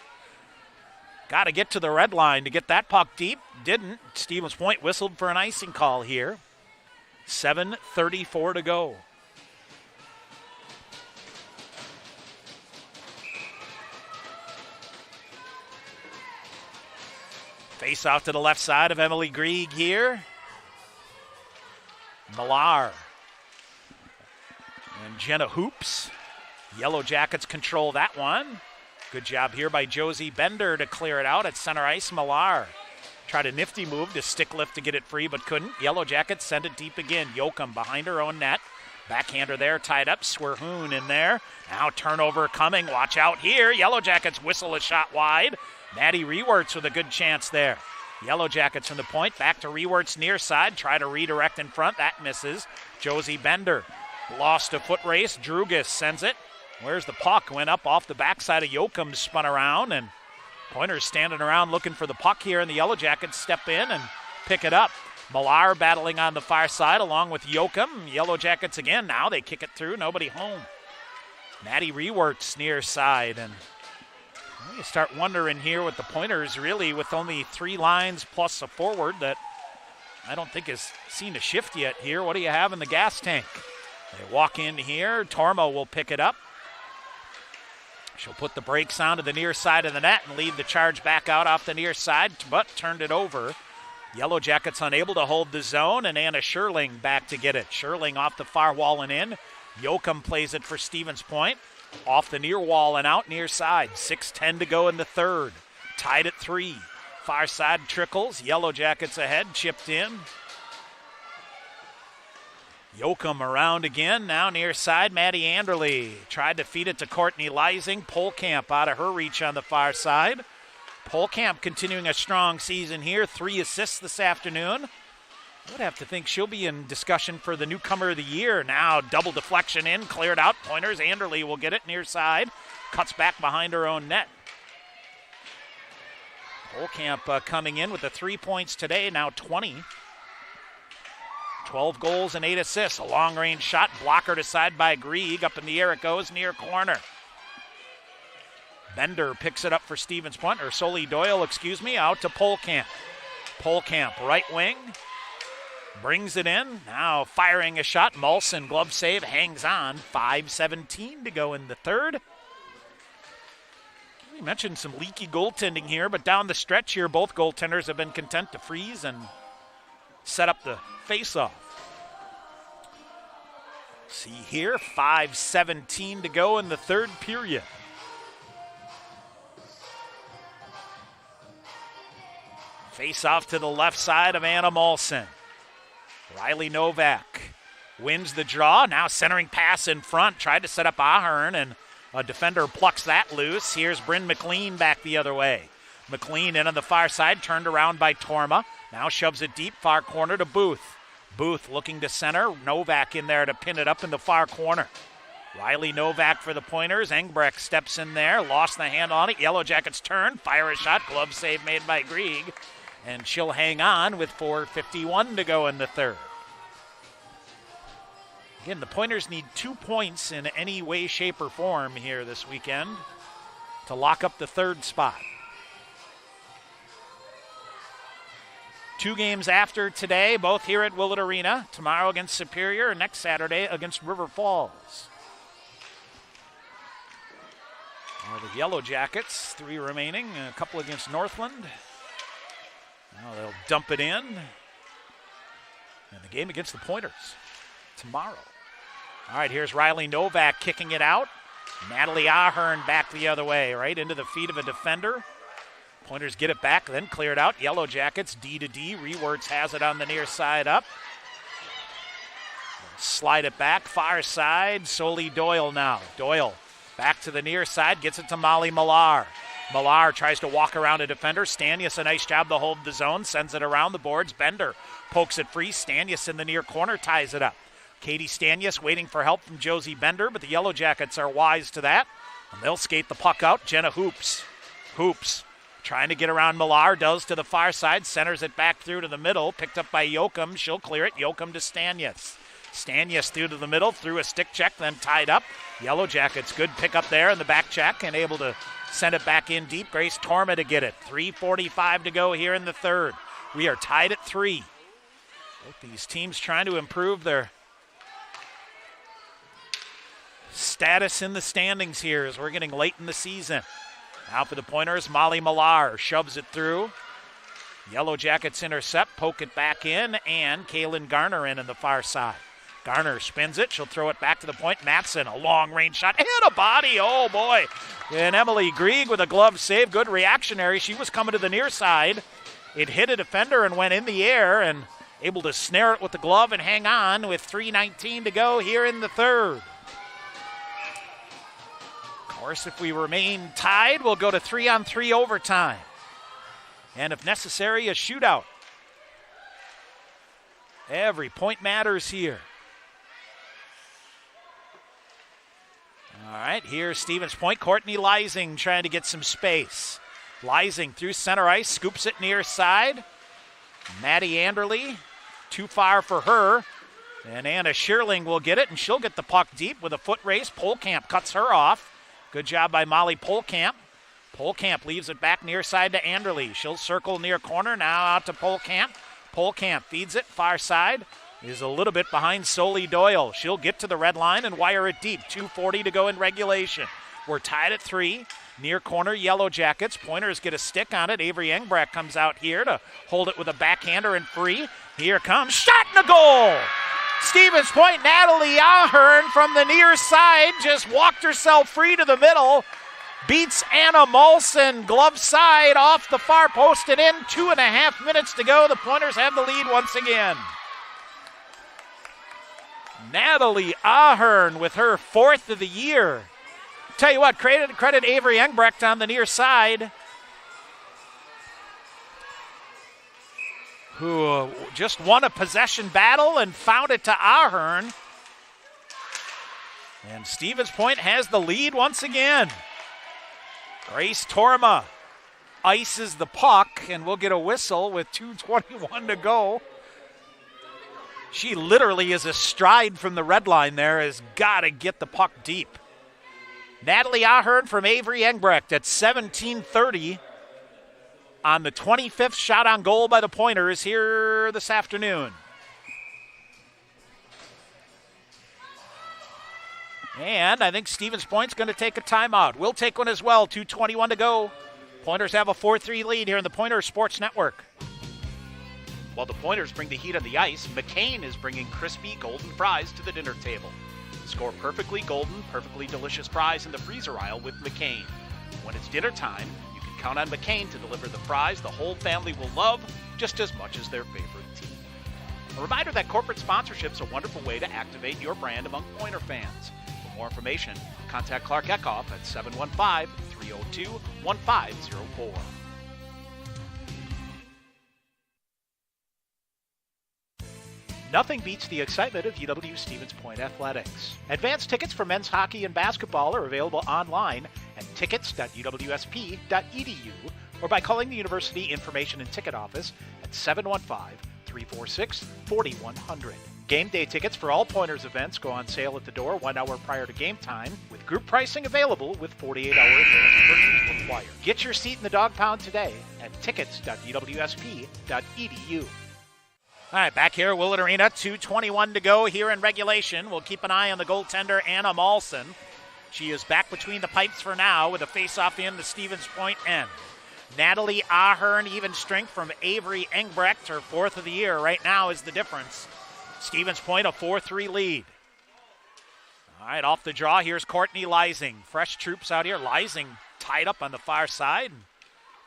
got to get to the red line to get that puck deep. Didn't. Stevens Point whistled for an icing call here. 7:34 to go. Face off to the left side of Emily Grieg here. Millar and Jenna Hoops. Yellow Jackets control that one. Good job here by Josie Bender to clear it out at center ice. Millar Tried a nifty move to stick lift to get it free, but couldn't. Yellow Jackets send it deep again. Yoakum behind her own net. Backhander there, tied up. Swerhoon in there. Now turnover coming. Watch out here. Yellow Jackets whistle a shot wide. Maddie Rewerts with a good chance there. Yellow Jackets from the point. Back to Rewerts near side. Try to redirect in front. That misses. Josie Bender lost a foot race. Drugas sends it. Where's the puck? Went up off the backside of Yoakum, spun around, and Pointers standing around looking for the puck here, and the Yellow Jackets step in and pick it up. Millar battling on the far side along with Yoakum. Yellow Jackets again. Now they kick it through. Nobody home. Maddie Rewerts near side, and you start wondering here with the Pointers, really with only 3 lines plus a forward that I don't think has seen a shift yet here. What do you have in the gas tank? They walk in here. Tormo will pick it up. She'll put the brakes on to the near side of the net and lead the charge back out off the near side, but turned it over. Yellow Jackets unable to hold the zone, and Anna Scherling back to get it. Scherling off the far wall and in. Yoakum plays it for Stevens Point. Off the near wall and out near side. 6:10 to go in the third. Tied at 3. Far side trickles. Yellow Jackets ahead, chipped in. Yoakum around again, now near side, Maddie Anderle. Tried to feed it to Courtney Leising. Polkamp out of her reach on the far side. Polkamp continuing a strong season here, 3 assists this afternoon. I would have to think she'll be in discussion for the newcomer of the year. Now double deflection in, cleared out. Pointers, Anderle will get it near side. Cuts back behind her own net. Polkamp coming in with the 3 points today, now 20. 12 goals and 8 assists. A long-range shot, blocker to side by Grieg. Up in the air it goes, near corner. Bender picks it up for Stevens Point, or Soli Doyle, out to Polkamp. Polkamp, right wing, brings it in. Now firing a shot. Mulson, glove save, hangs on. 5:17 to go in the third. We mentioned some leaky goaltending here, but down the stretch here, both goaltenders have been content to freeze and set up the face-off. See here, 5:17 to go in the third period. Face-off to the left side of Anna Molson. Riley Novak wins the draw. Now centering pass in front. Tried to set up Ahern, and a defender plucks that loose. Here's Bryn McLean back the other way. McLean in on the far side, turned around by Torma. Now shoves it deep, far corner to Booth. Booth looking to center. Novak in there to pin it up in the far corner. Riley Novak for the Pointers. Engbrecht steps in there, lost the hand on it. Yellow Jackets turn, fire a shot. Glove save made by Grieg. And she'll hang on with 4:51 to go in the third. Again, the Pointers need 2 points in any way, shape, or form here this weekend to lock up the third spot. 2 games after today, both here at Willett Arena. Tomorrow against Superior and next Saturday against River Falls. The Yellow Jackets, 3 remaining, a couple against Northland. Now they'll dump it in. And the game against the Pointers tomorrow. All right, here's Riley Novak kicking it out. Natalie Ahern back the other way, right into the feet of a defender. Pointers get it back, then clear it out. Yellow Jackets, D to D. Rewerts has it on the near side up. Slide it back, far side. Soli Doyle now. Doyle back to the near side, gets it to Molly Millar. Millar tries to walk around a defender. Stanius, a nice job to hold the zone, sends it around the boards. Bender pokes it free. Stanius in the near corner ties it up. Katie Stanius waiting for help from Josie Bender, but the Yellow Jackets are wise to that, and they'll skate the puck out. Jenna Hoops trying to get around Millar, does to the far side, centers it back through to the middle, picked up by Yoakum. She'll clear it. Yoakum to Stanius. Stanius through to the middle, through a stick check, then tied up. Yellow Jackets, good pick up there in the back check and able to send it back in deep. Grace Torma to get it. 3:45 to go here in the third. We are tied at 3. Both these teams trying to improve their status in the standings here as we're getting late in the season. Now for the Pointers, Molly Millar shoves it through. Yellow Jackets intercept, poke it back in, and Kaylin Garner in on the far side. Garner spins it. She'll throw it back to the point. Matson, a long-range shot. Hit a body. Oh, boy. And Emily Grieg with a glove save. Good reactionary. She was coming to the near side. It hit a defender and went in the air, and able to snare it with the glove and hang on with 3:19 to go here in the third. Of course, if we remain tied, we'll go to 3-on-3 overtime. And if necessary, a shootout. Every point matters here. All right, here's Stevens Point. Courtney Leising trying to get some space. Leising through center ice, scoops it near side. Maddie Anderle, too far for her. And Anna Schierling will get it, and she'll get the puck deep with a foot race. Polkamp cuts her off. Good job by Molly Polkamp. Polkamp leaves it back near side to Anderle. She'll circle near corner, now out to Polkamp. Polkamp feeds it far side. Is a little bit behind Soli Doyle. She'll get to the red line and wire it deep. 2:40 to go in regulation. We're tied at 3. Near corner, Yellow Jackets. Pointers get a stick on it. Avery Engbrecht comes out here to hold it with a backhander and free. Here comes, shot and a goal! Stevens Point, Natalie Ahern from the near side just walked herself free to the middle. Beats Anna Molson, glove side off the far post and in. 2.5 minutes to go. The Pointers have the lead once again. Natalie Ahern with her 4th of the year. Tell you what, credit Avery Engbrecht on the near side, who just won a possession battle and found it to Ahern. And Stevens Point has the lead once again. Grace Torma ices the puck, and we'll get a whistle with 2:21 to go. She literally is a stride from the red line there, has got to get the puck deep. Natalie Ahern from Avery Engbrecht at 17:30 on the 25th shot on goal by the Pointers here this afternoon. And I think Stevens Point's going to take a timeout. We'll take one as well. 2:21 to go. Pointers have a 4-3 lead here in the Pointers Sports Network. While the Pointers bring the heat on the ice, McCain is bringing crispy golden fries to the dinner table. Score perfectly golden, perfectly delicious fries in the freezer aisle with McCain. When it's dinner time, you can count on McCain to deliver the fries the whole family will love just as much as their favorite team. A reminder that corporate sponsorship is a wonderful way to activate your brand among Pointer fans. For more information, contact Clark Eckhoff at 715-302-1504. Nothing beats the excitement of UW Stevens Point athletics. Advanced tickets for men's hockey and basketball are available online at tickets.uwsp.edu or by calling the University Information and Ticket Office at 715-346-4100. Game day tickets for all Pointers events go on sale at the door 1 hour prior to game time, with group pricing available with 48-hour advance purchase required. Get your seat in the dog pound today at tickets.uwsp.edu. All right, back here at Willett Arena, 2:21 to go here in regulation. We'll keep an eye on the goaltender, Anna Molson. She is back between the pipes for now with a face-off in the Stevens Point end. Natalie Ahern, even strength from Avery Engbrecht, her 4th of the year right now is the difference. Stevens Point, a 4-3 lead. All right, off the draw, here's Courtney Leising. Fresh troops out here. Leising tied up on the far side.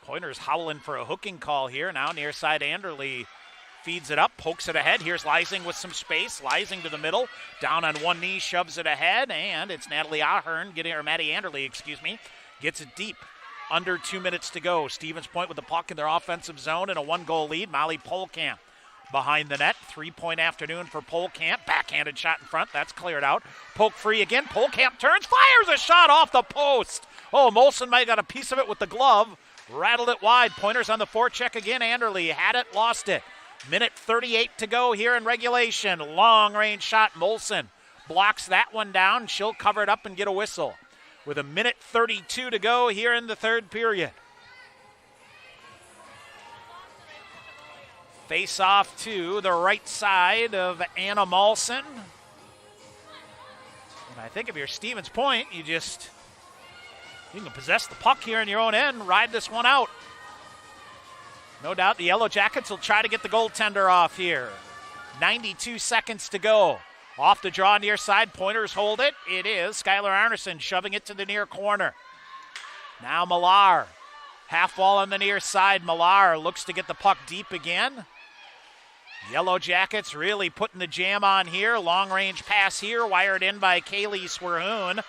Pointers howling for a hooking call here. Now near side, Anderle feeds it up, pokes it ahead. Here's Leising with some space. Leising to the middle, down on one knee, shoves it ahead, and it's Natalie Ahern, Maddie Anderle, gets it deep. Under 2 minutes to go. Stevens Point with the puck in their offensive zone and a 1-goal lead. Molly Polkamp behind the net. 3-point afternoon for Polkamp. Backhanded shot in front. That's cleared out. Poke free again. Polkamp turns, fires a shot off the post. Oh, Molson might have got a piece of it with the glove. Rattled it wide. Pointers on the forecheck again. Anderle had it, lost it. Minute 38 to go here in regulation. Long-range shot. Molson blocks that one down. She'll cover it up and get a whistle. With a minute 32 to go here in the third period. Face off to the right side of Anna Molson. And I think if you're Stevens Point, you can possess the puck here in your own end, ride this one out. No doubt the Yellow Jackets will try to get the goaltender off here. 92 seconds to go. Off the draw near side, Pointers hold it. It is Skylar Arneson shoving it to the near corner. Now Millar Half wall on the near side. Millar looks to get the puck deep again. Yellow Jackets really putting the jam on here. Long range pass here, wired in by Kaylee Swerhoon.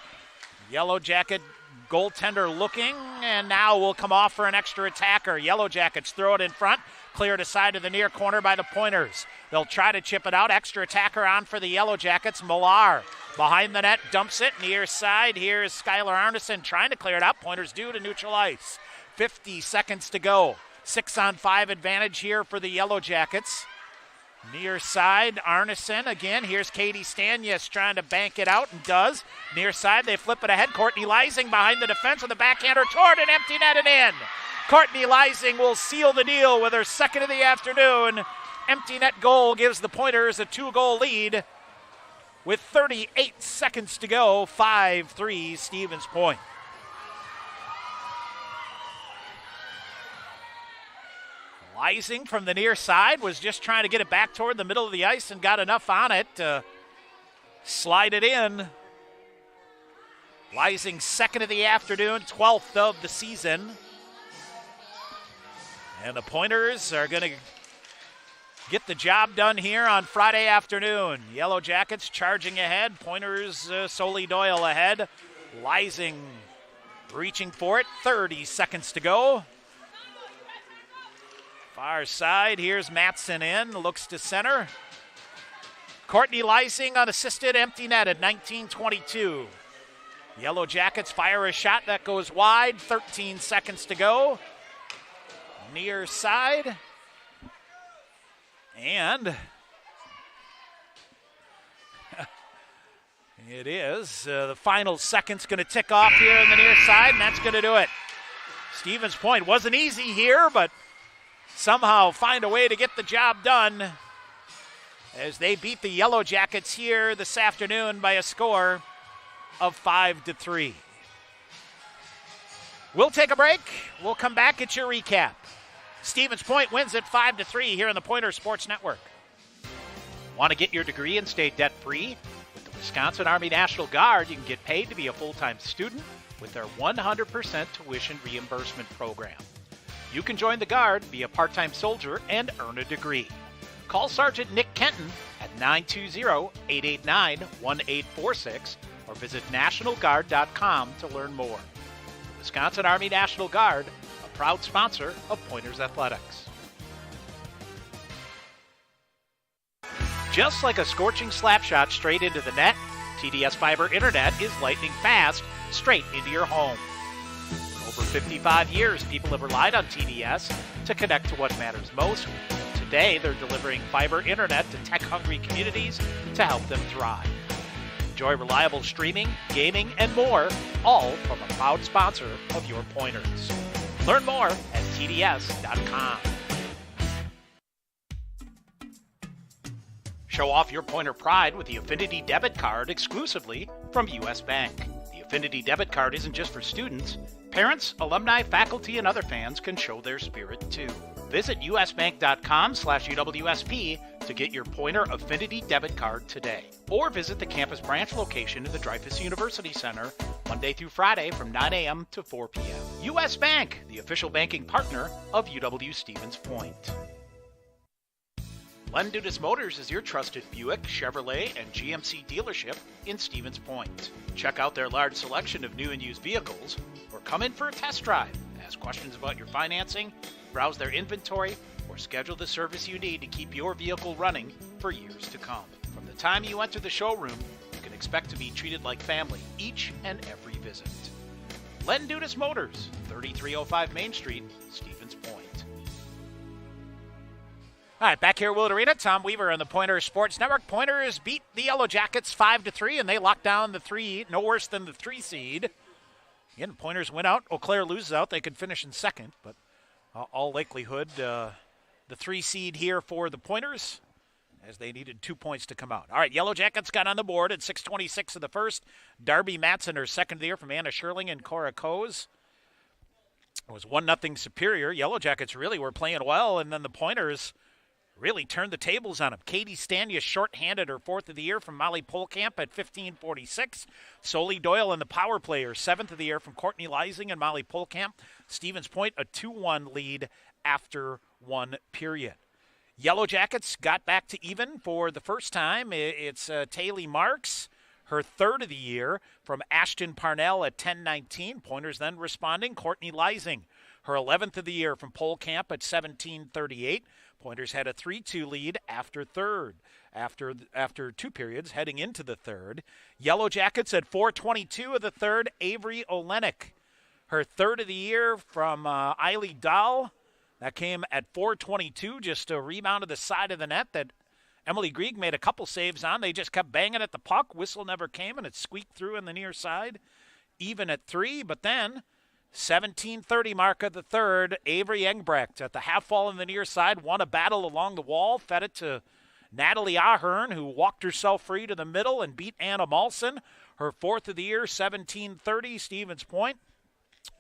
Yellow Jacket goaltender looking, and now will come off for an extra attacker. Yellow Jackets throw it in front, cleared aside to the near corner by the Pointers. They'll try to chip it out. Extra attacker on for the Yellow Jackets. Millar behind the net, dumps it near side. Here's Skylar Arneson trying to clear it up. Pointers due to neutral ice. 50 seconds to go. 6-on-5 advantage here for the Yellow Jackets. Near side, Arneson again. Here's Katie Stanyas trying to bank it out and does. Near side, they flip it ahead. Courtney Leising behind the defense with a backhander toward an empty net and in. Courtney Leising will seal the deal with her second of the afternoon. Empty net goal gives the Pointers a 2-goal lead with 38 seconds to go. 5-3 Stevens Point. Leising from the near side was just trying to get it back toward the middle of the ice and got enough on it to slide it in. Leising second of the afternoon, 12th of the season. And the Pointers are going to get the job done here on Friday afternoon. Yellow Jackets charging ahead. Pointers, Soli Doyle ahead. Leising reaching for it. 30 seconds to go. Far side, here's Matson in, looks to center. Courtney Leising unassisted, empty net at 19:22. Yellow Jackets fire a shot that goes wide, 13 seconds to go. Near side. And it is. The final second's going to tick off here on the near side, and that's going to do it. Stevens Point wasn't easy here, but somehow find a way to get the job done as they beat the Yellow Jackets here this afternoon by a score of 5-3. We'll take a break. We'll come back, get your recap. Stevens Point wins at 5-3 here on the Pointer Sports Network. Want to get your degree and stay debt-free? With the Wisconsin Army National Guard, you can get paid to be a full-time student with their 100% tuition reimbursement program. You can join the Guard, be a part-time soldier, and earn a degree. Call Sergeant Nick Kenton at 920-889-1846 or visit NationalGuard.com to learn more. The Wisconsin Army National Guard, a proud sponsor of Pointers Athletics. Just like a scorching slap shot straight into the net, TDS Fiber Internet is lightning fast, straight into your home. For 55 years, people have relied on TDS to connect to what matters most. Today, they're delivering fiber internet to tech-hungry communities to help them thrive. Enjoy reliable streaming, gaming, and more, all from a proud sponsor of your Pointers. Learn more at TDS.com. Show off your Pointer pride with the Affinity Debit Card exclusively from U.S. Bank. The Affinity Debit Card isn't just for students. Parents, alumni, faculty, and other fans can show their spirit too. Visit usbank.com/UWSP to get your Pointer Affinity Debit Card today. Or visit the campus branch location in the Dreyfus University Center Monday through Friday from 9 a.m. to 4 p.m. U.S. Bank, the official banking partner of UW-Stevens Point. Len Dudas Motors is your trusted Buick, Chevrolet, and GMC dealership in Stevens Point. Check out their large selection of new and used vehicles, or come in for a test drive. Ask questions about your financing, browse their inventory, or schedule the service you need to keep your vehicle running for years to come. From the time you enter the showroom, you can expect to be treated like family each and every visit. Len Dudas Motors, 3305 Main Street, Stevens Point. All right, back here at Willett Arena, Tom Weaver on the Pointer Sports Network. Pointers beat the Yellow Jackets 5-3, and they lock down the 3, no worse than the 3 seed. Again, Pointers win out. Eau Claire loses out. They could finish in second, but all likelihood, the 3 seed here for the Pointers, as they needed 2 points to come out. All right, Yellow Jackets got on the board at 6:26 of the first. Darby Matson, her second of the year, from Anna Sherling and Cora Coes. It was 1-0 superior. Yellow Jackets really were playing well, and then the Pointers really turned the tables on him. Katie Stanius shorthanded her 4th of the year from Molly Polkamp at 15:46. Soli Doyle in the power play, her 7th of the year from Courtney Leising and Molly Polkamp. Stevens Point a 2-1 lead after 1 period. Yellow Jackets got back to even for the first time. It's Taylor Marks, her 3rd of the year from Ashton Parnell at 10:19. Pointers then responding. Courtney Leising, her 11th of the year from Polkamp at 17:38. Pointers had a 3-2 lead after 2 periods heading into the 3rd. Yellow Jackets at 4:22 of the 3rd. Avery Olenek, her 3rd of the year from Eiley Dahl. That came at 4:22, just a rebound to the side of the net that Emily Grieg made a couple saves on. They just kept banging at the puck. Whistle never came, and it squeaked through in the near side. Even at 3, but then 17:30 mark of the 3rd, Avery Engbrecht at the half wall in the near side won a battle along the wall, fed it to Natalie Ahern, who walked herself free to the middle and beat Anna Malson. Her 4th of the year, 17:30, Stevens Point.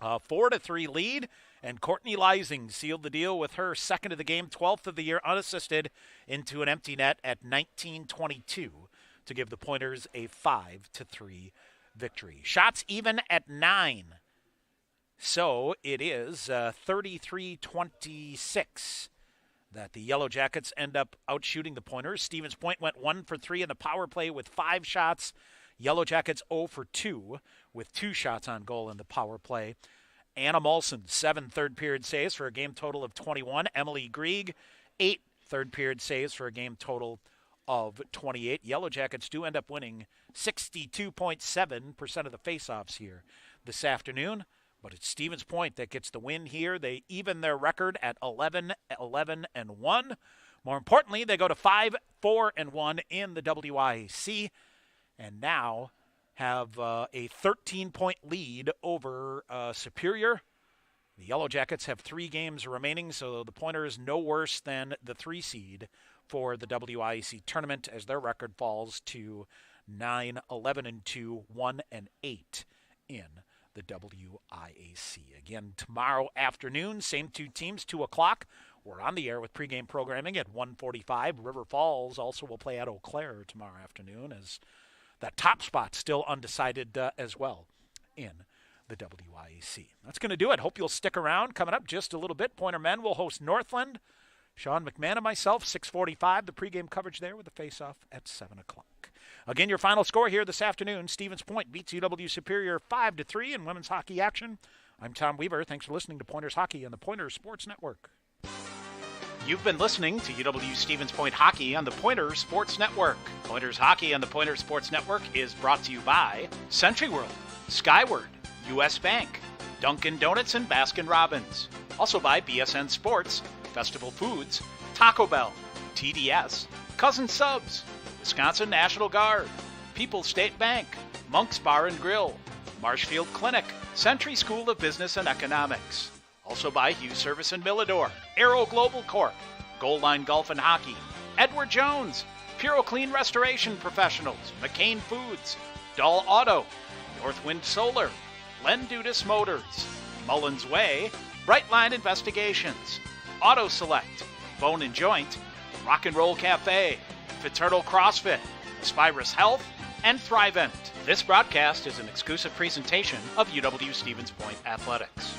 4-3 lead, and Courtney Leising sealed the deal with her 2nd of the game, 12th of the year, unassisted into an empty net at 19:22 to give the Pointers a 5-3 victory. Shots even at 9. So it is 33-26 that the Yellow Jackets end up outshooting the Pointers. Stevens Point went 1 for 3 in the power play with 5 shots. Yellow Jackets 0 for 2 with 2 shots on goal in the power play. Anna Malson, 7 third-period saves for a game total of 21. Emily Grieg, 8 third-period saves for a game total of 28. Yellow Jackets do end up winning 62.7% of the faceoffs here this afternoon. But it's Stevens Point that gets the win here. They even their record at 11-11-1. More importantly, they go to 5-4-1 in the WIAC, and now have a 13-point lead over Superior. The Yellow Jackets have 3 games remaining, so the Pointers no worse than the 3 seed for the WIAC tournament, as their record falls to 9-11-2, 1-8 in the WIAC. Again, tomorrow afternoon, same 2 teams, 2 o'clock. We're on the air with pregame programming at 1:45. River Falls also will play at Eau Claire tomorrow afternoon, as that top spot still undecided as well in the WIAC. That's going to do it. Hope you'll stick around. Coming up just a little bit, Pointer Men will host Northland. Sean McMahon and myself, 6:45. The pregame coverage there with the face-off at 7 o'clock. Again, your final score here this afternoon. Stevens Point beats UW Superior 5-3 in women's hockey action. I'm Tom Weaver. Thanks for listening to Pointers Hockey on the Pointers Sports Network. You've been listening to UW Stevens Point Hockey on the Pointers Sports Network. Pointers Hockey on the Pointers Sports Network is brought to you by Century World, Skyward, U.S. Bank, Dunkin' Donuts and Baskin-Robbins. Also by BSN Sports, Festival Foods, Taco Bell, TDS, Cousin Subs, Wisconsin National Guard, People's State Bank, Monk's Bar and Grill, Marshfield Clinic, Century School of Business and Economics. Also by Hughes Service and Millador, Aero Global Corp, Goal Line Golf and Hockey, Edward Jones, Puro Clean Restoration Professionals, McCain Foods, Dahl Auto, Northwind Solar, Len Dudas Motors, Mullins Way, Brightline Investigations, Auto Select, Bone and Joint, Rock and Roll Cafe, Fraternal CrossFit, Aspirus Health, and Thrivent. This broadcast is an exclusive presentation of UW Stevens Point Athletics.